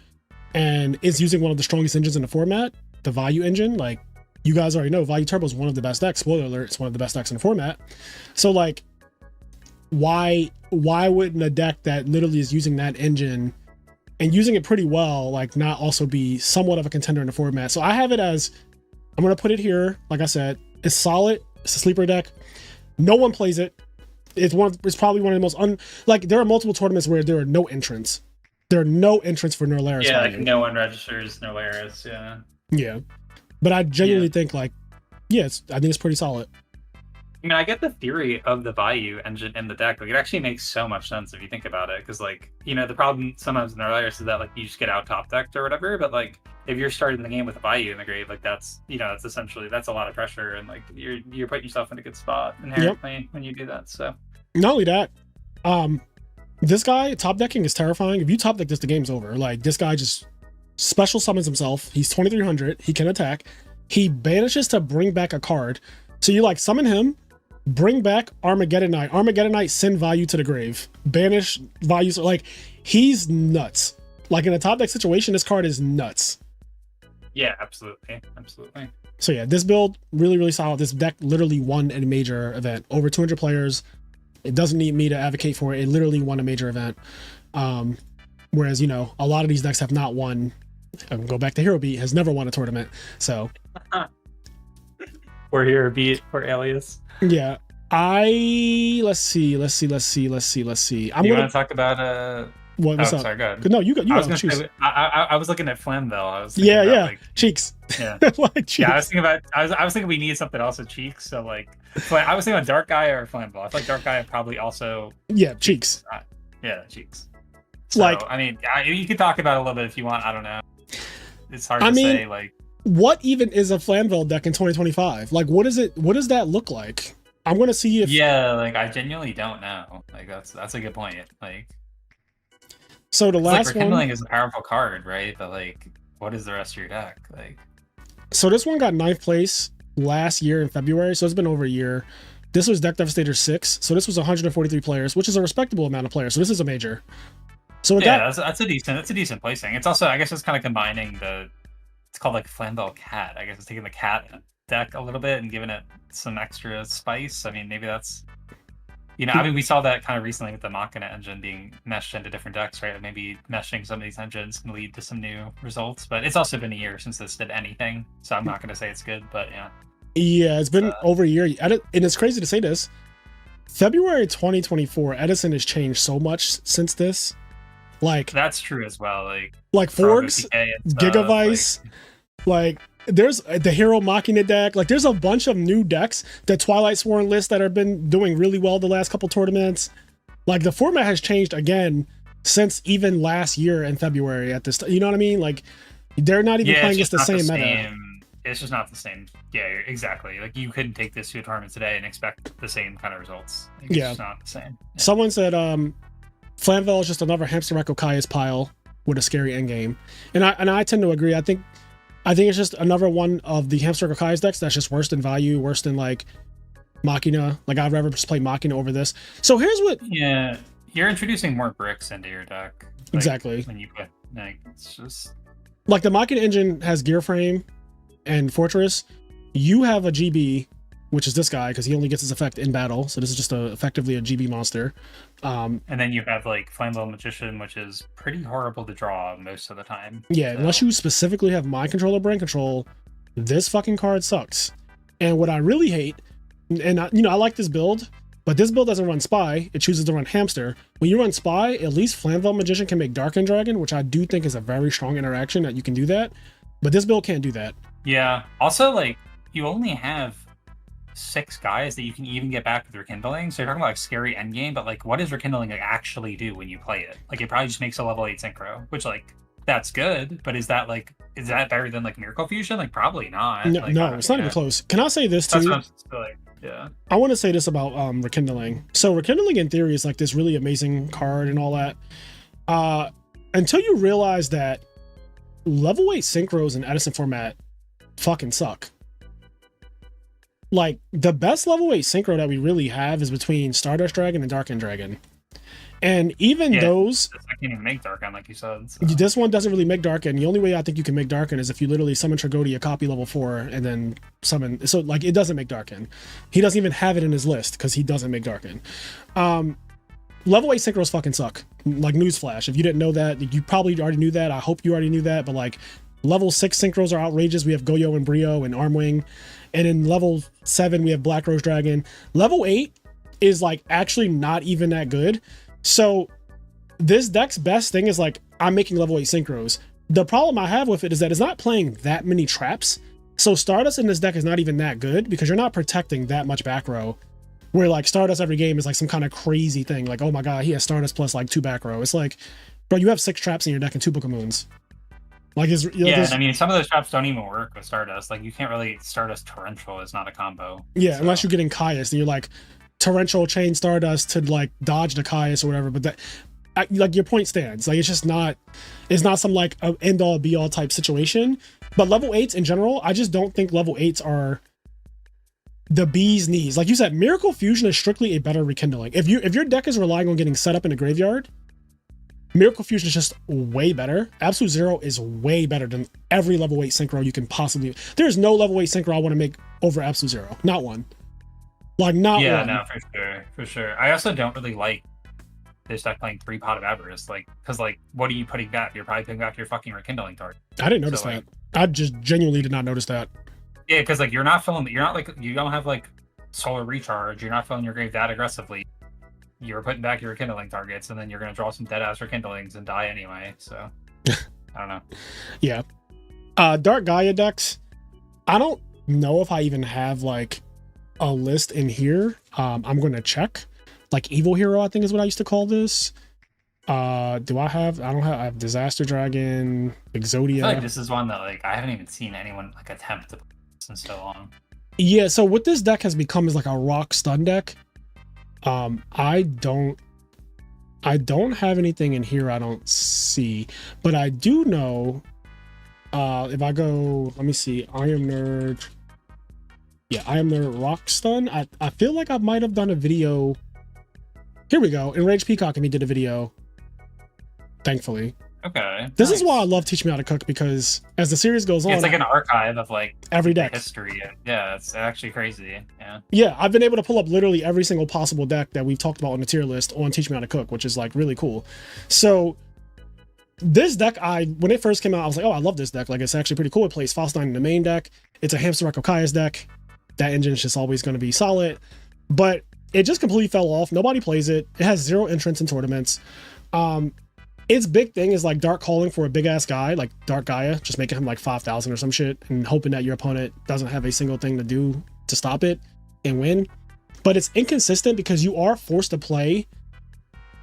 and it's using one of the strongest engines in the format, the Vayu engine. Like you guys already know, Vayu Turbo is one of the best decks. Spoiler alert, it's one of the best decks in the format. So like, why wouldn't a deck that literally is using that engine and using it pretty well, like not also be somewhat of a contender in the format? So I have it as, I'm going to put it here. Like I said, it's solid. It's a sleeper deck. No one plays it. It's probably one of the most there are multiple tournaments where there are no entrants. There are no entrants for Nerlaris. Yeah, like no one registers Nerlaris. Yeah. Yeah, but I genuinely think I think it's pretty solid. I mean, I get the theory of the Vayu engine in the deck. Like, it actually makes so much sense if you think about it. Because, like, you know, the problem sometimes in the players is that, like, you just get out top decked or whatever. But, like, if you're starting the game with a Vayu in the grave, like, that's, you know, that's essentially, that's a lot of pressure. And, like, you're putting yourself in a good spot inherently when you do that. So, not only that, this guy, top decking is terrifying. If you top deck this, the game's over. Like, this guy just special summons himself. He's 2300. He can attack. He banishes to bring back a card. So you, like, summon him, bring back Armageddon Knight. Armageddon Knight, send Vayu to the grave. Banish Vayu. So, like, he's nuts. Like, in a top deck situation, this card is nuts. Yeah, absolutely. Absolutely. So, yeah, this build, really, really solid. This deck literally won a major event. Over 200 players. It doesn't need me to advocate for it. It literally won a major event. Whereas, you know, a lot of these decks have not won. I can go back to Hero Beat, has never won a tournament. So... Or Hero Beat or Alias. Yeah. Let's see. I'm gonna talk about what's up? Sorry, go ahead. No, you got I was looking at Flamvell. I was yeah, about, like, Cheeks. Yeah. Like, Cheeks. Yeah, I was thinking we needed something else with Cheeks. So, like, I was thinking about Dark Gaia or Flamvell. I feel like Dark Gaia probably also Cheeks. Yeah, Cheeks. So, like, I mean, you could talk about it a little bit if you want. I don't know. It's hard to say, like, what even is a Flamvell deck in 2025? Like, what is it? What does that look like? I'm gonna see if. Yeah, like, I genuinely don't know. Like, that's a good point. Like, so the last one, Rekindling is a powerful card, right? But, like, what is the rest of your deck? Like, so this one got 9th place last year in February, so it's been over a year. This was Deck Devastator 6, so this was 143 players, which is a respectable amount of players. So this is a major. So yeah, that's a decent placing. It's also, I guess, it's kind of combining it's called, like, Flamvell Cat. I guess it's taking the cat deck a little bit and giving it some extra spice. I mean, maybe that's, you know, I mean, we saw that kind of recently with the Machina engine being meshed into different decks, right? Maybe meshing some of these engines can lead to some new results. But it's also been a year since this did anything, so I'm not going to say it's good, but yeah. Yeah, it's been over a year. And it's crazy to say this. February 2024, Edison has changed so much since this. Like, that's true as well. Like Forks, Gigavice, like there's the Hero Machina deck. Like, there's a bunch of new decks. The Twilightsworn list that have been doing really well the last couple tournaments. Like, the format has changed again since even last year in February at this. You know what I mean? Like, they're not even playing against the same meta. It's just not the same. Yeah, exactly. Like, you couldn't take this to a tournament today and expect the same kind of results. Like, it's just not the same. Yeah. Someone said, Flamvell is just another Hamster Echo Kaya's pile with a scary endgame, and I tend to agree. I think it's just another one of the Hamster Echo Kaya's decks that's just worse than Vayu, worse than, like, Machina. Like, I'd rather just play Machina over this. So here's what. Yeah, you're introducing more bricks into your deck. Like, exactly. When you put, like, it's just like the Machina engine has Gear Frame and Fortress. You have a GB, which is this guy, because he only gets his effect in battle. So this is just effectively a GB monster. And then you have, like, Flamvell Magician, which is pretty horrible to draw most of the time. Yeah, so. Unless you specifically have Mind Control or Brain Control, this fucking card sucks. And what I really hate, and I like this build, but this build doesn't run Spy. It chooses to run Hamster. When you run Spy, at least Flamvell Magician can make Darken Dragon, which I do think is a very strong interaction that you can do that. But this build can't do that. Yeah. Also, like, you only have 6 guys that you can even get back with Rekindling. So you're talking about, like, scary endgame, but, like, what does Rekindling, like, actually do when you play it? Like, it probably just makes a level 8 synchro, which, like, that's good, but is that better than, like, Miracle Fusion? Like, probably not. No, like, no, it's not even close. Can I say this too? Yeah. I want to say this about Rekindling. So Rekindling in theory is like this really amazing card and all that. Until you realize that level 8 synchros in Edison format fucking suck. Like, the best level 8 synchro that we really have is between Stardust Dragon and Darken Dragon. And even those... I can't even make Darken, like you said. So. This one doesn't really make Darken. The only way I think you can make Darken is if you literally summon Tragodia, copy level 4, and then summon... So, like, it doesn't make Darken. He doesn't even have it in his list, because he doesn't make Darken. Level 8 synchros fucking suck. Like, newsflash. If you didn't know that, you probably already knew that. I hope you already knew that, but, like, level 6 synchros are outrageous. We have Goyo and Brio and Armwing. And in level 7, we have Black Rose Dragon. Level 8 is, like, actually not even that good. So this deck's best thing is, like, I'm making level 8 synchros. The problem I have with it is that it's not playing that many traps. So Stardust in this deck is not even that good because you're not protecting that much back row where like Stardust every game is like some kind of crazy thing. Like, oh my god, he has Stardust plus like 2 back row. It's like, bro, you have 6 traps in your deck and 2 Book of Moons. Like, yeah, I mean, some of those traps don't even work with Stardust. Like, you can't really Stardust Torrential is not a combo. Yeah, so. Unless you're getting Caius, then you're like Torrential chain Stardust to like dodge the Caius or whatever. But that, like, your point stands. Like, it's not some like an end all be all type situation. But level 8s in general, I just don't think level 8s are the bee's knees. Like you said, Miracle Fusion is strictly a better rekindling. If your deck is relying on getting set up in a graveyard, Miracle Fusion is just way better. Absolute Zero is way better than every level 8 synchro you can possibly. There's no level 8 synchro I want to make over Absolute Zero. Not one. Like, not one. Yeah, no, for sure. I also don't really like this deck playing 3 Pot of Avarice, like, because like, what are you putting back? You're probably putting back your fucking rekindling target. I didn't notice that. Like, I just genuinely did not notice that. Yeah, because like you're not like, you don't have like solar recharge. You're not filling your grave that aggressively. You're putting back your rekindling targets, and then you're going to draw some dead-ass rekindlings and die anyway, so I don't know. Yeah. Dark Gaia decks, I don't know if I even have, like, a list in here. I'm going to check. Like, Evil Hero, I think is what I used to call this. I have Disaster Dragon, Exodia. I feel like this is one that, like, I haven't even seen anyone, like, attempt to play this in so long. Yeah, so what this deck has become is, like, a rock stun deck. I don't have anything in here I don't see, but I do know, if I go, let me see, IMNerd Rock Stun. I feel like I might have done a video. Here we go. Enraged Peacock and me did a video, thankfully. Okay. This is why I love Teach Me How to Cook, because as the series goes on, it's like an archive of like every deck history. Yeah, it's actually crazy. Yeah, I've been able to pull up literally every single possible deck that we've talked about on the tier list on Teach Me How to Cook, which is like really cool. So this deck, when it first came out, I was like, oh, I love this deck. Like, it's actually pretty cool. It plays Faustine in the main deck. It's a Hamster Echo Kai's deck. That engine is just always going to be solid, but it just completely fell off. Nobody plays it. It has 0 entrance in tournaments. Its big thing is like dark calling for a big ass guy like Dark Gaia, just making him like 5,000 or some shit and hoping that your opponent doesn't have a single thing to do to stop it and win. But it's inconsistent because you are forced to play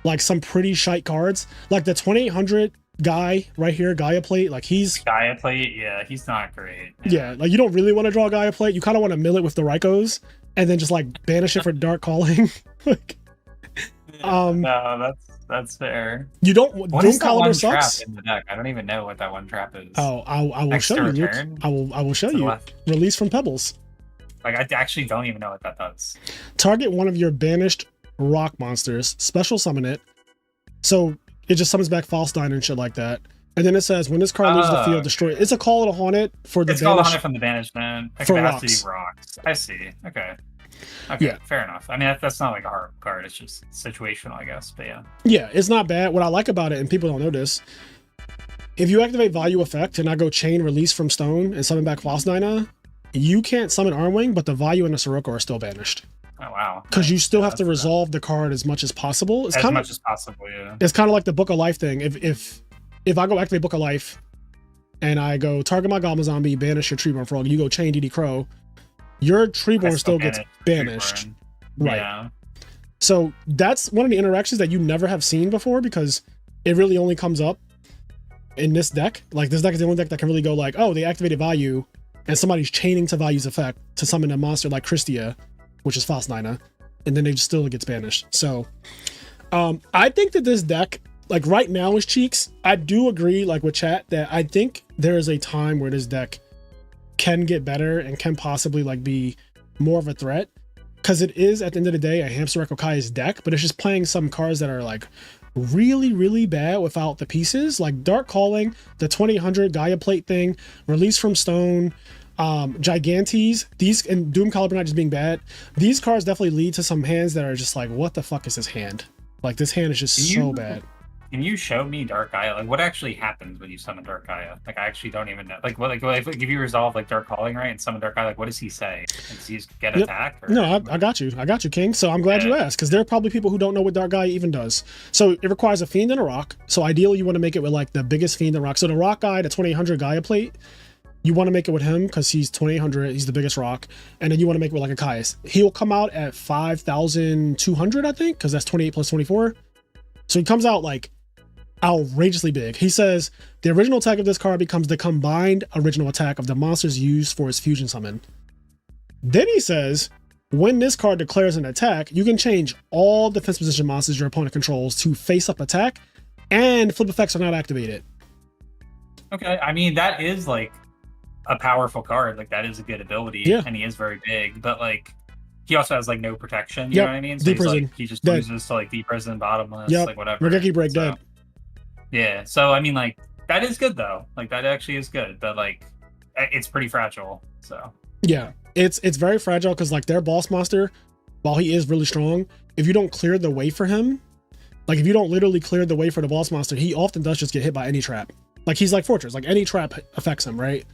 like some pretty shite cards, like the 2800 guy right here, Gaia Plate. Like, he's Gaia Plate. Yeah, he's not great. Yeah, like you don't really want to draw Gaia Plate. You kind of want to mill it with the Rykos and then just like banish it for dark calling. Like, no, that's fair. You don't. What Doom is that Caliber one sucks. trap in the deck? I don't even know what that one trap is. Oh, I will show you, Luke. I will show you. Release from Pebbles. Like, I actually don't even know what that does. Target one of your banished rock monsters, special summon it. So it just summons back Faustine and shit like that. And then it says, when this card leaves the field, destroy it. It's a call to haunt it for the It's called a haunt it from the banishment. For rocks. I see. Okay, yeah. Fair enough. I mean, that's not like a hard card. It's just situational, I guess. But yeah. Yeah, it's not bad. What I like about it, and people don't know this, if you activate Vayu effect and I go chain release from stone and summon back Faustine, you can't summon Armwing, but the Vayu and the Sirocco are still banished. Oh, wow. Because you still have to resolve the card as much as possible. It's as much as possible, yeah. It's kind of like the Book of Life thing. If I go activate Book of Life and I go target my Goblin Zombie, banish your Treeborn Frog, you go chain DD Crow, your Treeborn still gets banished. Right. Yeah. So that's one of the interactions that you never have seen before, because it really only comes up in this deck. Like, this deck is the only deck that can really go like, oh, they activated Vayu and somebody's chaining to Vayu's effect to summon a monster like Christia, which is Faustine, and then they just still gets banished. So I think that this deck, like right now, is cheeks. I do agree, like with chat, that I think there is a time where this deck can get better and can possibly like be more of a threat, because it is at the end of the day a Hamster Echo Kai's deck, but it's just playing some cards that are like really, really bad without the pieces, like Dark Calling, the 2000 Gaia Plate thing, Release from Stone, Gigantes, these, and Doom Caliber not just being bad. These cards definitely lead to some hands that are just like, what the fuck is this hand? Like, this hand is just so bad. Can you show me Dark Gaia? Like, what actually happens when you summon Dark Gaia? Like, I actually don't even know. Like, what? Like, if you resolve like Dark Calling, right, and summon Dark Gaia, like, what does he say? Does he just get attack? Or... No, I got you, King. So I'm glad you asked, because there are probably people who don't know what Dark Gaia even does. So it requires a Fiend and a Rock. So ideally, you want to make it with like the biggest Fiend and Rock. So the Rock Guy, the 2800 Gaia Plate, You want to make it with him because he's 2800. He's the biggest rock. And then you want to make it with like a Caius. He'll come out at 5,200, I think, because that's 28 plus 24. So he comes out like outrageously big. He says the original attack of this card becomes the combined original attack of the monsters used for its fusion summon. Then he says, when this card declares an attack, you can change all defense position monsters your opponent controls to face up attack, and flip effects are not activated. Okay, I mean, that is like a powerful card. Like, that is a good ability. Yeah. And he is very big, but like, he also has like no protection. You know what I mean? So Deep he's, prison. like, he just Dead. loses to like deep prison, bottomless, Yep. like whatever. Regeki break So, dead. yeah. So I mean, like, that is good though. Like, that actually is good, but like, it's pretty fragile. So Yeah, it's very fragile because like their boss monster, while he is really strong, if you don't clear the way for him, like if you don't literally clear the way for the boss monster, he often does just get hit by any trap. Like he's like Fortress, like any trap affects him, right?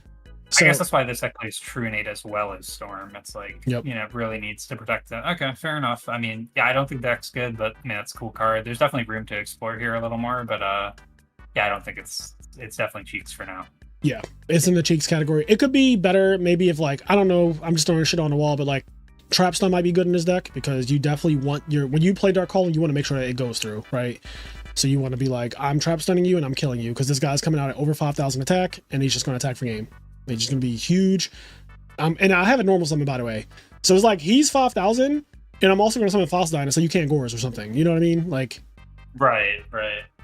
So, I guess that's why this deck plays Trunade as well as Storm. It's like, Yep. you know, it really needs to protect it. Okay, fair enough. I mean, yeah, I don't think the deck's good, but I mean, that's a cool card. There's definitely room to explore here a little more, but yeah, I don't think it's definitely cheeks for now. yeah, it's in the cheeks category. It could be better maybe if like, I don't know, I'm just throwing shit on the wall, but like Trapstun might be good in this deck because you definitely want when you play Dark Calling, you want to make sure that it goes through, right? So you want to be like, I'm trap stunning you and I'm killing you because this guy's coming out at over 5,000 attack and he's just going to attack for game. He's just going to be huge. And I have a normal summon, by the way. So it's like he's 5,000 and I'm also going to summon Fossil Dynast so you can't Gores or something. You know what I mean? Like, right.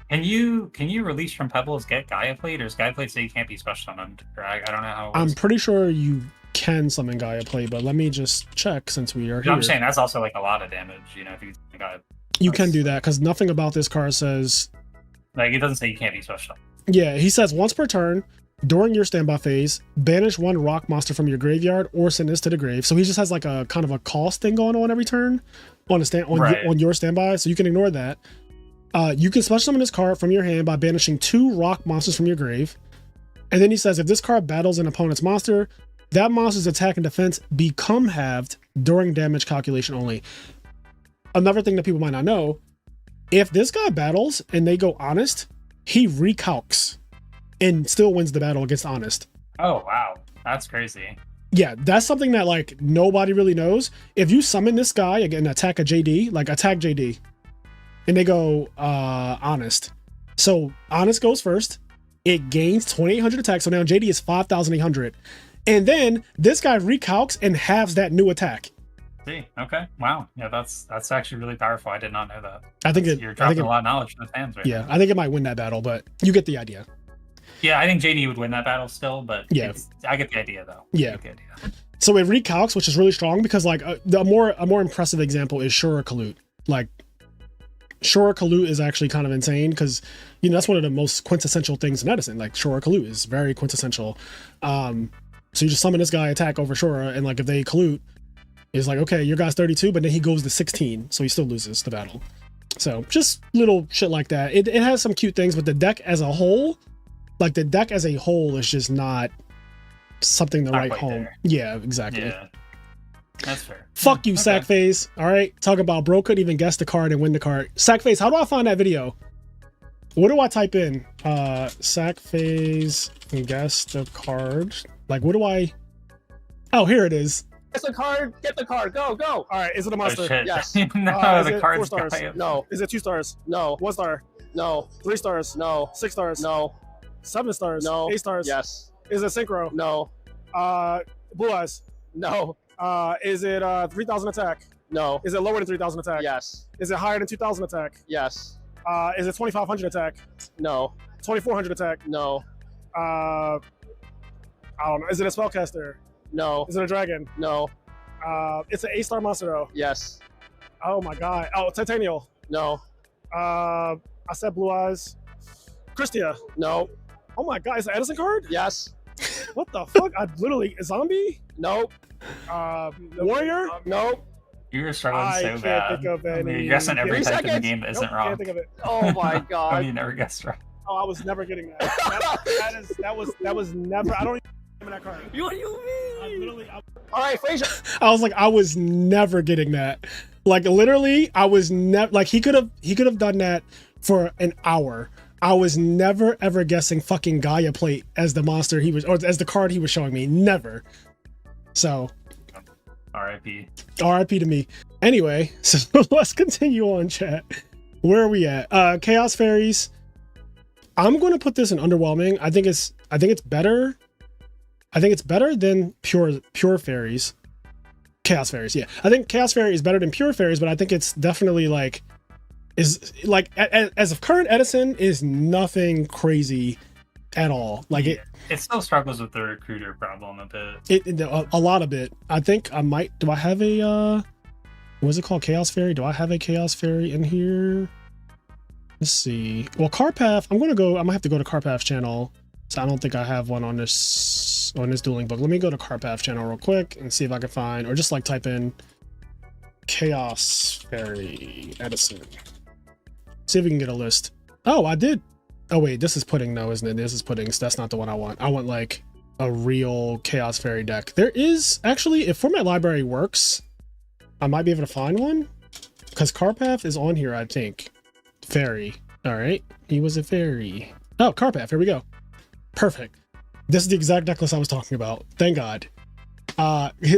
Can you release from Pebbles get Gaia Plate, or is Gaia Plate say you can't be special summoned? Or I don't know how. I'm pretty sure you can summon Gaia Plate, but let me just check since we are here. I'm saying that's also like a lot of damage. You know, if you got. You can do that because nothing about this card says. Like, it doesn't say you can't be special. Yeah, he says once per turn during your standby phase, banish one rock monster from your graveyard or send this to the grave. So he just has like a kind of a cost thing going on every turn on on your standby, so you can ignore that. You can special summon this card from your hand by banishing 2 rock monsters from your grave. And then he says if this card battles an opponent's monster, that monster's attack and defense become halved during damage calculation only. Another thing that people might not know, if this guy battles and they go honest, he recalcs and still wins the battle against honest. Oh, wow. That's crazy. Yeah, that's something that like nobody really knows. If you summon this guy again, attack a JD, like attack JD, and they go honest. So honest goes first. It gains 2,800 attack. So now JD is 5,800. And then this guy recalcs and halves that new attack. See, okay, wow, yeah, that's actually really powerful. I did not know that. I think you're dropping a lot of knowledge to the fans right now. I think it might win that battle, but you get the idea. Yeah, I think JD would win that battle still, but yeah, I get the idea though. Yeah. So it recalcs, which is really strong because like a more impressive example is Shura Kalut. Like Shura Kalut is actually kind of insane because you know that's one of the most quintessential things in Edison. Like Shura Kalut is very quintessential. So you just summon this guy, attack over Shura, and like if they Kalut, it's like, okay, your guy's 32, but then he goes to 16, so he still loses the battle. So just little shit like that. It has some cute things, but the deck as a whole, like the deck as a whole is just not something to write home. There. Yeah, exactly. Yeah, that's fair. Fuck you, Sack Phase. All right, talk about bro couldn't even guess the card and win the card. Sack Phase, how do I find that video? What do I type in? Sack Phase guess the card. Like, what do I? Oh, here it is. It's a card. Get the card. Go. All right. Is it a monster? Oh, yes. No, the card's 4 stars. Gaia. No. Is it 2 stars? No. 1 star? No. 3 stars? No. 6 stars? No. 7 stars? No. 8 stars? Yes. Is it Synchro? No. Blue Eyes? No. Is it 3,000 attack? No. Is it lower than 3,000 attack? Yes. Is it higher than 2,000 attack? Yes. Is it 2,500 attack? No. 2,400 attack? No. I don't know. Is it a spellcaster? No. Is it a dragon? No. It's an 8-star monster though. Yes. Oh my god. Oh, Titanial. No. I said Blue Eyes. Christia. No. Oh my god, is it an Edison card? Yes. What the fuck? I literally a zombie? Nope. Warrior? Nope. You're struggling so can't bad. think of any. I mean, you're guessing every 3 type in the seconds? game that isn't Nope, wrong. Can't think of it. Oh my god. I mean, you never guessed right. Oh, I was never getting that. That was never. I don't even remember that card. What do you mean? All right, Frazier. I was like, I was never getting that. Like literally, I was never like he could have done that for an hour. I was never ever guessing fucking Gaia plate as the monster he was, or as the card he was showing me. Never. So RIP. RIP to me. Anyway, so let's continue on, chat. Where are we at? Chaos Fairies. I'm going to put this in underwhelming. I think it's better. I think it's better than pure fairies. Chaos Fairies, yeah. I think Chaos Fairy is better than pure fairies, but I think it's definitely like as of current Edison is nothing crazy at all. Like it still struggles with the recruiter problem a bit. A lot of it. I think I might. Do I have a what is it called? Chaos Fairy? Do I have a Chaos Fairy in here? Let's see. Well, Carpath. I'm gonna have to go to Carpath's channel. So I don't think I have one on this dueling book. Let me go to Carpath channel real quick and see if I can find, or just like type in Chaos Fairy Edison. See if we can get a list. Oh, I did. Oh wait, this is pudding though, isn't it? This is pudding, so that's not the one I want. I want like a real Chaos Fairy deck. There is actually, if Format Library works, I might be able to find one. Because Carpath is on here, I think. Fairy. Alright. He was a fairy. Oh, Carpath, here we go. Perfect. This is the exact necklace I was talking about. Thank God.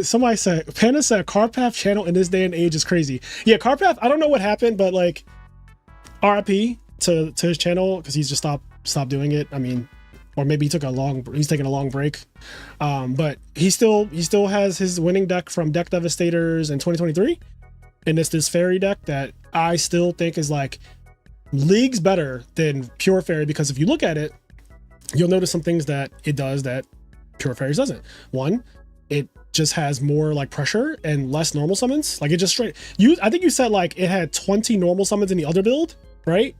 Somebody said, Panda said Carpath channel in this day and age is crazy. Yeah, Carpath, I don't know what happened, but like RIP to his channel because he's just stopped doing it. I mean, or maybe he's taking a long break. But he still has his winning deck from Deck Devastators in 2023. And it's this fairy deck that I still think is like leagues better than pure fairy, because if you look at it, you'll notice some things that it does that pure fairies doesn't. One, it just has more like pressure and less normal summons. Like it just straight. I think you said like it had 20 normal summons in the other build, right?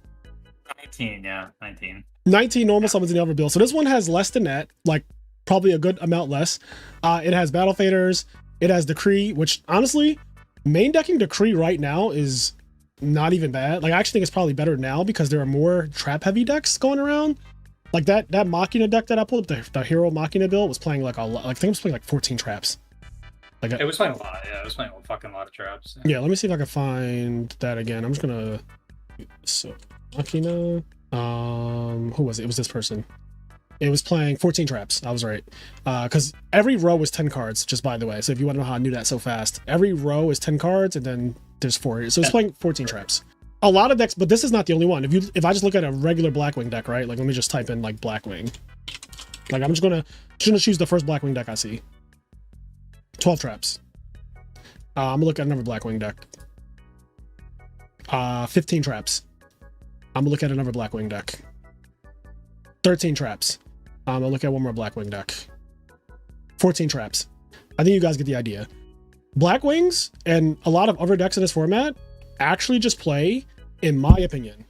19, yeah, 19. 19 normal summons in the other build. So this one has less than that, like probably a good amount less. It has Battle Faders. It has Decree, which honestly, main decking Decree right now is not even bad. Like I actually think it's probably better now because there are more trap heavy decks going around. Like that Machina deck that I pulled up, the Hero Machina build was playing like a lot. Like, I think it was playing like 14 traps. Like it was playing a lot. Yeah, it was playing a fucking lot of traps. Yeah, let me see if I can find that again. I'm just gonna. So Machina. Who was it? It was this person. It was playing 14 traps. I was right. Because every row was 10 cards. Just by the way, so if you want to know how I knew that so fast, every row is 10 cards, and then there's 4. So it's playing 14 traps. A lot of decks, but this is not the only one. If I just look at a regular Blackwing deck, right? Like let me just type in like Blackwing. Like I'm just gonna choose the first Blackwing deck I see. 12 traps. I'm gonna look at another Blackwing deck. 15 traps. I'm gonna look at another Blackwing deck. 13 traps. I'm gonna look at one more Blackwing deck. 14 traps. I think you guys get the idea. Blackwings and a lot of other decks in this format actually just play, in my opinion,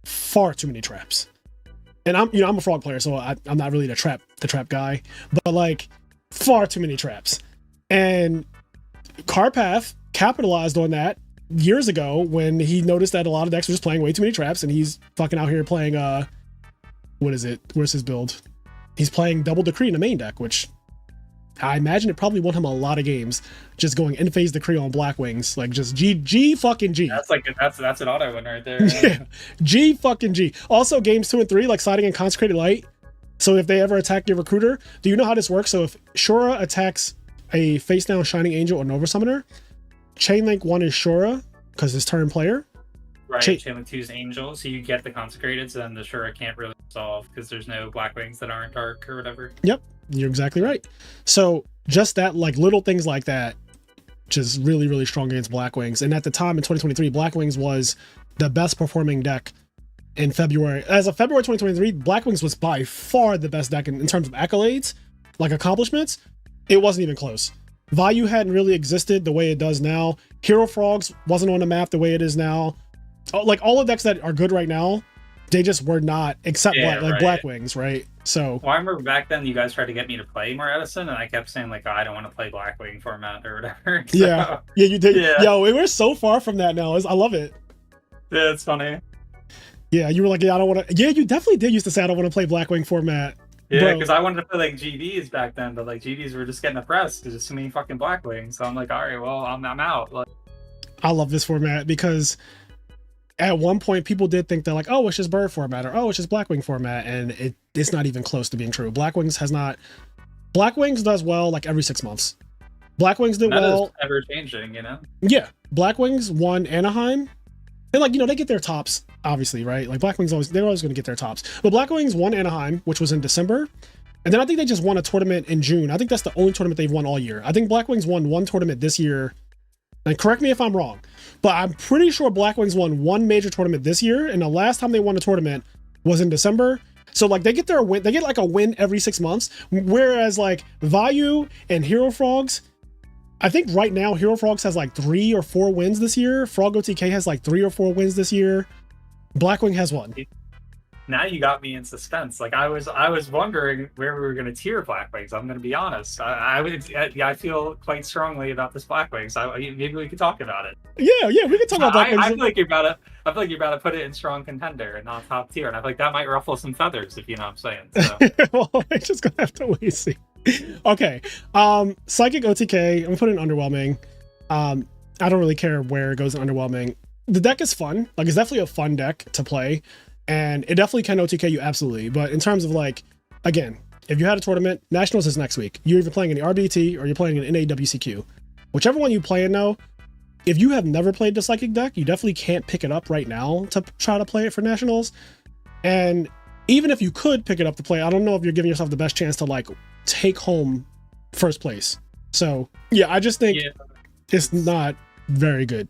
far too many traps. And I'm a frog player, so I'm not really the trap guy, but like far too many traps. And Carpath capitalized on that years ago when he noticed that a lot of decks were just playing way too many traps, and he's fucking out here playing what is it? Where's his build? He's playing Double Decree in the main deck, which I imagine it probably won him a lot of games just going in phase Decree on Blackwings. Like just G fucking G. That's an auto win right there. Yeah. G fucking G. Also games 2 and 3, like siding and Consecrated Light. So if they ever attack your recruiter, do you know how this works? So if Shura attacks a face down Shining Angel or Nova Summoner, Chainlink 1 is Shura because it's turn player. Right, Chainlink 2 is Angel, so you get the Consecrated, so then the Shura can't really solve because there's no Blackwings that aren't dark or whatever. Yep, you're exactly right. So just that, like little things like that, just really, really strong against Blackwings. And at the time in 2023, Blackwings was the best performing deck in February. As of February 2023, Blackwings was by far the best deck in terms of accolades, like accomplishments. It wasn't even close. Vayu hadn't really existed the way it does now. Hero Frogs wasn't on the map the way it is now. Like all the decks that are good right now, they just were not, except Blackwings, right? So well, I remember back then you guys tried to get me to play more Edison, and I kept saying like, oh, I don't want to play Blackwing format or whatever. So, yeah, you did. Yeah. Yo, we're so far from that now. I love it. Yeah, it's funny. Yeah, you were like, yeah, I don't want to. Yeah, you definitely did used to say I don't want to play Blackwing format. Yeah, because I wanted to play like GVs back then, but like GVs were just getting oppressed. There's just too many fucking Blackwings. So I'm like, all right, well, I'm out. Like, I love this format because at one point people did think that like, oh, it's just bird format, or oh, it's just Blackwing format, and it's not even close to being true. Blackwings does well like every 6 months. Blackwings did well. Ever changing, you know? Yeah. Blackwings won Anaheim. And like, you know, they get their tops, obviously, right? Like Blackwings they're always going to get their tops. But Blackwings won Anaheim, which was in December. And then I think they just won a tournament in June. I think that's the only tournament they've won all year. I think Blackwings won one tournament this year. And correct me if I'm wrong, but I'm pretty sure Blackwings won one major tournament this year. And the last time they won a tournament was in December. So like they get their win, they get like a win every 6 months. Whereas like Vayu and Hero Frogs, I think right now Hero Frogs has like 3 or 4 wins this year. Frog OTK has like 3 or 4 wins this year. Blackwing has 1. Now you got me in suspense. Like I was wondering where we were going to tier Blackwings. I'm going to be honest. I feel quite strongly about this Blackwings. Maybe we could talk about it. Yeah, we can talk about Blackwings. I feel like you're about to put it in strong contender and not top tier, and I feel like that might ruffle some feathers, if you know what I'm saying. So. Well, I just gonna have to wait and see. Okay, Psychic OTK. I'm gonna put in Underwhelming. I don't really care where it goes in Underwhelming. The deck is fun. Like it's definitely a fun deck to play. And it definitely can OTK you, absolutely. But in terms of like, again, if you had a tournament, Nationals is next week. You're either playing in the RBT or you're playing in NAWCQ. Whichever one you play in though, if you have never played the Psychic deck, you definitely can't pick it up right now to try to play it for Nationals. And even if you could pick it up to play, I don't know if you're giving yourself the best chance to like take home first place. So yeah, I just think it's not very good.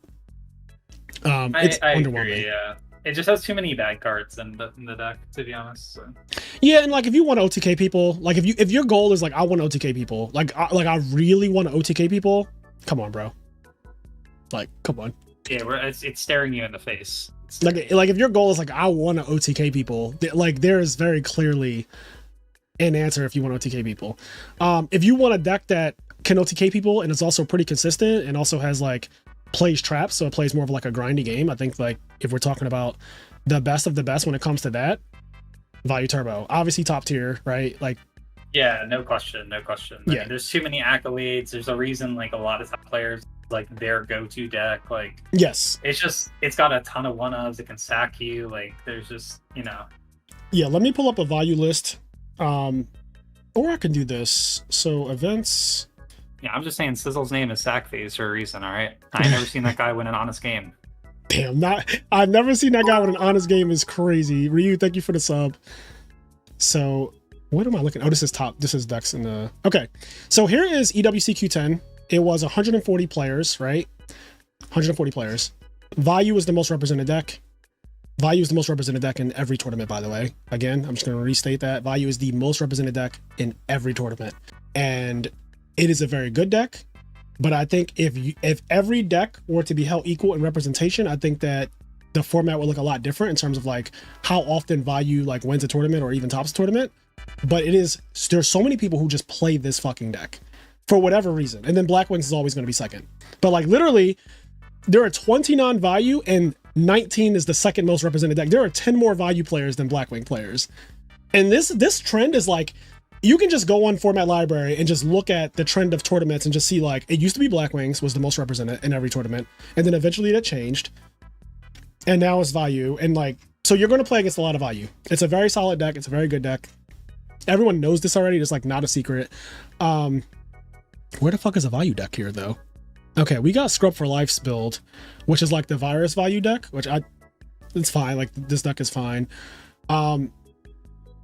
It's underwhelming. Agree, yeah. It just has too many bad cards in the deck, to be honest. So. Yeah, and like if you want to OTK people, like if your goal is like I want to OTK people, like I really want to OTK people, come on, bro. Like, come on. Yeah, it's staring you in the face. Like if your goal is like I want to OTK people, like there is very clearly an answer if you want to OTK people. If you want a deck that can OTK people and it's also pretty consistent and also has like plays traps, so it plays more of like a grindy game. I think like if we're talking about the best of the best when it comes to that, Vayu Turbo, obviously top tier, right? Like, yeah, no question. I mean, there's too many accolades. There's a reason like a lot of top players like their go-to deck. Like, yes, it's got a ton of 1-ofs. It can sack you. Like, there's just, you know. Yeah, let me pull up a Vayu list, or I can do this. So events. Yeah, I'm just saying Sizzle's name is Sackface for a reason, all right? I ain't never seen that guy win an honest game. Damn, I've never seen that guy win an honest game is crazy. Ryu, thank you for the sub. So, what am I looking? Oh, this is decks in the... Okay, so here is EWCQ10. It was 140 players, right? 140 players. Vayu is the most represented deck. Vayu is the most represented deck in every tournament, by the way. Again, I'm just going to restate that. Vayu is the most represented deck in every tournament. And it is a very good deck, but I think if every deck were to be held equal in representation, I think that the format would look a lot different in terms of like how often Vayu like wins a tournament or even tops a tournament. But there's so many people who just play this fucking deck for whatever reason. And then Blackwings is always going to be second. But like literally, there are 29 Vayu and 19 is the second most represented deck. There are 10 more Vayu players than Blackwing players. And this trend is like, you can just go on Format Library and just look at the trend of tournaments and just see like, it used to be Blackwings was the most represented in every tournament. And then eventually that changed. And now it's Vayu. And like, so you're going to play against a lot of Vayu. It's a very solid deck. It's a very good deck. Everyone knows this already. It's like not a secret. Where the fuck is a Vayu deck here though? Okay, we got Scrub for Life's build, which is like the virus Vayu deck, which it's fine. Like this deck is fine.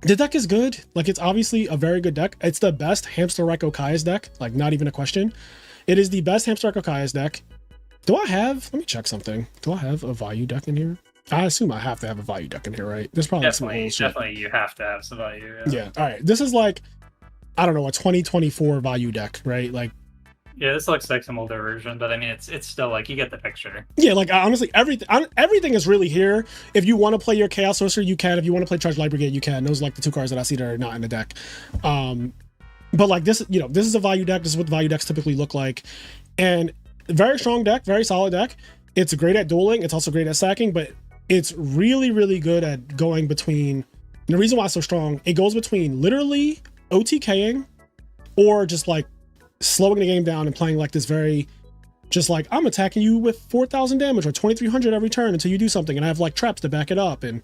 The deck is good. Like it's obviously a very good deck. It's the best Hamster Reiko Kai's deck. Like not even a question. It is the best Hamster Reiko Kai's deck. Let me check something. Do I have a Vayu deck in here? I assume I have to have a Vayu deck in here, right? There's probably definitely you have to have some Vayu. Yeah. All right. This is like, I don't know, a 2024 Vayu deck, right? Like, yeah, this looks like some older version, but I mean, it's still like you get the picture. Yeah, like honestly, everything is really here. If you want to play your Chaos Sorcerer, you can. If you want to play Charge Light Brigade, you can. Those are like the 2 cards that I see that are not in the deck. But like this, you know, this is a Vayu deck. This is what Vayu decks typically look like, and very strong deck, very solid deck. It's great at dueling. It's also great at sacking, but it's really, really good at going between. And the reason why it's so strong, it goes between literally OTKing or just like slowing the game down and playing like this very Just like, I'm attacking you with 4,000 damage or 2,300 every turn until you do something, and I have like traps to back it up. And,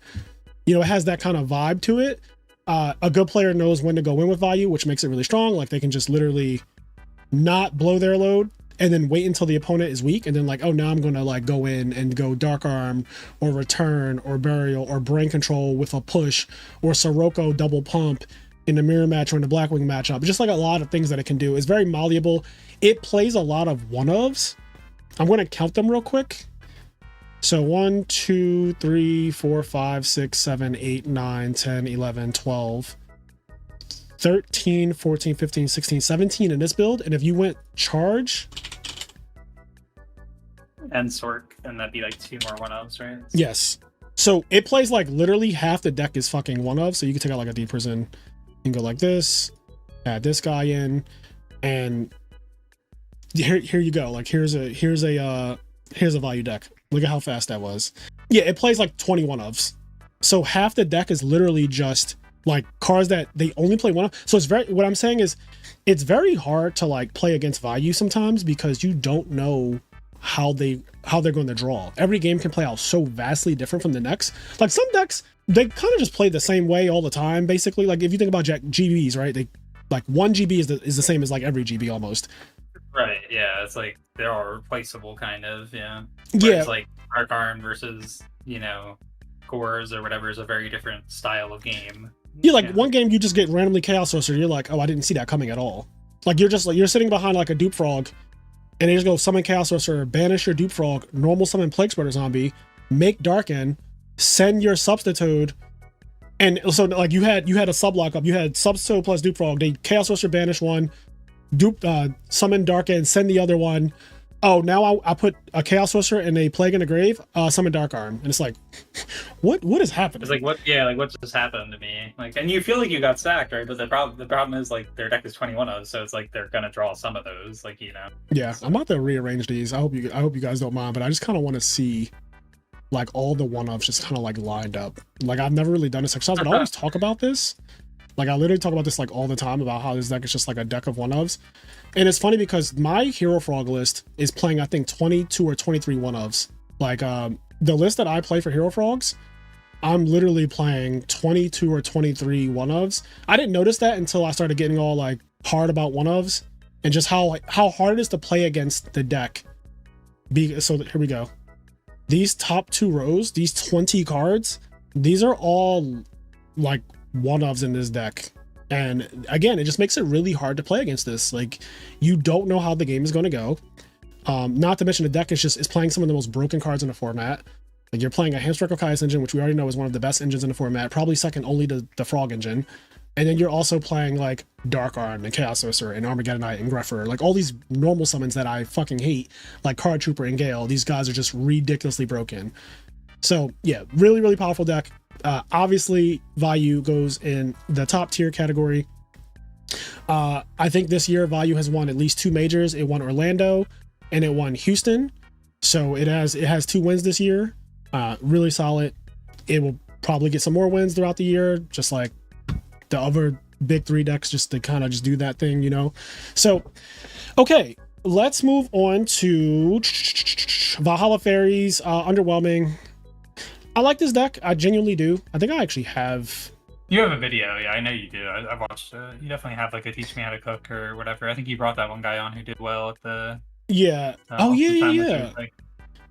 you know, it has that kind of vibe to it. A good player knows when to go in with Vayu, which makes it really strong. Like, they can just literally not blow their load and then wait until the opponent is weak, and then like, oh, now I'm going to like go in and go Dark Arm or Return or Burial or Brain Control with a push, or Sirocco double pump in the mirror match or in the Blackwing matchup. Just like a lot of things that it can do. It's very malleable. It plays a lot of one-ofs. I'm going to count them real quick. So 1, 2, 3, 4, 5, 6, 7, 8, 9, 10, 11, 12, 13, 14, 15, 16, 17 in this build. And if you went charge and Sork, and that'd be like 2 more one-ofs, right? Yes. So it plays like literally half the deck is fucking one-of. So you can take out like a Deep Prison and go like this, add this guy in, and here you go. Like here's a Vayu deck. Look at how fast that was. Yeah, it plays like 21 ofs. So half the deck is literally just like cards that they only play one of. So it's very, what I'm saying is it's very hard to like play against Vayu sometimes, because you don't know how they're going to draw. Every game can play out so vastly different from the next. Like some decks, they kind of just play the same way all the time, basically. Like if you think about GBs, right? They like 1 GB is the same as like every GB almost. Right, yeah, it's like they're all replaceable kind of, yeah. Yeah. It's like Dark Arm versus, you know, Cores or whatever is a very different style of game. Yeah, like one game you just get randomly Chaos Sorcerer, you're like, oh, I didn't see that coming at all. Like you're just like, you're sitting behind like a Dupe Frog, and they just go summon Chaos Sorcerer, banish your Dupe Frog, normal summon Plague Spreader Zombie, make Darken, send your Substitute, and so like you had a sub lockup, you had Substitute plus Dupe Frog, they Chaos Sorcerer banish one, Dupe summon Darken, send the other one. Oh, now I put a Chaos Sorcerer and a Plague in the Grave, summon Dark Arm, and it's like, what is happening? It's like what just happened to me? Like, and you feel like you got sacked, right? But the problem is like their deck is 21 of, so it's like they're gonna draw some of those, like, you know. Yeah, so I'm about to rearrange these. I hope you guys don't mind, but I just kind of want to see like all the one-offs just kind of like lined up. Like I've never really done this exercise, but I always talk about this. Like I literally talk about this like all the time about how this deck is just like a deck of one-ofs. And it's funny because my Hero Frog list is playing, I think, 22 or 23 one-ofs. Like the list that I play for Hero Frogs, I'm literally playing 22 or 23 one-ofs. I didn't notice that until I started getting all like hard about one-ofs and just how hard it is to play against the deck. So here we go. These top 2 rows, these 20 cards, these are all like one-ofs in this deck. And again, it just makes it really hard to play against this. Like you don't know how the game is going to go. Not to mention the deck is playing some of the most broken cards in the format. Like you're playing a Hamster Kai's engine, which we already know is one of the best engines in the format, probably second only to the Frog engine. And then you're also playing like Dark Arm and Chaos Sorcerer and Armageddonite and Greffer, like all these normal summons that I fucking hate, like Card Trooper and Gale. These guys are just ridiculously broken. So yeah, really, really powerful deck. Obviously Vayu goes in the top tier category. I think this year Vayu has won at least 2 majors. It won Orlando and it won Houston. So it has 2 wins this year. Really solid. It will probably get some more wins throughout the year, just like the other big 3 decks, just to kind of just do that thing, you know? So, okay, let's move on to VajalaFairies Underwhelming. I like this deck. I genuinely do. I think I actually have. You have a video, yeah, I know you do. I watched. You definitely have like a teach me how to cook or whatever. I think you brought that one guy on who did well at the. Yeah. Yeah.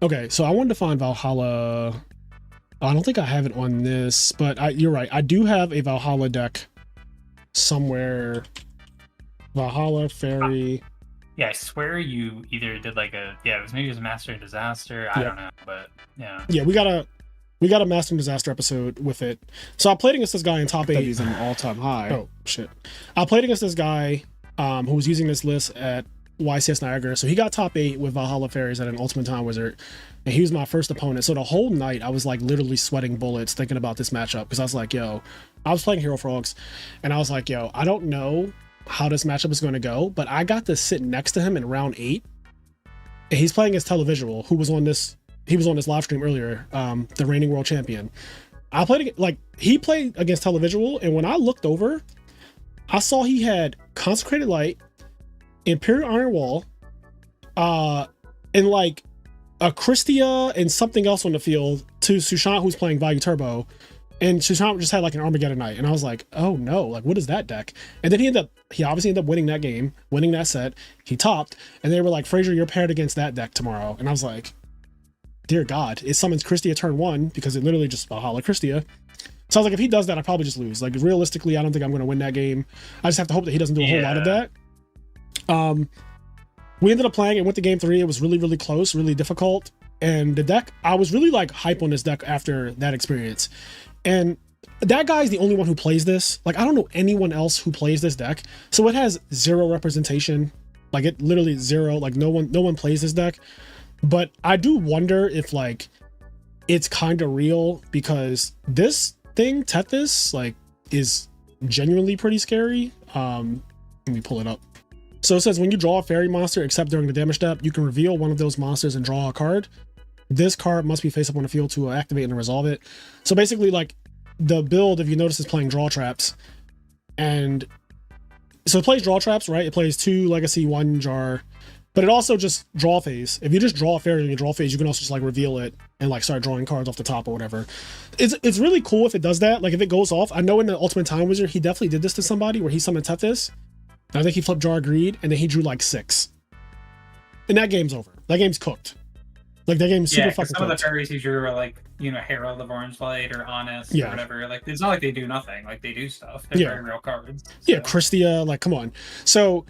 Okay, so I wanted to find Valhalla. I don't think I have it on this, but you're right. I do have a Valhalla deck somewhere. Valhalla Fairy. Yeah, I swear you either did like it was maybe it was Master and Disaster. I don't know, but yeah. Yeah, we got a Master and Disaster episode with it. So I played against this guy in top 8. He's an all-time high. Oh shit! I played against this guy who was using this list at YCS Niagara. So he got top 8 with VajalaFairies at an Ultimate Time Wizard, and he was my first opponent. So the whole night I was like literally sweating bullets thinking about this matchup, because I was like, yo, I was playing Hero Frogs, and I was like, yo, I don't know how this matchup is going to go, but I got to sit next to him in round 8, and he's playing as Televisual, who was on this. He was on this live stream earlier, the reigning world champion. I played like he played against Televisual, and when I looked over, I saw he had Consecrated Light, Imperial Iron Wall, and like a Christia and something else on the field to Sushant, who's playing Vayu Turbo, and Sushant just had like an Armageddon Knight, and I was like, oh no, like what is that deck? And then he obviously ended up winning that game, winning that set. He topped, and they were like, Frazier, you're paired against that deck tomorrow, and I was like, dear God, it summons Christia turn 1 because it literally just Valhalla Christia. So I was like, if he does that, I probably just lose. Like realistically, I don't think I'm going to win that game. I just have to hope that he doesn't do a whole lot of that. We ended up playing. It went to game 3. It was really, really close, really difficult. And the deck, I was really like hype on this deck after that experience. And that guy's the only one who plays this. Like I don't know anyone else who plays this deck. So it has 0 representation. Like it literally 0. Like no one plays this deck. But I do wonder if like it's kind of real, because this thing, Tethys, like is genuinely pretty scary. Let me pull it up. So it says when you draw a fairy monster, except during the damage step, you can reveal one of those monsters and draw a card. This card must be face up on the field to activate and resolve it. So basically, like the build, if you notice, is playing draw traps, and so it plays draw traps, right? It plays 2 legacy, 1 jar, but it also just draw phase. If you just draw a fairy in your draw phase, you can also just like reveal it and like start drawing cards off the top or whatever. It's really cool if it does that. Like if it goes off, I know in the Ultimate Time Wizard, he definitely did this to somebody where he summoned Tethys. I think he flipped Jar Greed, and then he drew like 6. And that game's over. That game's cooked. Like that game's super fucking cooked. Some of the fairies he drew are like, you know, Herald of Orange Light or Honest or whatever. Like it's not like they do nothing. Like they do stuff. They're very real cards. So. Yeah, Christia, like come on. So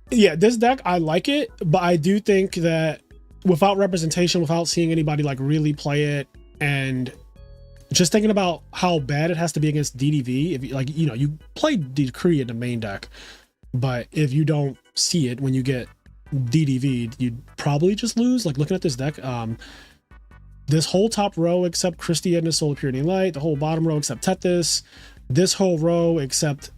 yeah, this deck, I like it, but I do think that without representation, without seeing anybody like really play it, and just thinking about how bad it has to be against DDV, if you, like, you know, you play Decree in the main deck, but if you don't see it when you get DDV'd, you'd probably just lose. Like looking at this deck, this whole top row except Christia and the Soul of Purity Light, the whole bottom row except Tethys, this whole row except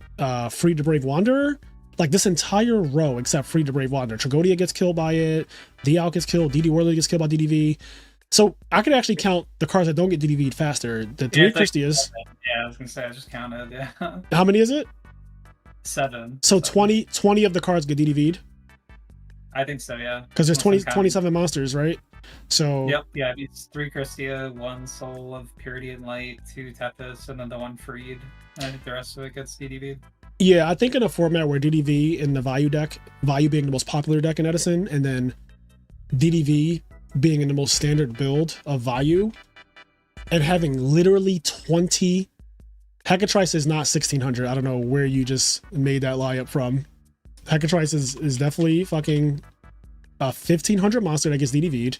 Free to Brave Wanderer, like this entire row except Free to Brave Wanderer. Tragodia gets killed by it, Dial gets killed, DD Whirly gets killed by DDV. So I could actually count the cards that don't get DDV'd faster. The 3 Christias. Yeah, I was gonna say I just counted. Yeah. How many is it? 7. So 20 of the cards get DDV'd? I think so, yeah. Because there's 27 monsters, right? So yep, yeah, it's 3 Christia, 1 Soul of Purity and Light, 2 Tethys, and then the 1 Freed. I think the rest of it gets DDV'd. Yeah, I think in a format where DDV in the Vayu deck, Vayu being the most popular deck in Edison, and then DDV being in the most standard build of Vayu, and having literally 20 Hecatrice is not 1600. I don't know where you just made that lie up from. Hecatrice is definitely fucking a 1500 monster that gets DDV'd.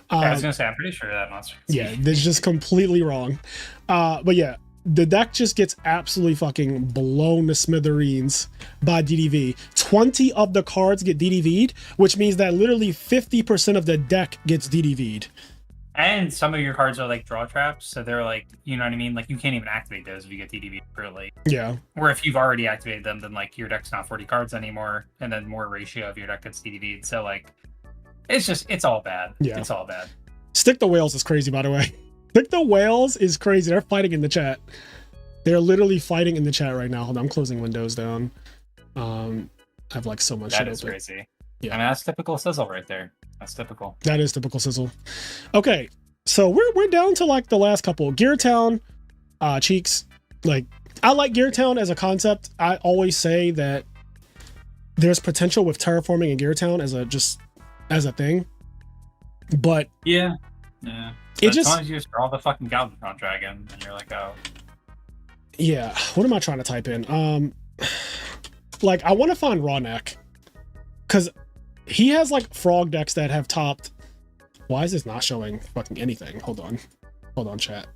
I was gonna say, I'm pretty sure that monster. Yeah, that's just completely wrong. But yeah, the deck just gets absolutely fucking blown to smithereens by DDV. 20 of the cards get DDV'd, which means that literally 50% of the deck gets DDV'd. And some of your cards are like draw traps, so they're like, you know what I mean? Like you can't even activate those if you get DDV early. Yeah. Or if you've already activated them, then like your deck's not 40 cards anymore, and then more ratio of your deck gets DDV'd. So like, it's all bad. Yeah. It's all bad. Stick the Whales is crazy, by the way. Stick the Whales is crazy. They're fighting in the chat. They're literally fighting in the chat right now. Hold on, I'm closing windows down. I have like so much shit That is open. crazy. Yeah. I mean, that's typical Sizzle right there. That's typical. That is typical Sizzle. Okay, so we're down to like the last couple. Gear Town, Cheeks. Like, I like Gear Town as a concept. I always say that there's potential with terraforming in Gear Town as a thing. But yeah. It as just, long as you just draw the fucking Galvatron Dragon, and you're like, oh. Yeah, what am I trying to type in? Like, I want to find Raw Neck, because he has like frog decks that have topped. Why is this not showing fucking anything? Hold on, chat.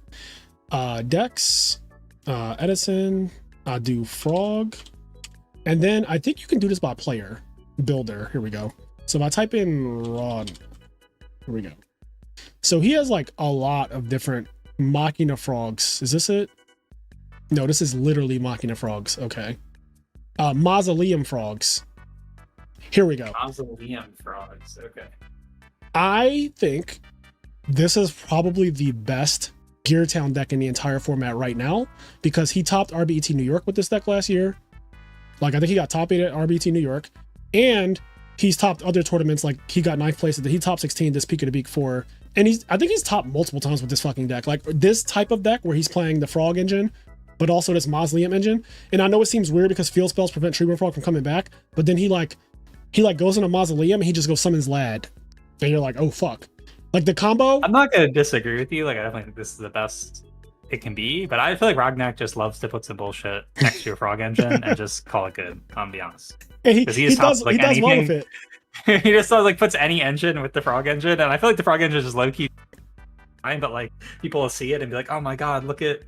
Decks, Edison, do frog, and then I think you can do this by player builder. Here we go. So if I type in Raw, here we go. So he has like a lot of different Machina frogs. Is this it? No, this is literally Machina frogs. Okay. Mausoleum frogs. Here we go. Mausoleum frogs. Okay. I think this is probably the best Gear Town deck in the entire format right now, because he topped RBET New York with this deck last year. Like, I think he got top 8 at RBET New York, and he's topped other tournaments. Like he got 9th place. He top 16 this Peak of the Beak 4. And I think he's topped multiple times with this fucking deck. Like this type of deck where he's playing the Frog engine, but also this Mausoleum engine. And I know it seems weird because field spells prevent Tree Frog from coming back, but then he goes in a Mausoleum and he just goes summons Lad. And you're like, oh fuck. Like the combo. I'm not gonna disagree with you. Like I definitely think this is the best it can be, but I feel like Ragnak just loves to put some bullshit next to your Frog engine and just call it good. I'm be honest. He does well with it. He just puts any engine with the Frog engine, and I feel like the Frog engine is just low key fine, but like people will see it and be like, oh my god, look at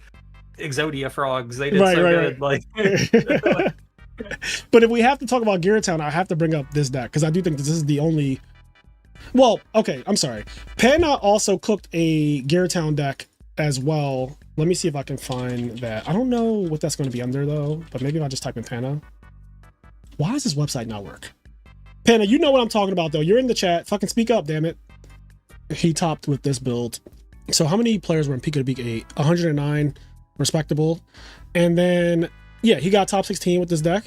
Exodia frogs, they did good. Like but if we have to talk about Garretown, I have to bring up this deck because I do think this is the only. Well, okay, I'm sorry. Panda also cooked a Garretown deck as well. Let me see if I can find that. I don't know what that's going to be under though, but maybe if I just type in Panda. Why does this website not work? Panda, you know what I'm talking about though. You're in the chat. Fucking speak up, damn it. He topped with this build. So how many players were in Peak of the Beak 8? 109, respectable. And then, yeah, he got top 16 with this deck.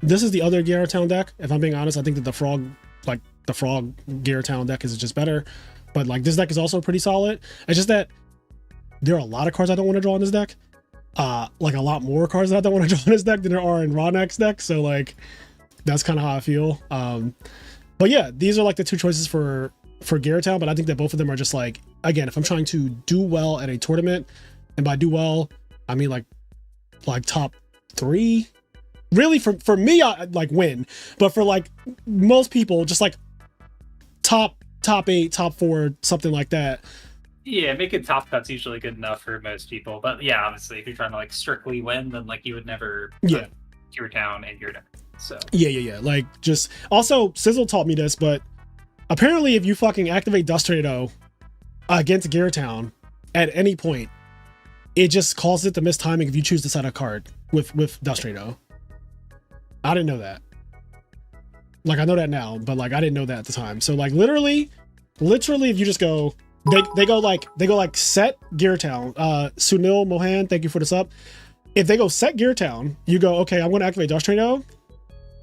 This is the other Garretown deck. If I'm being honest, I think that the Frog Garretown deck is just better. But like this deck is also pretty solid. It's just that there are a lot of cards I don't want to draw in this deck. Like a lot more cards that I don't want to draw in this deck than there are in Ragnak's deck. So like, that's kind of how I feel. But yeah, these are like the two choices for Garretown, but I think that both of them are just like, again, if I'm trying to do well at a tournament, and by do well, I mean like top 3. Really, for me, I like win, but for like most people, just like top 8, top 4, something like that. Yeah, making top cut's usually good enough for most people. But yeah, obviously, if you're trying to like strictly win, then like you would never put your town in your deck. So yeah. Like just also Sizzle taught me this, but apparently if you fucking activate Dust Tornado against Garretown at any point, it just causes it to miss timing if you choose to set a card with Dust Tornado. I didn't know that. Like I know that now, but like I didn't know that at the time. So like literally if you just go, they go like set Garretown. Sunil Mohan, thank you for the sub. If they go set Garretown, you go, okay, I'm gonna activate Dust Tornado,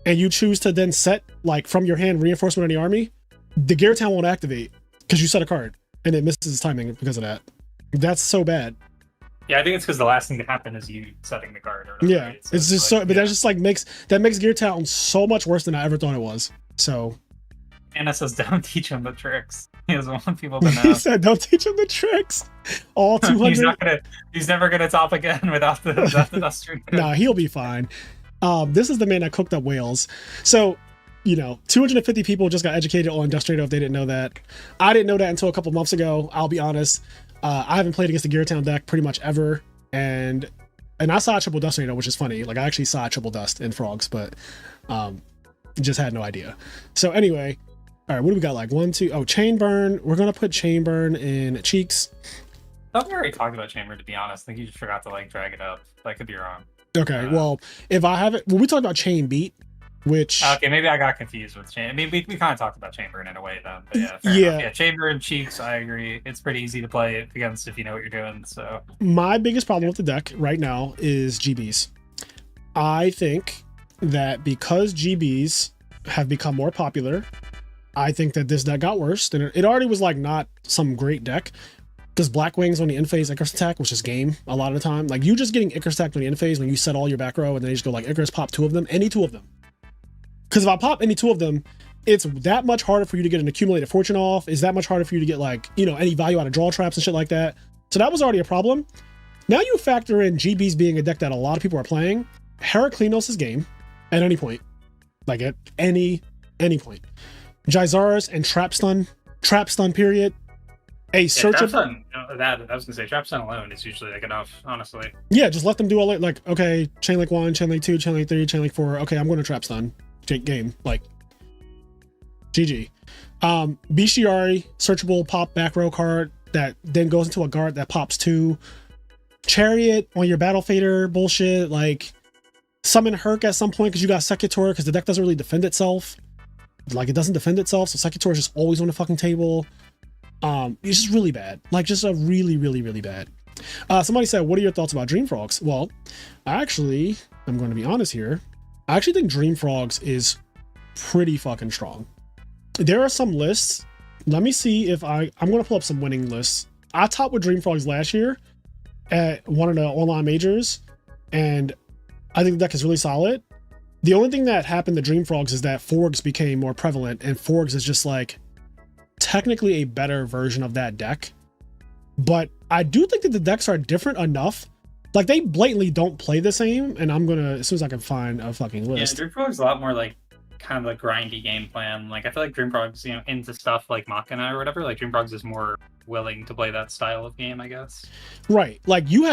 and you choose to then set like from your hand reinforcement of the army, the Garretown won't activate because you set a card and it misses its timing because of that. That's so bad. Yeah, I think it's because the last thing to happen is you setting the card. Or whatever, yeah, right? So it's just like, so, but that just like makes Garretown so much worse than I ever thought it was. So Anna says, don't teach him the tricks. He doesn't want people to know. He said, don't teach him the tricks. All 200. He's never gonna top again without the Dust Tornado. Nah, he'll be fine. This is the man that cooked up whales. So, 250 people just got educated on Dust Tornado if they didn't know that. I didn't know that until a couple months ago. I'll be honest. I haven't played against the Garretown deck pretty much ever, and I saw a triple Dust Tornado, which is funny. Like I actually saw a triple Dust in Frogs, but just had no idea. So anyway, all right, what do we got? Like 1, 2. Oh, Chain Burn. We're gonna put Chain Burn in Cheeks. I thought we already talked about Chain Burn, to be honest. I think you just forgot to like drag it up. I could be wrong. Okay, well, if I have it, we talked about Chain Beat, which okay, maybe I got confused with Chain. I mean, we kind of talked about Chain Burn in a way then. But yeah, Chain Burn Cheeks, I agree. It's pretty easy to play against if you know what you're doing. So my biggest problem with the deck right now is GBs. I think that because GBs have become more popular, I think that this deck got worse. And it already was like not some great deck. Because Blackwing's on the end phase Icarus attack, which is game a lot of the time. Like you just getting Icarus attacked on the end phase when you set all your back row and then you just go like Icarus pop 2 of them, any 2 of them. Because if I pop any 2 of them, it's that much harder for you to get an accumulated fortune off. It's that much harder for you to get like, any value out of draw traps and shit like that. So that was already a problem. Now you factor in GBs being a deck that a lot of people are playing. Heraclinos is game at any point. Like at any point. Jaizaras and Trap Stun period. A search of that. I was gonna say Trap Stun alone is usually like enough, honestly. Yeah, just let them do all it. Like, okay, Chain Link 1, Chain Link 2, Chain Link 3, Chain Link 4. Okay, I'm going to Trap Stun. Game. Like, GG. Bestiari, searchable pop back row card that then goes into a guard that pops 2. Chariot on your Battle Fader bullshit. Like, summon Herc at some point because you got Secutor because the deck doesn't really defend itself. Like, it doesn't defend itself, so Secutor is just always on the fucking table. It's just really bad. Like just a really bad. Somebody said, what are your thoughts about Dream Frogs? Well, I'm going to be honest here. I actually think Dream Frogs is pretty fucking strong. There are some lists. Let me see if I'm going to pull up some winning lists. I topped with Dream Frogs last year at one of the online majors, and I think the deck is really solid. The only thing that happened to Dream Frogs is that Forgs became more prevalent, and Forgs is just like technically a better version of that deck. But I do think that the decks are different enough. Like, they blatantly don't play the same, and I'm gonna, as soon as I can find a fucking list. Yeah, Dream Frogs a lot more like kind of a grindy game plan. Like, I feel like Dream Frogs, into stuff like Machina or whatever, like Dream Frogs is more willing to play that style of game, I guess. Right. Like, you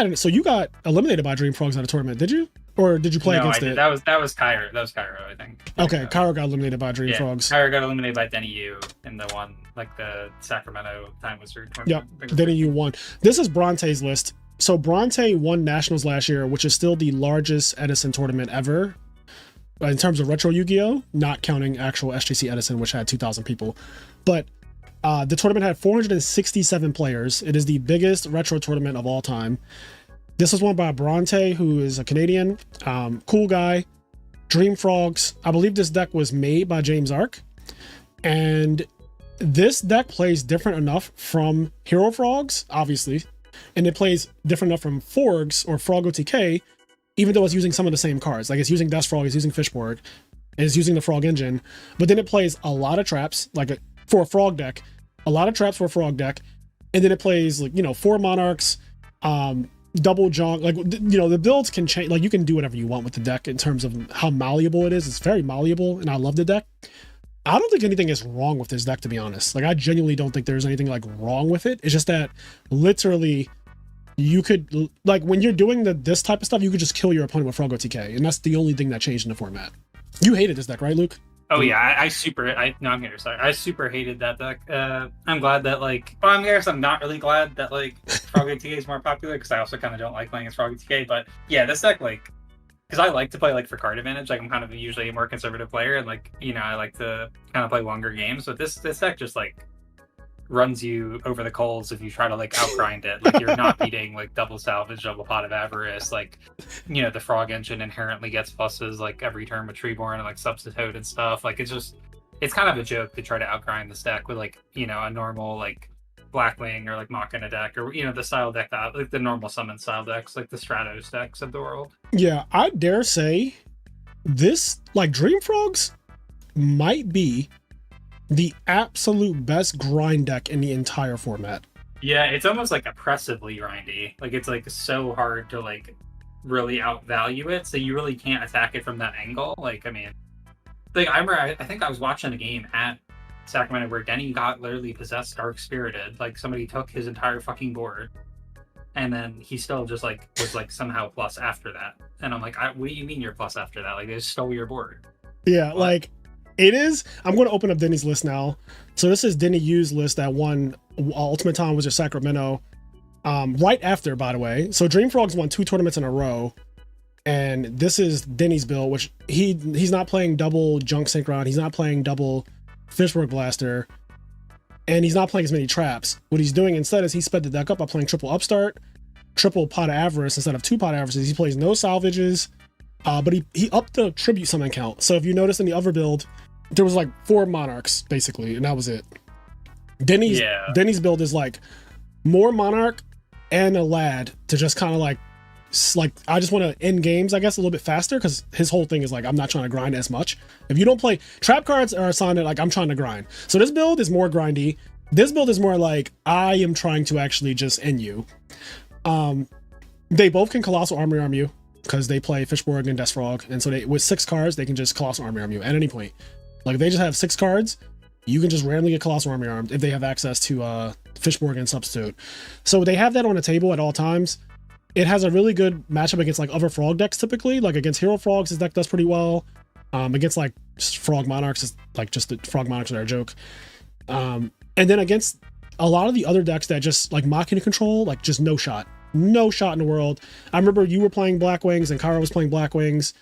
got eliminated by Dream Frogs at a tournament, did you? Or did you play against it? That was Cairo. That was Cairo, I think. Okay, Cairo got eliminated by Dream Frogs. Cairo got eliminated by Denny Yu in the one, like the Sacramento Time Wizard tournament. Yep, Denny Yu won. This is Bronte's list. So Bronte won Nationals last year, which is still the largest Edison tournament ever in terms of retro Yu-Gi-Oh, not counting actual SGC Edison, which had 2,000 people. But the tournament had 467 players. It is the biggest retro tournament of all time. This was won by Bronte, who is a Canadian, cool guy. Dream Frogs. I believe this deck was made by James Ark. And this deck plays different enough from Hero Frogs, obviously. And it plays different enough from Forgs or Frog OTK, even though it's using some of the same cards. Like, it's using Death Frog, it's using Fishborg, it's using the Frog Engine. But then it plays a lot of traps, for a Frog deck. A lot of traps for a Frog deck. And then it plays, 4 Monarchs, double junk, the builds can change. Like, you can do whatever you want with the deck in terms of how malleable it is. It's very malleable, and I love the deck. I don't think anything is wrong with this deck, to be honest. Like, I genuinely don't think there's anything wrong with it. It's just that literally you could, when you're doing this type of stuff, you could just kill your opponent with Frog OTK, and that's the only thing that changed in the format. You hated this deck, right, Luke? Oh yeah, I super hated that deck. I'm glad that I guess I'm not really glad that Frog OTK is more popular, because I also kind of don't like playing as Frog OTK. But yeah, this deck because I like to play for card advantage. I'm kind of usually a more conservative player, and I like to kind of play longer games. But this deck just runs you over the coals if you try to outgrind it. You're not beating double salvage, double pot of avarice. The Frog Engine inherently gets pluses every turn with Treeborn and substitute and stuff. It's kind of a joke to try to outgrind this deck with a normal Blackwing or Machina deck, or the style deck that the normal summon style decks, the Stratos decks of the world. Yeah, I dare say this Dream Frogs might be the absolute best grind deck in the entire format. Yeah, it's almost oppressively grindy. It's so hard to really outvalue it, so you really can't attack it from that angle. I remember I think I was watching a game at Sacramento where Denny got literally possessed Dark Spirited. Somebody took his entire fucking board, and then he still just was somehow plus after that. And I'm what do you mean you're plus after that? They just stole your board. Yeah, what? It is. I'm going to open up Denny's list now. So this is Denny Yu's list that won Ultimate Time Wizard Sacramento. Right after, by the way. So Dream Frogs won 2 tournaments in a row. And this is Denny's build, which he's not playing double Junk Synchron. He's not playing double Fishwork Blaster. And he's not playing as many traps. What he's doing instead is he sped the deck up by playing triple Upstart, triple Pot of Avarice instead of 2 Pot of Avarices. He plays no salvages. But he upped the tribute summon count. So if you notice in the other build, there was 4 Monarchs basically, and that was it. Denny's build is more Monarch and a Lad to just kind of I just want to end games, I guess, a little bit faster, because his whole thing is I'm not trying to grind as much. If you don't play trap cards are assigned I'm trying to grind. So this build is more grindy. This build is more I am trying to actually just end you. They both can Colossal Army Arm you, because they play Fishborg and Death Frog, and so with 6 cards they can just Colossal Army Arm you at any point. If they just have 6 cards, you can just randomly get Colossal Army Armed if they have access to Fishborg and Substitute. So they have that on the table at all times. It has a really good matchup against other Frog decks typically. Against Hero Frogs, this deck does pretty well. Against Frog Monarchs, is just the Frog Monarchs are a joke. And then against a lot of the other decks that just Machina control, just no shot in the world. I remember you were playing Blackwings and Kara was playing Blackwings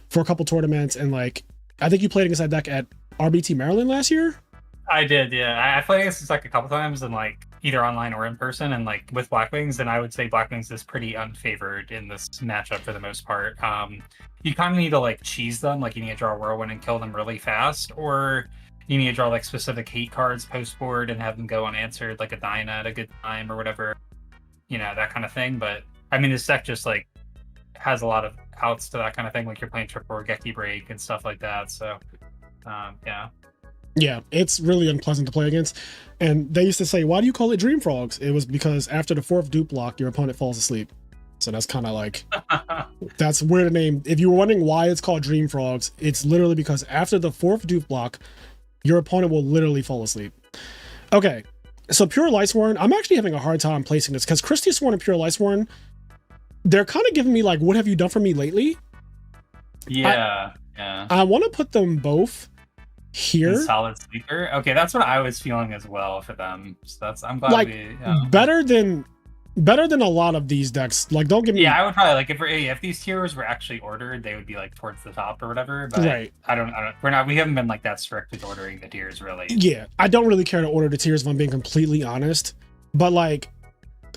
for a couple tournaments, and I think you played against that deck at RBT Maryland last year. I did, yeah. I played against this a couple times, and either online or in person. And like with Blackwings, then I would say Blackwings is pretty unfavored in this matchup for the most part. You kind of need to like cheese them, like you need to draw a Whirlwind and kill them really fast, or you need to draw like specific hate cards post board and have them go unanswered, like a Dinah at a good time or whatever, that kind of thing. But I mean, this deck just like has a lot of outs to that kind of thing, like you're playing triple or Geki Break and stuff like that. So yeah, it's really unpleasant to play against. And they used to say, why do you call it Dream Frogs? It was because after the 4th dupe block, your opponent falls asleep. So that's kind of like, that's where the name, if you were wondering why it's called Dream Frogs, it's literally because after the 4th dupe block, your opponent will literally fall asleep. Okay, so Pure Lightsworn, I'm actually having a hard time placing this because Christiasworn and Pure Lightsworn, they're kind of giving me like, what have you done for me lately? Yeah. I want to put them both here. And Solid Sleeper. Okay, that's what I was feeling as well for them. So I'm glad like, we better than a lot of these decks. Like, don't get me. Yeah, I would probably like if these tiers were actually ordered, they would be like towards the top or whatever. But right. We haven't been like that strict with ordering the tiers really. Yeah, I don't really care to order the tiers if I'm being completely honest. But like,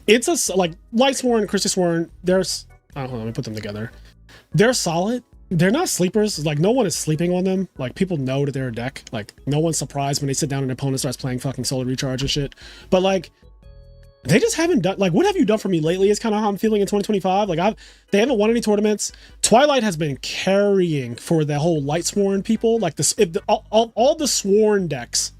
it's like Lightsworn, Christiasworn. There's let me put them together. They're solid. They're not sleepers. Like, no one is sleeping on them. Like, people know that they're a deck. Like, no one's surprised when they sit down and their opponent starts playing fucking Solar Recharge and shit. But like, they just haven't done, like, what have you done for me lately is kind of how I'm feeling in 2025. Like, they haven't won any tournaments. Twilight has been carrying for the whole Lightsworn people. Like, all the Sworn decks,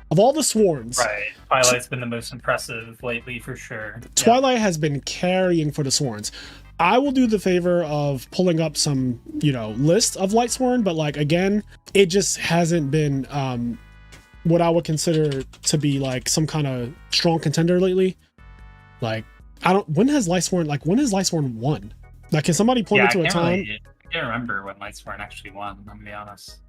of all the Sworns. Right. Twilight's been the most impressive lately for sure. Twilight has been carrying for the Sworns. I will do the favor of pulling up some, list of Lightsworn, but like, again, it just hasn't been what I would consider to be like some kind of strong contender lately. Like, when has Lightsworn won? Like, can somebody point me to a time? I can't remember when Lightsworn actually won, I'm gonna be honest.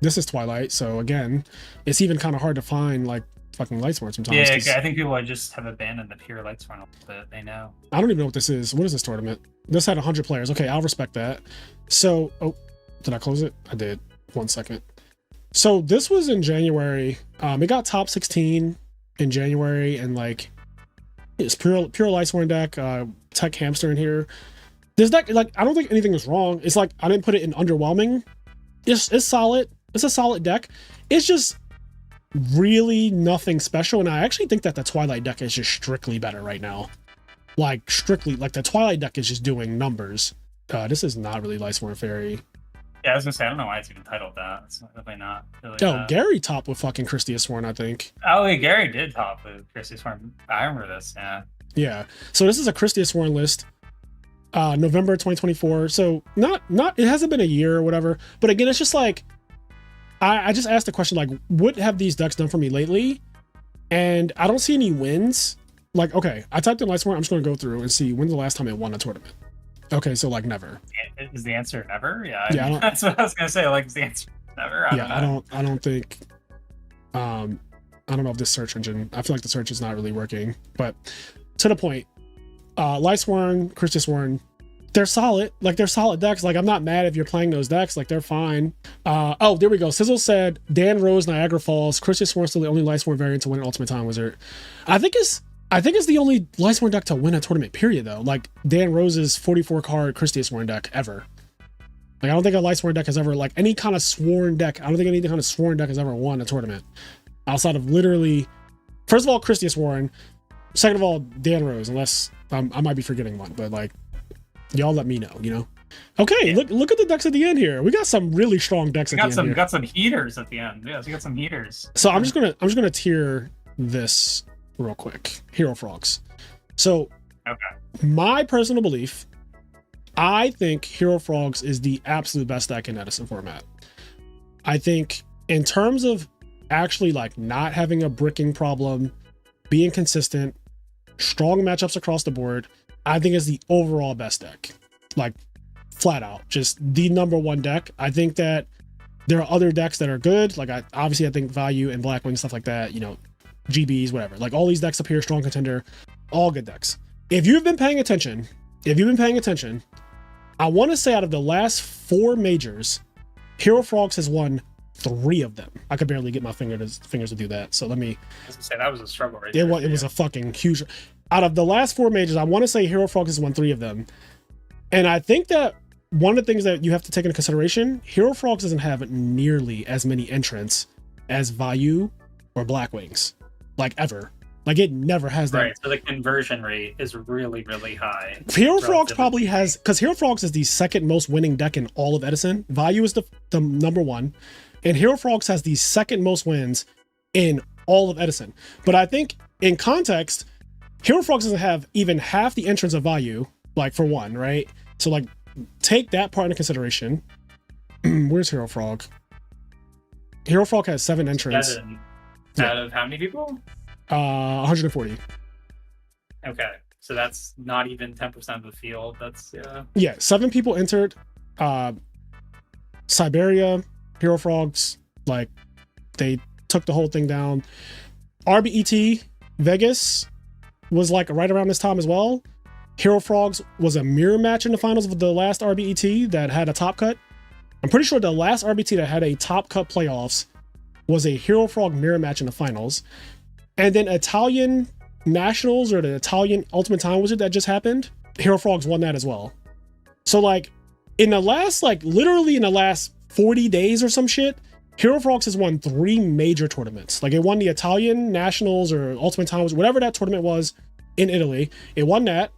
This is Twilight, so again, it's even kind of hard to find like fucking Lightsworn sometimes. Yeah, I think people just have abandoned the pure Lightsworn a little bit. They know. I don't even know what this is. What is this tournament? This had 100 players. Okay, I'll respect that. So, did I close it? I did. 1 second. So this was in January. It got top 16 in January, and like, it's pure Lightsworn deck. Tech Hamster in here. This deck, like, I don't think anything is wrong. It's like, I didn't put it in underwhelming. It's solid. It's a solid deck. It's just really nothing special, and I actually think that the Twilight deck is just strictly better right now. Like, strictly, like, the Twilight deck is just doing numbers. This is not really Lightsworn Fairy. Yeah, I was gonna say, I don't know why it's even titled that. It's definitely not really Gary topped with fucking Christiasworn, I think. Oh, yeah, Gary did top with Christiasworn. I remember this, Yeah, so this is a Christiasworn list. November 2024, so not it hasn't been a year or whatever, but again, it's just like, I just asked the question, like, what have these decks done for me lately? And I don't see any wins. Like, okay, I typed in Lightsworn. I'm just going to go through and see when's the last time it won a tournament. Okay, so like never. Is the answer never? Yeah, yeah, that's what I was going to say. Like, is the answer never? I don't think. I don't know if this search engine. I feel like the search is not really working. But to the point, Lightsworn, Christiasworn, they're solid. Like, they're solid decks. Like, I'm not mad if you're playing those decks. Like, they're fine. Oh, there we go. Sizzle said Dan Rose, Niagara Falls. Christiasworn still the only Lightsworn variant to win an Ultimate Time Wizard. I think it's the only Lightsworn deck to win a tournament, period, though. Like, Dan Rose's 44 card Christiasworn deck ever. Like, I don't think a Lightsworn deck has ever, like, any kind of Sworn deck. I don't think any kind of Sworn deck has ever won a tournament outside of literally, first of all, Christiasworn. Second of all, Dan Rose, unless I might be forgetting one, but like, y'all let me know, Okay, yeah. Look at the decks at the end here. We got some really strong decks at the end here. We got some heaters at the end. Yes, we got some heaters. So I'm just gonna tier this real quick. Hero Frogs. So, okay, my personal belief, I think Hero Frogs is the absolute best deck in Edison format. I think in terms of actually like not having a bricking problem, being consistent, strong matchups across the board, I think is the overall best deck. Like, flat out, just the number one deck. I think that there are other decks that are good. Like, I think Vayu and Blackwing, stuff like that, GBs, whatever. Like, all these decks up here, strong contender, all good decks. If you've been paying attention, I want to say out of the last 4 majors, Hero Frogs has won 3 of them. I could barely get my fingers to do that. So let me. I was gonna say that was a struggle right It there. was a fucking huge. Out of the last 4 majors, I want to say Hero Frogs has won 3 of them, and I think that one of the things that you have to take into consideration, Hero Frogs doesn't have nearly as many entrants as Vayu or Blackwings, like ever. Like it never has that. Right, so the conversion rate is really, really high. Hero Frogs probably has, because Hero Frogs is the second most winning deck in all of Edison. Vayu is the number 1, and Hero Frogs has the second most wins in all of Edison. But I think in context, Hero Frogs doesn't have even half the entrants of Vayu, like for one, right? So like take that part into consideration. Where's Hero Frog? Hero Frog has 7 entrants. 7 out of how many people? 140. Okay, so that's not even 10% of the field. That's Yeah, 7 people entered. Siberia, Hero Frogs, like they took the whole thing down. RBET Vegas was like right around this time as well. Hero Frogs was a mirror match in the finals of the last RBET that had a top cut. I'm pretty sure the last RBT that had a top cut playoffs was a Hero Frog mirror match in the finals. And then Italian Nationals, or the Italian Ultimate Time Wizard that just happened, Hero Frogs won that as well. So like in the last, like literally in the last 40 days or some shit, Hero Frogs has won 3 major tournaments. Like it won the Italian Nationals or Ultimate Time Wizard, whatever that tournament was in Italy. It won that.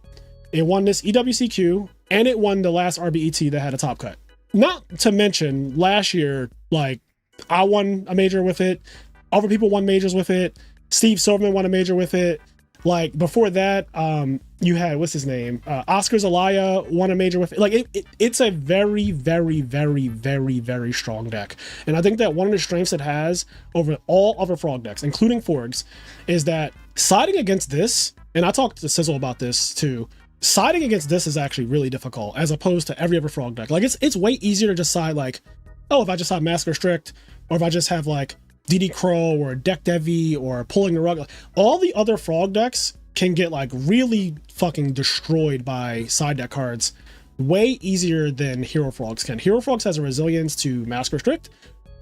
It won this EWCQ, and it won the last RBET that had a top cut. Not to mention last year, like I won a major with it. Other people won majors with it. Steve Silverman won a major with it. Like before that, you had, what's his name? Oscar Zelaya won a major with it. Like it's a very, very, very, very, very strong deck. And I think that one of the strengths it has over all other Frog decks, including Forgs, is that siding against this, and I talked to Sizzle about this too, siding against this is actually really difficult as opposed to every other Frog deck. Like it's way easier to just side like, oh, if I just have Mask Restrict, or if I just have like DD Crow or Deck Devi or Pulling the Rug, all the other Frog decks can get like really fucking destroyed by side deck cards way easier than Hero Frogs can. Hero Frogs has a resilience to Mask Restrict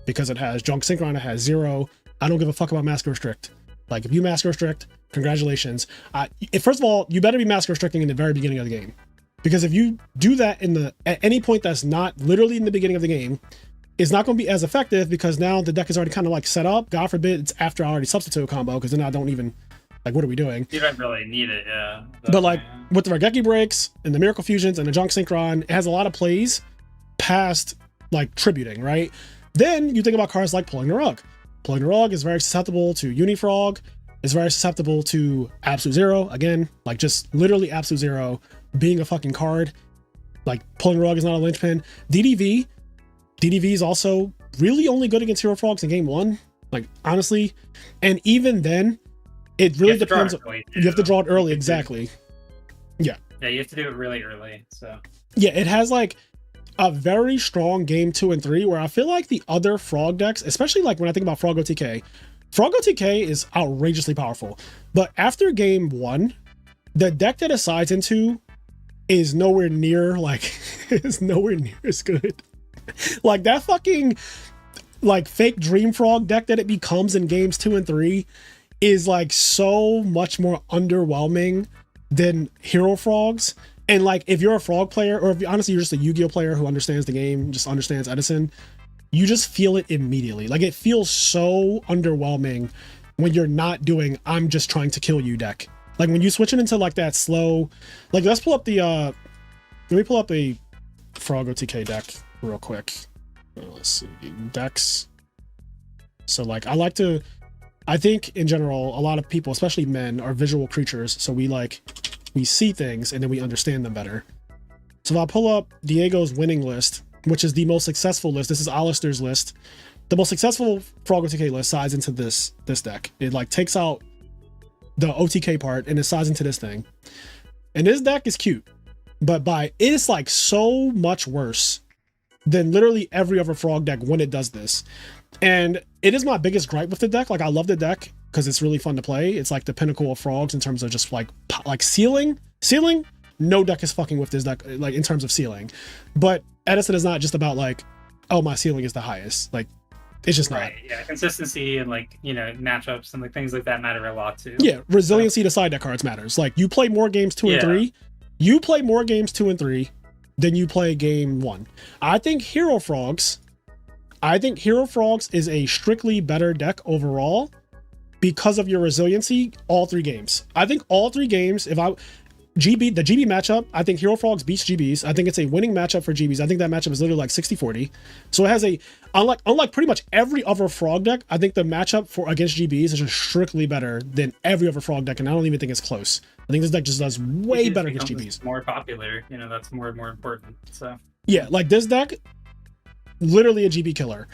because it has Junk Synchron, it has 0. I don't give a fuck about Mask Restrict. Like if you Mask Restrict, congratulations. First of all, you better be Mask Restricting in the very beginning of the game, because if you do that at any point that's not literally in the beginning of the game, it's not going to be as effective, because now the deck is already kind of like set up. God forbid it's after I already substitute a combo, because then I don't even, like, what are we doing? You don't really need it, yeah. But like with the Raigeki breaks and the Miracle Fusions and the Junk Synchron, it has a lot of plays past like tributing, right? Then you think about cards like Pulling the Rug. Pulling the Rug is very susceptible to Unifrog. It's very susceptible to Absolute Zero. Again, like just literally Absolute Zero being a fucking card. Like Pulling the Rug is not a linchpin. DDV is also really only good against Hero Frogs in game 1. Like honestly, and even then, it really depends. You have to draw it early, exactly. Yeah. Yeah, you have to do it really early. So yeah, it has like a very strong game 2 and 3, where I feel like the other Frog decks, especially like when I think about Frog OTK is outrageously powerful. But after game 1, the deck that it sides into is nowhere near is nowhere near as good. Like that fucking like fake Dream Frog deck that it becomes in games 2 and 3 is like so much more underwhelming than Hero Frogs. And like if you're a Frog player, or if honestly you're just a Yu-Gi-Oh player who understands the game, just understands Edison, you just feel it immediately. Like it feels so underwhelming when you're not doing I'm just trying to kill you deck. Like when you switch it into like that slow, like let's pull up the let me pull up a Frog OTK deck real quick. Let's see, decks. So like I think in general a lot of people, especially men, are visual creatures, so we see things and then we understand them better. So if I pull up Diego's winning list, which is the most successful list, this is Alistair's list, the most successful Frog OTK list sides into this deck. It like takes out the OTK part and it sides into this thing. And this deck is cute, but it is like so much worse than literally every other Frog deck when it does this. And it is my biggest gripe with the deck. Like I love the deck because it's really fun to play. It's like the pinnacle of Frogs in terms of just like ceiling. No deck is fucking with this deck, like in terms of ceiling. But Edison is not just about like, oh, my ceiling is the highest. Like It's just not. Right. Yeah, consistency and like, you know, matchups and like things like that matter a lot too. Yeah, resiliency to side deck cards matters. Like you play more games 2 and 3. You play more games 2 and 3 than you play game 1. I think Hero Frogs is a strictly better deck overall because of your resiliency all 3 games. I think all 3 games, the GB matchup, I think Hero Frogs beats GBs. I think it's a winning matchup for GBs. I think that matchup is literally like 60-40. So it has unlike pretty much every other frog deck, I think the matchup against GBs is just strictly better than every other frog deck, and I don't even think it's close. I think this deck just does way better against GBs. More popular, you know, that's more and more important. So yeah, like this deck, literally a GB killer.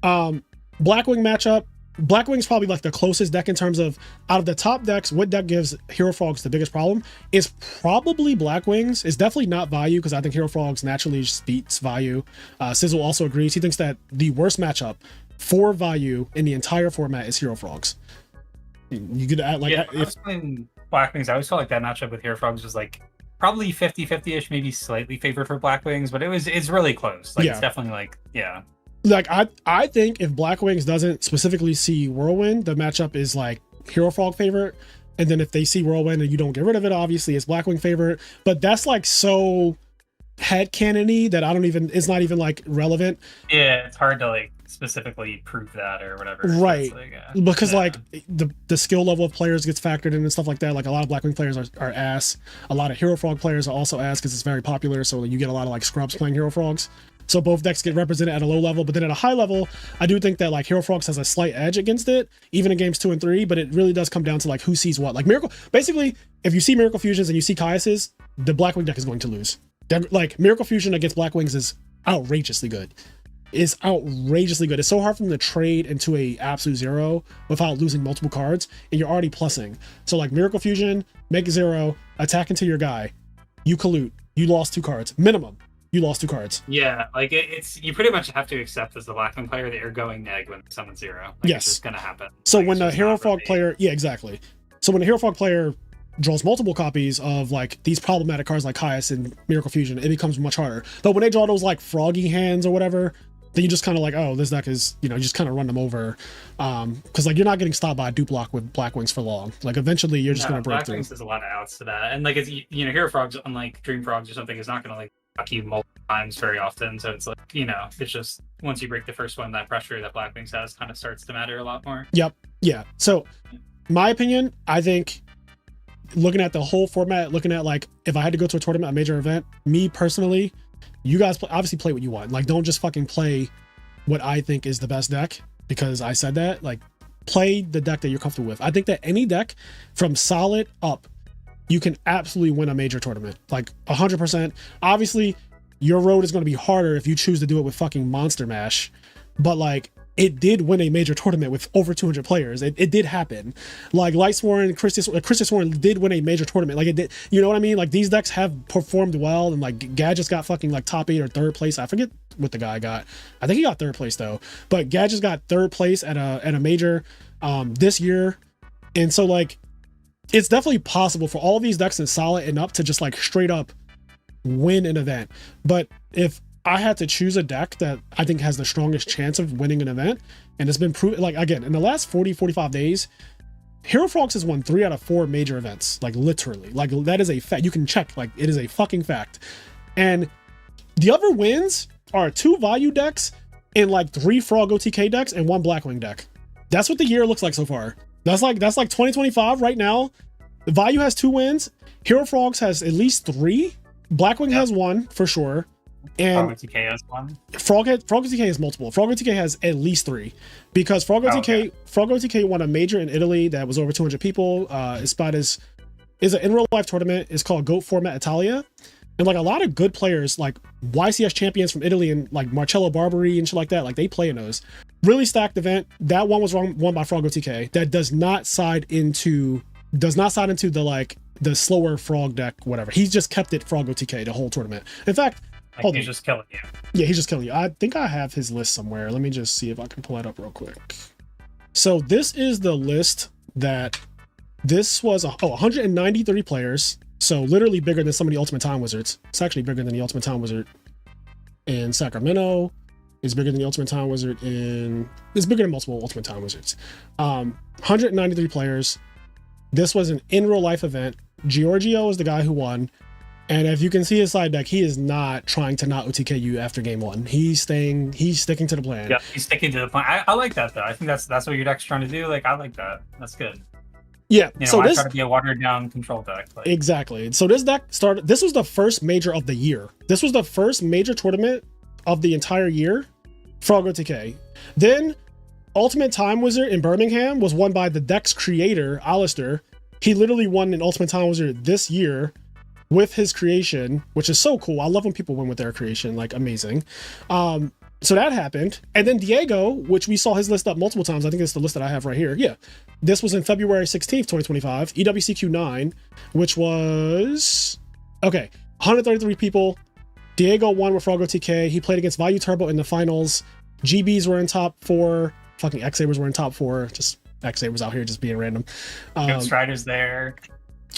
Blackwing matchup. Blackwing's probably like the closest deck in terms of out of the top decks. What deck gives Hero Frogs the biggest problem is probably Blackwings. It's definitely not Vayu, because I think Hero Frogs naturally just beats Vayu. Sizzle also agrees. He thinks that the worst matchup for Vayu in the entire format is Hero Frogs. You could add like I was playing Blackwings. I always felt like that matchup with Hero Frogs was like probably 50-50ish, maybe slightly favored for Blackwings, but it's really close. Like it's definitely like Like I think if Blackwings doesn't specifically see Whirlwind, the matchup is like Hero Frog favorite, and then if they see Whirlwind and you don't get rid of it, obviously it's Blackwing favorite. But that's like so headcanon-y that it's not even like relevant. Yeah, it's hard to like specifically prove that or whatever. Right. Like, because like the skill level of players gets factored in and stuff like that. Like a lot of Blackwing players are ass. A lot of Hero Frog players are also ass because it's very popular. So you get a lot of like scrubs playing Hero Frogs. So both decks get represented at a low level, but then at a high level, I do think that like Hero Frogs has a slight edge against it, even in games 2 and 3, but it really does come down to like who sees what. Like basically, if you see Miracle Fusions and you see Caius's, the Blackwing deck is going to lose. Like Miracle Fusion against Blackwings is outrageously good. It's outrageously good. It's so hard for them to trade into a absolute 0 without losing multiple cards, and you're already plussing. So like Miracle Fusion, make 0, attack into your guy, you collude, you lost 2 cards minimum. You lost 2 cards. Yeah, like it's you pretty much have to accept as the Blackwing player that you're going neg when someone 0. Like, yes, it's just gonna happen. So like, when the Hero Frog player, exactly. So when the Hero Frog player draws multiple copies of like these problematic cards like Caius and Miracle Fusion, it becomes much harder. But when they draw those like froggy hands or whatever, then you just kind of like, oh, this deck is, you just kind of run them over. Because like you're not getting stopped by a dupe block with Blackwings for long. Like eventually you're just gonna break through. Blackwings has a lot of outs to that, and like it's Hero Frogs, unlike Dream Frogs or something, is not gonna like you multiple times very often, so it's like it's just once you break the first one, that pressure that Blackwings has kind of starts to matter a lot more. Yep. Yeah. So my opinion, I think looking at the whole format, looking at like if I had to go to a tournament, a major event, me personally, you guys obviously play what you want. Like don't just fucking play what I think is the best deck because I said that. Like play the deck that you're comfortable with. I think that any deck from solid up, you can absolutely win a major tournament, like 100%. Obviously, your road is going to be harder if you choose to do it with fucking Monster Mash, but like it did win a major tournament with over 200 players. It did happen. Like Lightsworn, Christosworn did win a major tournament. Like it did, you know what I mean? Like these decks have performed well, and like Gadget's got fucking like top 8 or 3rd place. I forget what the guy got. I think he got 3rd place though. But Gadget's got 3rd place at a major this year, and so like. It's definitely possible for all these decks in solid and up to just like straight up win an event. But if I had to choose a deck that I think has the strongest chance of winning an event, and it's been proven, like again, in the last 40-45 days, Hero Frogs has won 3 out of 4 major events, like literally. Like that is a fact. You can check, like it is a fucking fact. And the other wins are 2 Vayu decks and like 3 Frog OTK decks and 1 Blackwing deck. That's what the year looks like so far. That's like 2025 right now. Vayu has 2 wins. Hero Frogs has at least 3. Blackwing has 1 for sure. And Frog OTK has 1. Frog OTK has multiple. Frog OTK has at least 3 because Frog OTK won a major in Italy that was over 200 people. It's an in real life tournament. It's called GOAT Format Italia. And like a lot of good players, like YCS champions from Italy and like Marcello Barbary and shit like that, like they play in those. Really stacked event. That one was won by Frog OTK. That does not side into the like the slower Frog deck, whatever. He's just kept it Frog OTK the whole tournament. In fact, like he's just killing you. Yeah, he's just killing you. I think I have his list somewhere. Let me just see if I can pull it up real quick. So this is the list that this was 193 players. So literally bigger than some of the Ultimate Time Wizards. It's actually bigger than the Ultimate Time Wizard in Sacramento. is bigger than the Ultimate Time Wizard it's bigger than multiple Ultimate Time Wizards. 193 players. This was an in real life event. Yugioh is the guy who won. And if you can see his side deck, he is not trying to not OTK you after game one. He's sticking to the plan. Yeah, he's sticking to the plan. I like that though. I think that's what your deck's trying to do. Like, I like that. That's good. Yeah. You know, so I this try to be a watered down control deck. Like. Exactly. So this deck started. This was the first major of the year. This was the first major tournament of the entire year. Frog OTK. Then Ultimate Time Wizard in Birmingham was won by the deck's creator, Alistair. He literally won an Ultimate Time Wizard this year with his creation, which is so cool. I love when people win with their creation, like amazing. So that happened. And then Diego, which we saw his list up multiple times. I think it's the list that I have right here. Yeah. This was in February 16th, 2025, EWCQ9, which was, okay, 133 people. Diego won with Frog OTK. He played against Vayu Turbo in the finals. GBs were in top 4. Fucking X-Sabers were in top 4. Just X-Sabers out here just being random. Striders there.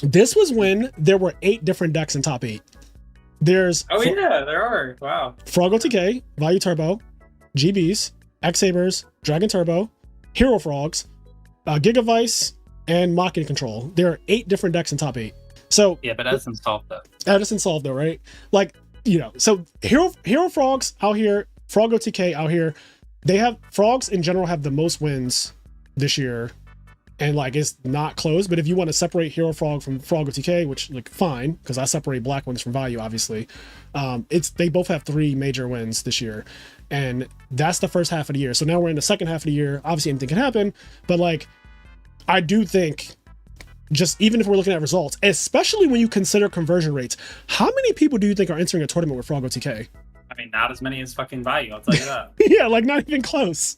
This was when there were 8 different decks in top 8. There's yeah, there are. Wow. Frog OTK, Vayu Turbo, GBs, X-Sabers, Dragon Turbo, Hero Frogs, Gigavice, and Machina Control. There are 8 different decks in top 8. So yeah, but Edison solved that. Edison solved though, right? Like, you know, so Hero Frogs out here, Frog OTK out here, they have frogs in general have the most wins this year. And like it's not close, but if you want to separate Hero Frog from Frog OTK, which like fine, because I separate Blackwings from Vayu, obviously. They both have 3 major wins this year, and that's the first half of the year. So now we're in the second half of the year. Obviously, anything can happen, but like I do think, just even if we're looking at results, especially when you consider conversion rates, how many people do you think are entering a tournament with Frog OTK? I mean, not as many as fucking Vayu. I'll tell you that. Yeah, like not even close.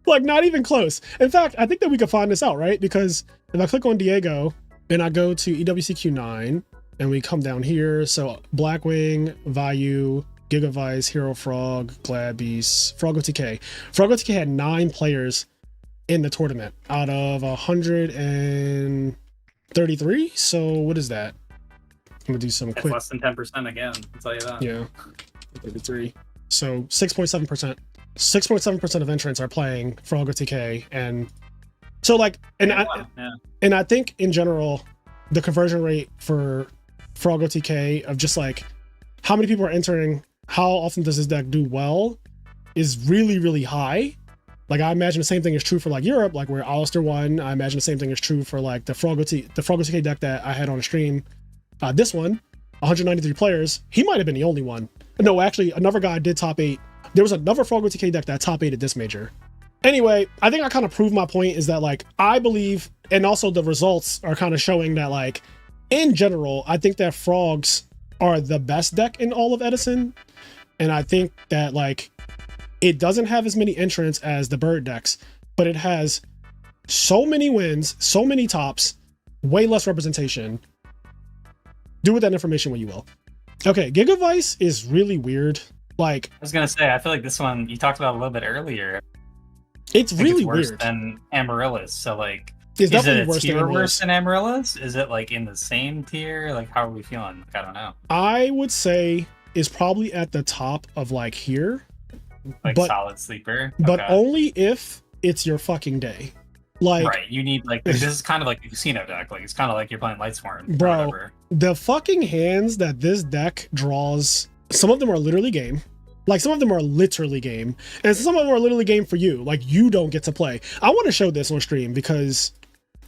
Like not even close. In fact, I think that we could find this out, right? Because if I click on Diego and I go to EWCQ9 and we come down here, so Blackwing, Vayu, Gigavice, Hero Frog, Glad Beast, Frog OTK. Frog OTK had 9 players in the tournament out of 133. So what is that? I'm gonna do some quick. It's less than 10% again. I'll tell you that. Yeah, 33. So 6.7%. 6.7% of entrants are playing Frog OTK, and so like, and I think in general, the conversion rate for Frog OTK of just like how many people are entering, how often does this deck do well, is really, really high. Like I imagine the same thing is true for like Europe, like where Alistair won. I imagine the same thing is true for like the Frog OTK deck that I had on a stream. This one, 193 players. He might have been the only one. No, actually, another guy did top 8. There was another Frog OTK deck that top 8 at this major. Anyway, I think I kind of proved my point is that like I believe, and also the results are kind of showing that like in general, I think that frogs are the best deck in all of Edison. And I think that like it doesn't have as many entrants as the bird decks, but it has so many wins, so many tops, way less representation. Do with that information what you will. Okay, Gigavice is really weird. Like I was gonna say, I feel like this one you talked about a little bit earlier. It's really worse weird than Amaryllis. So like, it's is it a worse tier worse than Amaryllis? Is it like in the same tier? Like, how are we feeling? Like, I don't know. I would say is probably at the top of like here, like but, solid sleeper. But only if it's your fucking day. Like, right, you need like this is kind of like a casino deck. Like it's kind of like you're playing Lightsworn. Bro, the fucking hands that this deck draws. Some of them are literally game. Like some of them are literally game. And some of them are literally game for you. Like you don't get to play. I want to show this on stream because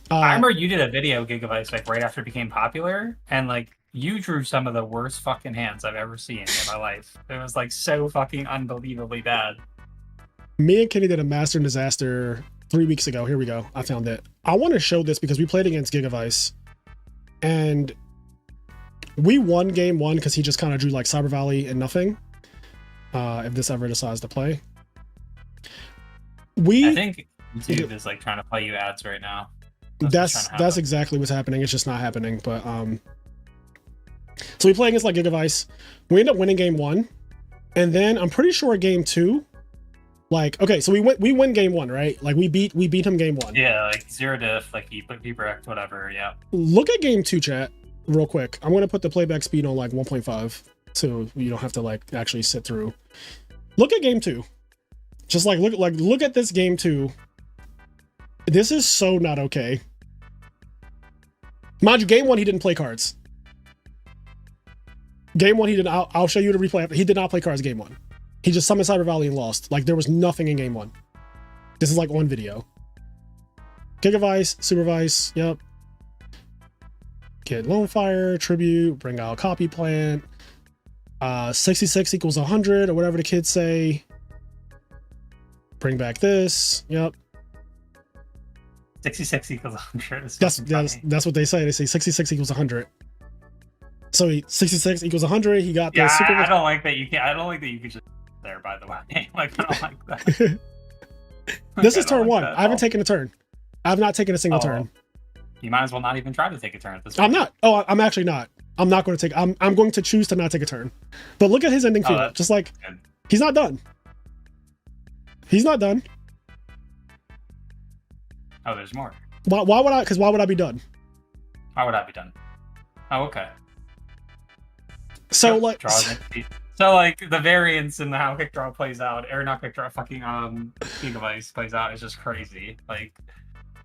I remember you did a video, Gigavice, like right after it became popular, and like you drew some of the worst fucking hands I've ever seen in my life. It was like so fucking unbelievably bad. Me and Kenny did a Master and Disaster 3 weeks ago. Here we go. I found it. I want to show this because we played against Gigavice and we won game 1 because he just kind of drew like Cyber Valley and nothing. If this ever decides to play. I think YouTube is like trying to play you ads right now. That's exactly what's happening. It's just not happening. But so we play against like Gigavice. We end up winning game 1. And then I'm pretty sure game 2. Like, okay, so we win game 1, right? Like we beat him game 1. Yeah, like 0 diff, like you put P-Brecht, whatever, yeah. Look at game 2, chat, real quick. I'm gonna put the playback speed on like 1.5. So you don't have to like actually sit through. Look at game 2. Just like look at this game too. This is so not okay. Mind you, game one he didn't play cards. Game one he didn't. I'll show you the replay. He did not play cards game one. He just summoned Cyber Valley and lost. Like there was nothing in game one. This is like on video. Gigavice, Supervise, yep. Get Lone Fire, Tribute, bring out Copy Plant. 66 equals 100 or whatever the kids say. Bring back this, yep. 66 equals 100. That's what they say. They say 66 equals 100. So 66 equals 100. He got the super. I don't like that you can. I don't like that you can just there. By the way, like I don't like that. This is turn one. I haven't taken a turn. I have not taken a single turn. You might as well not even try to take a turn at this point. I'm not. Oh, I'm actually not. I'm not going to take. I'm going to choose to not take a turn. But look at his ending field. Just like good. He's not done. He's not done. Oh, there's more. Why would I? Because why would I be done? Why would I be done? Oh, okay. So so like the variance in how QuickDraw plays out, or not QuickDraw, fucking Gigavice plays out is just crazy. Like,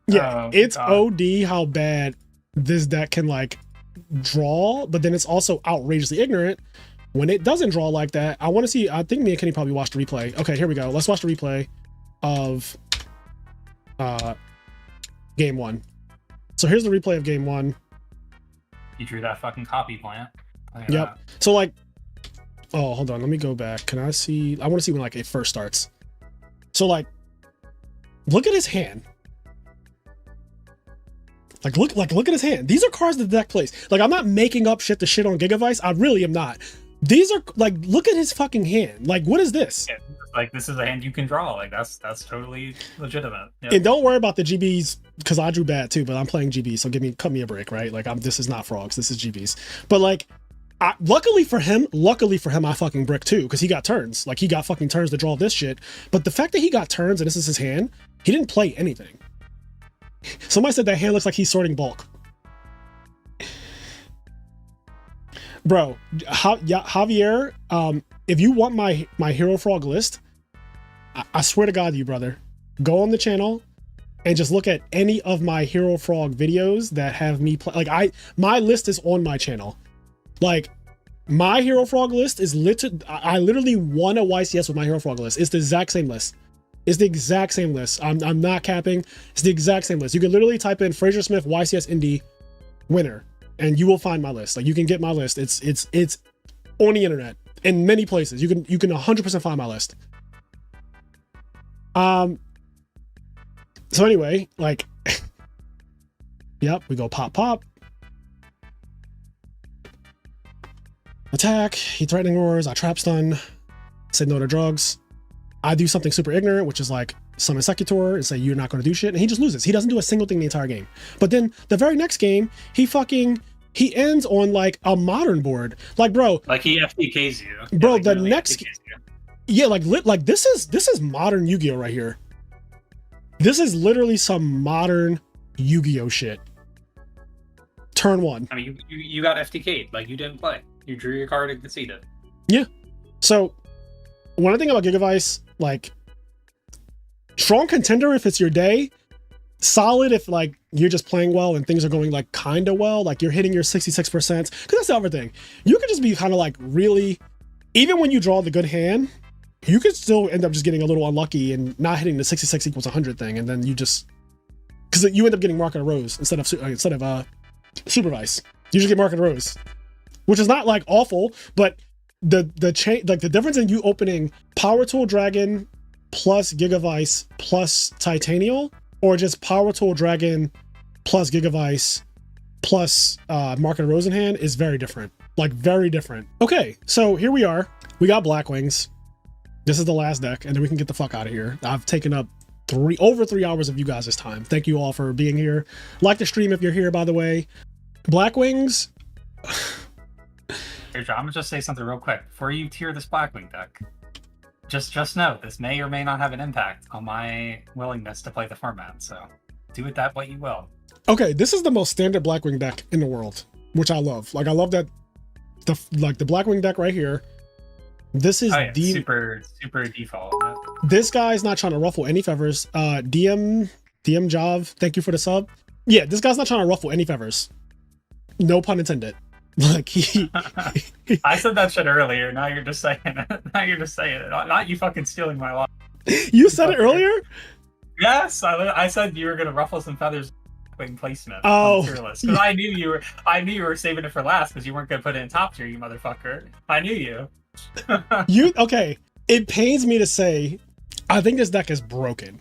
yeah, it's OD how bad this deck can like draw, but then it's also outrageously ignorant when it doesn't draw like that. I want to see. I think me and Kenny probably watched the replay. Okay, here we go. Let's watch the replay of game one. So here's the replay of game one. You drew that fucking copy plant. Yep. So like, oh, hold on. Let me go back. Can I see? I want to see when like it first starts. So like, look at his hand. Like look at his hand. These are cards that the deck plays. Like I'm not making up shit to shit on Gigavice. I really am not. These are like, look at his fucking hand. Like, what is this? Yeah, like this is a hand you can draw. Like that's totally legitimate. Yep. And don't worry about the GBs because I drew bad too. But I'm playing GB, so cut me a break, right? Like this is not frogs. This is GBs. But like. Luckily for him, I fucking brick too, because he got turns. Like he got fucking turns to draw this shit. But the fact that he got turns and this is his hand, he didn't play anything. Somebody said that hand looks like he's sorting bulk. Bro, Javier, if you want my Hero Frog list, I swear to God to you, brother, go on the channel and just look at any of my Hero Frog videos that have me play. Like my list is on my channel. Like my Hero Frog list is I literally won a YCS with my Hero Frog list. It's the exact same list. It's the exact same list. I'm not capping. It's the exact same list. You can literally type in Frazier Smith YCS Indie winner and you will find my list. Like you can get my list. It's on the internet in many places. You can 100% find my list. So anyway, like yep, we go pop. Attack, he threatening roars, I trap stun, say no to drugs. I do something super ignorant, which is like summon Secutor and say you're not going to do shit, and he just loses. He doesn't do a single thing the entire game. But then the very next game, he ends on like a modern board. Like bro, like he FTKs you. Bro, yeah, like the next yeah, like this is modern Yu-Gi-Oh right here. This is literally some modern Yu-Gi-Oh shit. Turn one. I mean, you got FTK'd, like you didn't play. You drew your card and conceded. Yeah. So, one thing about Gigavice, like, strong contender if it's your day, solid if, like, you're just playing well and things are going, like, kind of well, like, you're hitting your 66%. Because that's the other thing. You could just be kind of, like, really, even when you draw the good hand, you could still end up just getting a little unlucky and not hitting the 66 equals 100 thing, and then you just, because you end up getting Market Rose instead of Supervise. You just get Market Rose. Which is not like awful, but the change, like the difference in you opening Power Tool Dragon plus Gigavice plus Titanial, or just Power Tool Dragon plus Gigavice plus Market Rose in hand is very different. Like very different. Okay, so here we are. We got Blackwings. This is the last deck, and then we can get the fuck out of here. I've taken up over 3 hours of you guys' time. Thank you all for being here. Like the stream if you're here, by the way. Blackwings. Here, John, I'm gonna just say something real quick before you tier this Blackwing deck. Just know this may or may not have an impact on my willingness to play the format. So do with that what you will. Okay, this is the most standard Blackwing deck in the world, which I love. Like I love that the Blackwing deck right here. This is super default. This guy's not trying to ruffle any feathers. DM Jav, thank you for the sub. Yeah, this guy's not trying to ruffle any feathers. No pun intended. Like he I said that shit earlier. Now you're just saying it. Now you're just saying it. Not you fucking stealing my line. You said it earlier? Yes, I said you were gonna ruffle some feathers wing placement. Oh, because I knew you were saving it for last because you weren't gonna put it in top tier, you motherfucker. I knew you. Okay. It pains me to say, I think this deck is broken.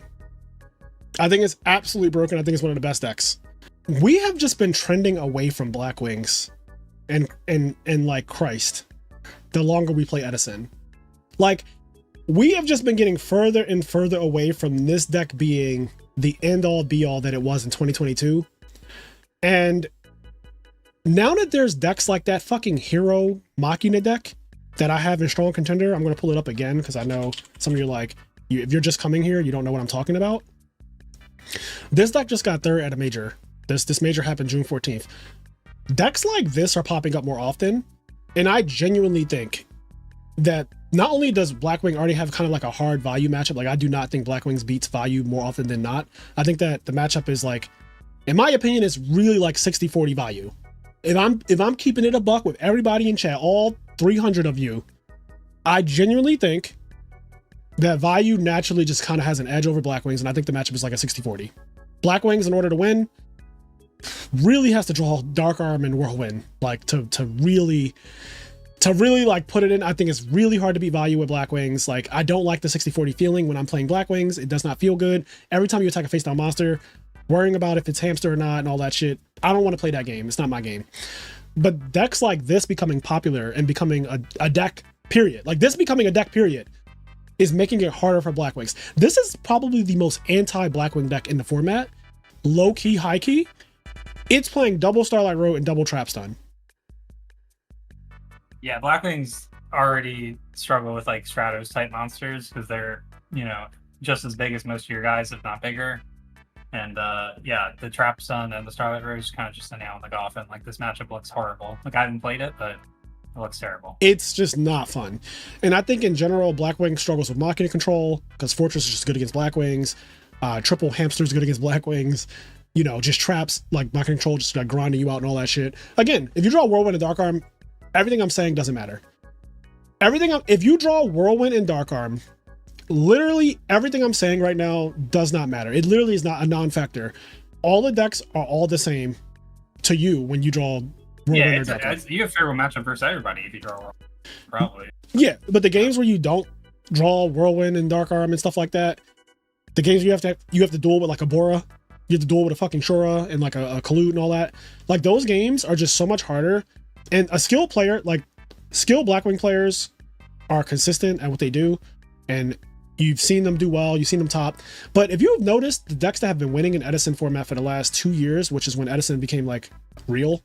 I think it's absolutely broken. I think it's one of the best decks. We have just been trending away from Blackwings and like Christ, the longer we play Edison. Like, we have just been getting further and further away from this deck being the end-all be-all that it was in 2022. And now that there's decks like that fucking Hero Machina deck that I have in Strong Contender, I'm going to pull it up again because I know some of you are like, if you're just coming here, you don't know what I'm talking about. This deck just got third at a major. This major happened June 14th. Decks like this are popping up more often, and I genuinely think that not only does Blackwing already have kind of like a hard Vayu matchup, like I do not think Blackwings beats Vayu more often than not. I think that the matchup is like, in my opinion, it's really like 60-40 Vayu. If I'm keeping it a buck with everybody in chat, all 300 of you, I genuinely think that Vayu naturally just kind of has an edge over Blackwings, and I think the matchup is like a 60-40. Blackwings, in order to win, really has to draw Dark Arm and Whirlwind, like to really like put it in. I think it's really hard to beat Vayu with Blackwings. Like, I don't like the 60-40 feeling when I'm playing Blackwings. It does not feel good. Every time you attack a face down monster, worrying about if it's hamster or not and all that shit, I don't want to play that game. It's not my game. But decks like this becoming popular and becoming a deck period, like this becoming a deck period, is making it harder for Blackwings. This is probably the most anti-Blackwing deck in the format. Low key, high key. It's playing double Starlight Road and double Trap Stun. Yeah, Blackwings already struggle with like Stratos type monsters because they're, just as big as most of your guys, if not bigger. And yeah, the Trap Stun and the Starlight Road is kind of just a nail in the coffin. Like, this matchup looks horrible. Like, I haven't played it, but it looks terrible. It's just not fun. And I think in general, Blackwing struggles with Machina control because Fortress is just good against Blackwings. Triple Hamster is good against Blackwings. Just traps like Machina control, just like grinding you out and all that shit. Again, if you draw Whirlwind and Dark Arm, everything I'm saying doesn't matter. If you draw Whirlwind and Dark Arm, literally everything I'm saying right now does not matter. It literally is not a non-factor. All the decks are all the same to you when you draw Whirlwind or Dark Arm. You have favorable matchup versus everybody if you draw Whirlwind, probably. Yeah, but the games where you don't draw Whirlwind and Dark Arm and stuff like that, the games you have to duel with like a Bora, you have to duel with a fucking Shura and like a Kalut and all that. Like, those games are just so much harder. And a skilled player, like skilled Blackwing players, are consistent at what they do. And you've seen them do well, you've seen them top. But if you've noticed, the decks that have been winning in Edison format for the last 2 years, which is when Edison became like real,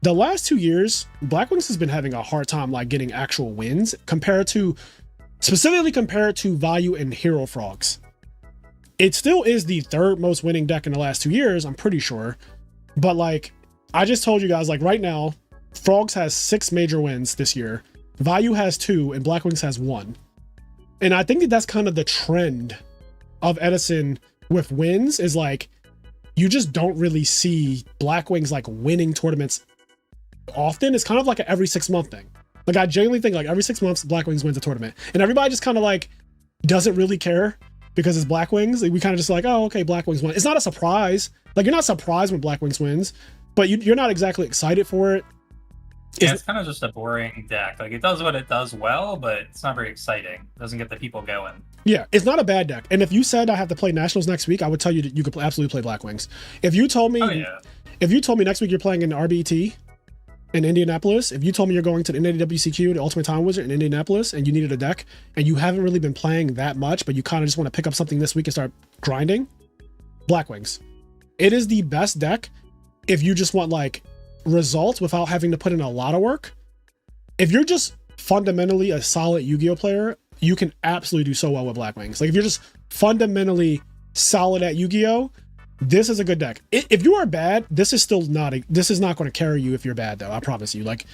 the last 2 years, Blackwings has been having a hard time like getting actual wins specifically compared to Vayu and Hero Frogs. It still is the third most winning deck in the last 2 years, I'm pretty sure. But like, I just told you guys, like right now, Frogs has 6 major wins this year. Vayu has 2 and Blackwings has 1. And I think that's kind of the trend of Edison with wins, is like, you just don't really see Blackwings like winning tournaments often. It's kind of like an every 6 month thing. Like, I genuinely think like every 6 months Blackwings wins a tournament, and everybody just kind of like doesn't really care because it's Blackwings. Like, we kind of just like, oh, okay, Blackwings won. It's not a surprise. Like, you're not surprised when Blackwings wins, but you're not exactly excited for it. Yeah, it's kind of just a boring deck. Like, it does what it does well, but it's not very exciting. It doesn't get the people going. Yeah, it's not a bad deck. And if you said I have to play Nationals next week, I would tell you that you could absolutely play Blackwings. If you told me, if you told me next week you're playing in RBT in Indianapolis, if you told me you're going to the NAWCQ, the Ultimate Time Wizard in Indianapolis, and you needed a deck, and you haven't really been playing that much, but you kind of just want to pick up something this week and start grinding, Blackwings. It is the best deck if you just want like results without having to put in a lot of work. If you're just fundamentally a solid Yu-Gi-Oh player, you can absolutely do so well with Blackwings. Like, if you're just fundamentally solid at Yu-Gi-Oh, this is a good deck. If you are bad, this is not going to carry you if you're bad, though. I promise you. Like,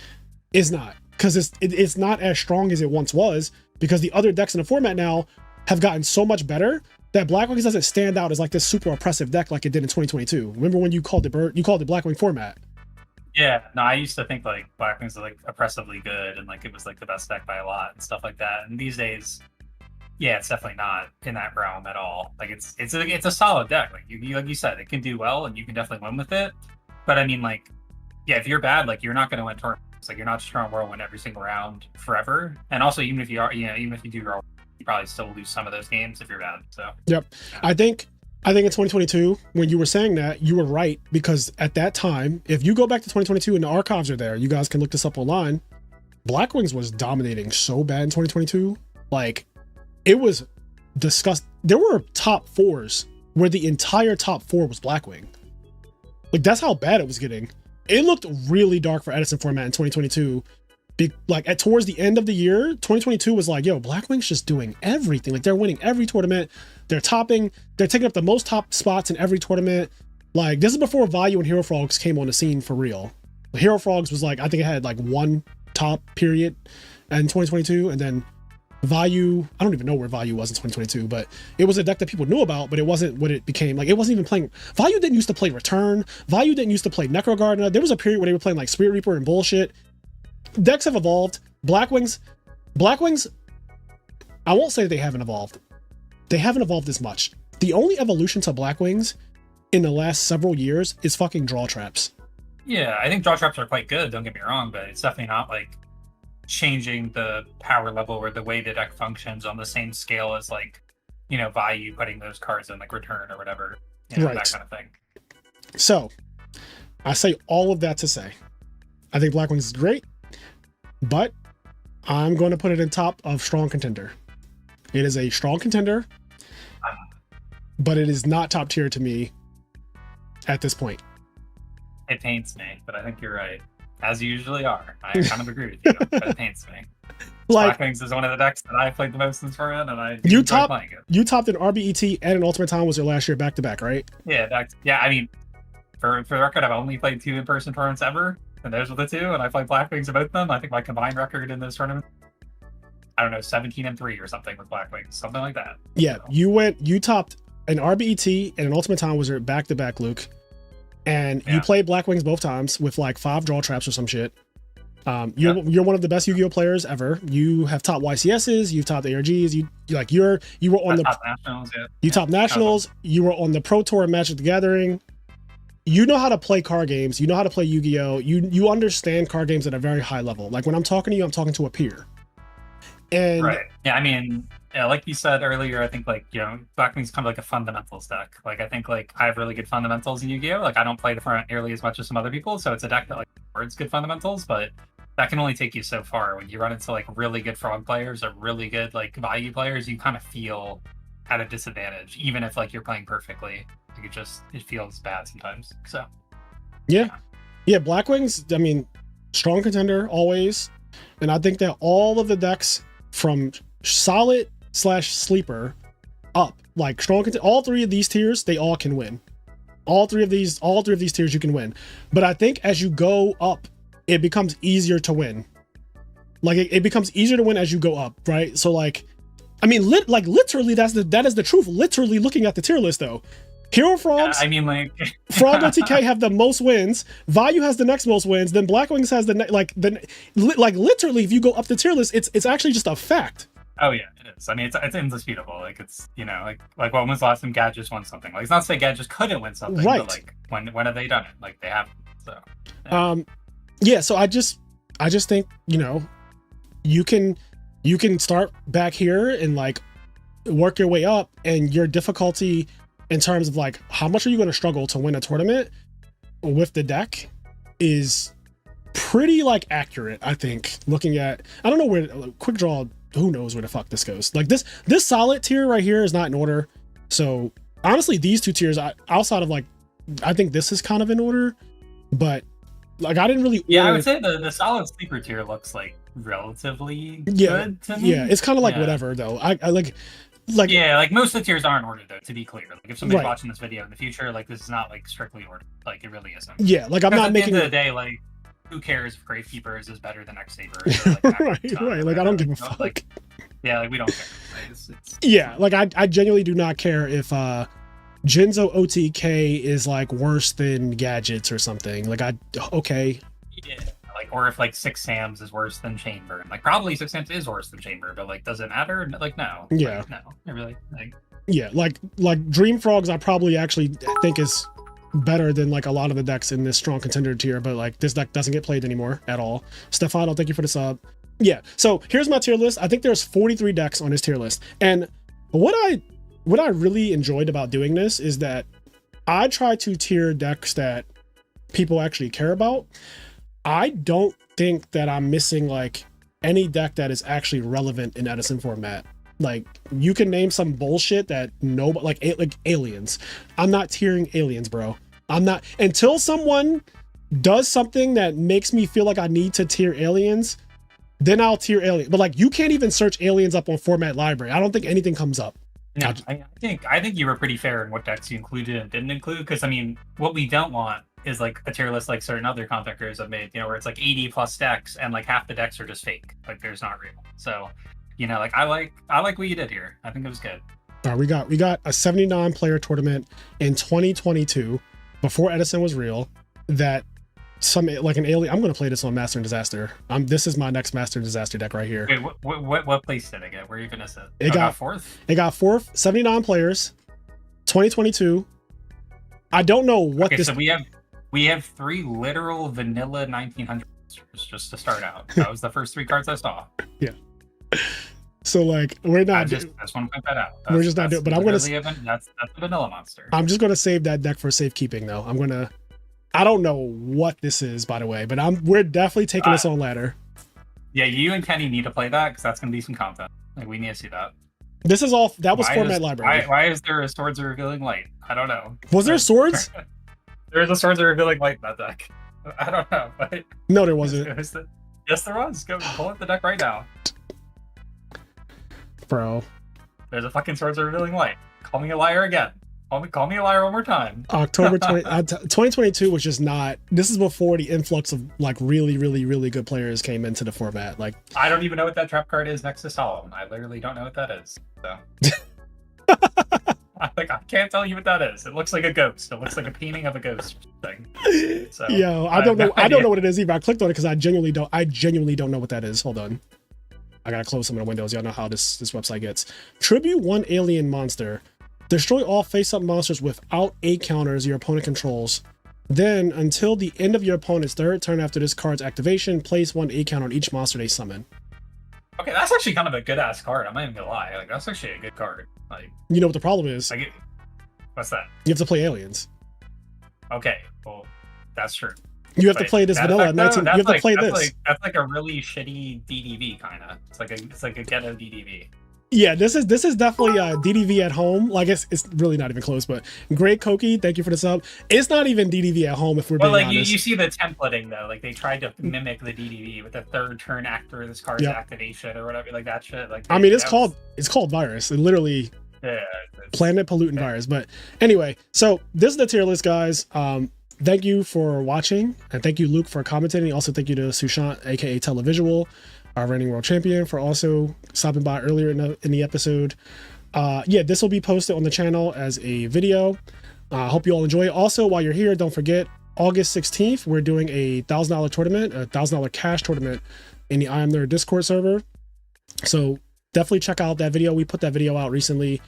it's not, because it's not as strong as it once was, because the other decks in the format now have gotten so much better that Blackwings doesn't stand out as like this super oppressive deck like it did in 2022. Remember when you called it Blackwing format? Yeah, no, I used to think like Blackwings are like oppressively good and like it was like the best deck by a lot and stuff like that. And these days, yeah, it's definitely not in that realm at all. Like it's a solid deck. Like you said, it can do well and you can definitely win with it. But I mean, like, yeah, if you're bad, like you're not going to win tournaments. Like you're not just trying to whirlwind every single round forever. And also, even if you are, even if you do whirlwind, you probably still lose some of those games if you're bad. So yep, yeah. I think in 2022, when you were saying that, you were right, because at that time, if you go back to 2022 and the archives are there, you guys can look this up online. Blackwings was dominating so bad in 2022. Like, it was disgusting. There were top fours where the entire top four was Blackwing. Like, that's how bad it was getting. It looked really dark for Edison format in 2022. Towards the end of the year, 2022 was like, yo, Blackwing's just doing everything. Like, they're winning every tournament. They're taking up the most top spots in every tournament. Like, this is before Vayu and Hero Frogs came on the scene for real. Hero Frogs was like, I think it had like one top period in 2022, and then Vayu, I don't even know where Vayu was in 2022, but it was a deck that people knew about, but it wasn't what it became. Like, it wasn't even playing. Vayu didn't used to play Return. Vayu didn't used to play Necro Gardener. There was a period where they were playing like Spirit Reaper and bullshit. Decks have evolved. Blackwings, I won't say they haven't evolved. They haven't evolved as much. The only evolution to Blackwings in the last several years is fucking draw traps. Yeah, I think draw traps are quite good, don't get me wrong, but it's definitely not like changing the power level or the way the deck functions on the same scale as like, Vayu putting those cards in like Return or whatever, right. That kind of thing. So, I say all of that to say, I think Blackwings is great, but I'm going to put it in top of strong contender. It is a strong contender, but it is not top tier to me at this point. It pains me, but I think you're right. As you usually are. I kind of agree with you, but it pains me. Like, Blackwings is one of the decks that I played the most in tournament, and I playing it. You topped an RBET and an Ultimate Time was your last year back to back, right? Yeah, I mean, for the record, I've only played 2 in-person tournaments ever, and those were the 2, and I played Blackwings in both of them. I think my combined record in those tournaments, I don't know, 17-3 or something with Blackwings, something like that. Yeah, so. You topped an RBET and an Ultimate Time was your back to back, Luke. And you played Blackwings both times with like 5 draw traps or some shit. You're one of the best Yu-Gi-Oh players ever. You have top YCSs, you've topped ARGs, you were on the top nationals, yeah. You top nationals, you were on the Pro Tour and Magic the Gathering. You know how to play card games, you know how to play Yu-Gi-Oh! You understand card games at a very high level. Like, when I'm talking to you, I'm talking to a peer. And right. Yeah, I mean, like you said earlier, I think like, Blackwing's kind of like a fundamentals deck. Like, I think like I have really good fundamentals in Yu-Gi-Oh! Like, I don't play the front nearly as much as some other people, so it's a deck that like words good fundamentals, but that can only take you so far. When you run into like really good frog players or really good like Vayu players, you kind of feel at a disadvantage, even if like you're playing perfectly. Like, it feels bad sometimes. So yeah, Blackwings, I mean, strong contender always, and I think that all of the decks from solid / sleeper up, like strong all 3 of these tiers, they all can win. All three of these tiers you can win. But I think as you go up, it becomes easier to win. Like, it becomes easier to win as you go up, right? So like, I mean, literally that is the truth. Literally looking at the tier list though. Hero Frogs, I mean, like Frog OTK have the most wins. Vayu has the next most wins. Then Blackwings has literally, if you go up the tier list, it's actually just a fact. Oh yeah, it is. I mean, it's indisputable. Like, it's like when was the last time Gadget won something? Like, it's not to say Gadget couldn't win something, right? But like, when have they done it? Like, they haven't. So yeah. So I just think you can start back here and like work your way up, and your difficulty in terms of like how much are you going to struggle to win a tournament with the deck is pretty like accurate. I think looking at, I don't know where QuickDraw, who knows where the fuck this goes. Like, this solid tier right here is not in order. So honestly, these 2 tiers, outside of like, I think this is kind of in order, but like, I didn't really. Yeah, I would say the solid sleeper tier looks like relatively good to me. Yeah, it's kind of like whatever though. I like, yeah, like most of the tiers aren't ordered though, to be clear. Like, if somebody's watching this video in the future, like, this is not like strictly ordered. Like, it really isn't. Yeah, like, I'm not making. At the end of the day, like, who cares if Gravekeepers is better than X Saber? Like, right. Like, I don't give a fuck. Like, Yeah, like we don't care. Yeah, like I genuinely do not care if Jinzo OTK is like worse than Gadgets or something. Like okay. Yeah. Like, or if like Six Sams is worse than Chamber. Like probably Six Sams is worse than Chamber, but like does it matter? Like no. Yeah. Like, no. I really like. Yeah, like Dream Frogs I probably actually think is better than like a lot of the decks in this strong contender tier, but like this deck doesn't get played anymore at all. Stefano, thank you for the sub. Yeah, so here's my tier list. I think there's 43 decks on this tier list, and what I really enjoyed about doing this is that I try to tier decks that people actually care about. I don't think that I'm missing like any deck that is actually relevant in Edison format. Like you can name some bullshit that nobody like aliens. I'm not tiering aliens, bro. I'm not until someone does something that makes me feel like I need to tier aliens. Then I'll tier alien. But like you can't even search aliens up on format library. I don't think anything comes up. No, I think you were pretty fair in what decks you included and didn't include. Because I mean, what we don't want is like a tier list like certain other content creators have made, you know, where it's like 80 plus decks and like half the decks are just fake. Like there's not real. So, you know, like I like what you did here. I think it was good. All right, we got a 79 player tournament in 2022 before Edison was real. That some like an alien. I'm gonna play this on Master and Disaster. This is my next Master and Disaster deck right here. Wait, what place did it get? Where are you gonna sit? It got fourth. It got fourth. 79 players. 2022. I don't know what this. So we have 3 literal vanilla 1900 just to start out. That was the first 3 cards I saw. Yeah. So like we're not. I just want to point that out. We're just not doing. But I'm gonna. That's a vanilla monster. I'm just gonna save that deck for safekeeping though. I don't know what this is, by the way, but we're definitely taking this on ladder. Yeah, you and Kenny need to play that because that's gonna be some content. Like we need to see that. That was format library. Why is there a Swords of Revealing Light? I don't know. Was there swords? There's a Swords of Revealing Light in that deck. I don't know, but no, there wasn't. Yes, there was. Go pull up the deck right now, bro. There's a fucking Swords of Revealing Light. Call me a liar again. Call me a liar one more time. October 2022 was just not. This is before the influx of like really, really, really good players came into the format. Like I don't even know what that trap card is next to Solemn. I literally don't know what that is. So I can't tell you what that is. It looks like a ghost. It looks like a painting of a ghost thing. So, yo, I don't know. I don't know what it is either. I clicked on it because I genuinely don't know what that is. Hold on. I gotta close some of the windows. Y'all know how this website gets. Tribute 1 alien monster. Destroy all face-up monsters without 8 counters your opponent controls. Then, until the end of your opponent's third turn after this card's activation, place 1 8 counter on each monster they summon. Okay, that's actually kind of a good-ass card. I'm not even gonna lie. Like, that's actually a good card. Like, you know what the problem is? Like, what's that? You have to play aliens. Okay, well, that's true. You have to play this vanilla 19. You have to play this. That's like a really shitty DDV kind of. It's like a ghetto DDV. Yeah, this is definitely a DDV at home. Like it's really not even close. But Great Koki, thank you for the sub. It's not even DDV at home if we're being honest. You see the templating though. Like they tried to mimic the DDV with the third turn after this card's activation or whatever, like that shit. Like I mean, it's called virus. It literally planet pollutant virus. But anyway, so this is the tier list, guys. Thank you for watching, and thank you, Luke, for commentating. Also, thank you to Sushant, aka Televisual, our reigning world champion, for also stopping by earlier in the episode. Yeah, this will be posted on the channel as a video. Hope you all enjoy it. Also, while you're here, don't forget, August 16th, we're doing a $1,000 tournament, a $1,000 cash tournament in the IMNerd Discord server. So definitely check out that video. We put that video out recently,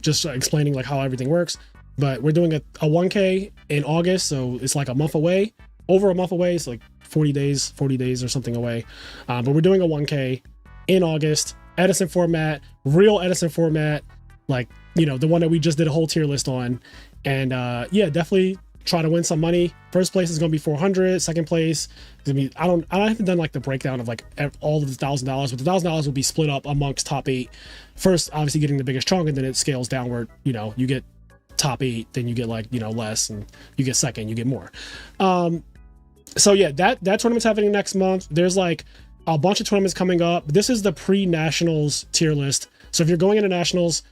just explaining like how everything works. But we're doing a 1K in August, so it's like a month away, over a month away. It's like 40 days or something away. But we're doing a 1K in August, Edison format, real Edison format, like, you know, the one that we just did a whole tier list on. And yeah, definitely try to win some money. First place is gonna be 400. Second place is gonna be, I haven't done like the breakdown of like all of the $1,000, but the $1,000 will be split up amongst top 8. First, obviously getting the biggest chunk, and then it scales downward. You know, you get top 8, then you get like, you know, less, and you get second, you get more. So yeah, that tournament's happening next month. There's like a bunch of tournaments coming up. This is the pre-nationals tier list. So if you're going into nationals,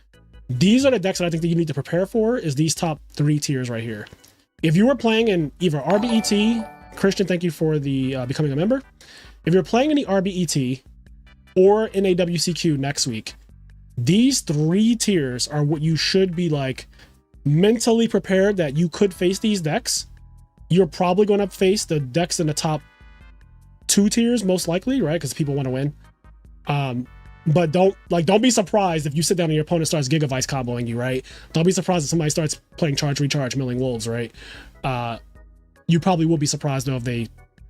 these are the decks that I think that you need to prepare for, is these top 3 tiers right here. If you were playing in either RBET, Christian, thank you for the becoming a member. If you're playing in the RBET, or in a WCQ next week. These 3 tiers are what you should be like mentally prepared that you could face these decks. You're probably going to face the decks in the top 2 tiers most likely, right? Because people want to win. But don't be surprised if you sit down and your opponent starts Gigavice comboing you, right? Don't be surprised if somebody starts playing Charge Recharge milling wolves, right? You probably will be surprised though if they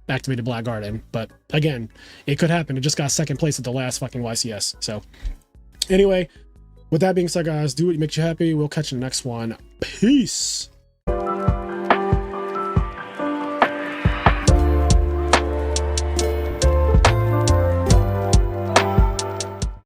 activated Black Garden, but again, it could happen. It just got 2nd place at the last fucking YCS. So anyway, with that being said, guys, do what makes you happy. We'll catch you in the next one. Peace.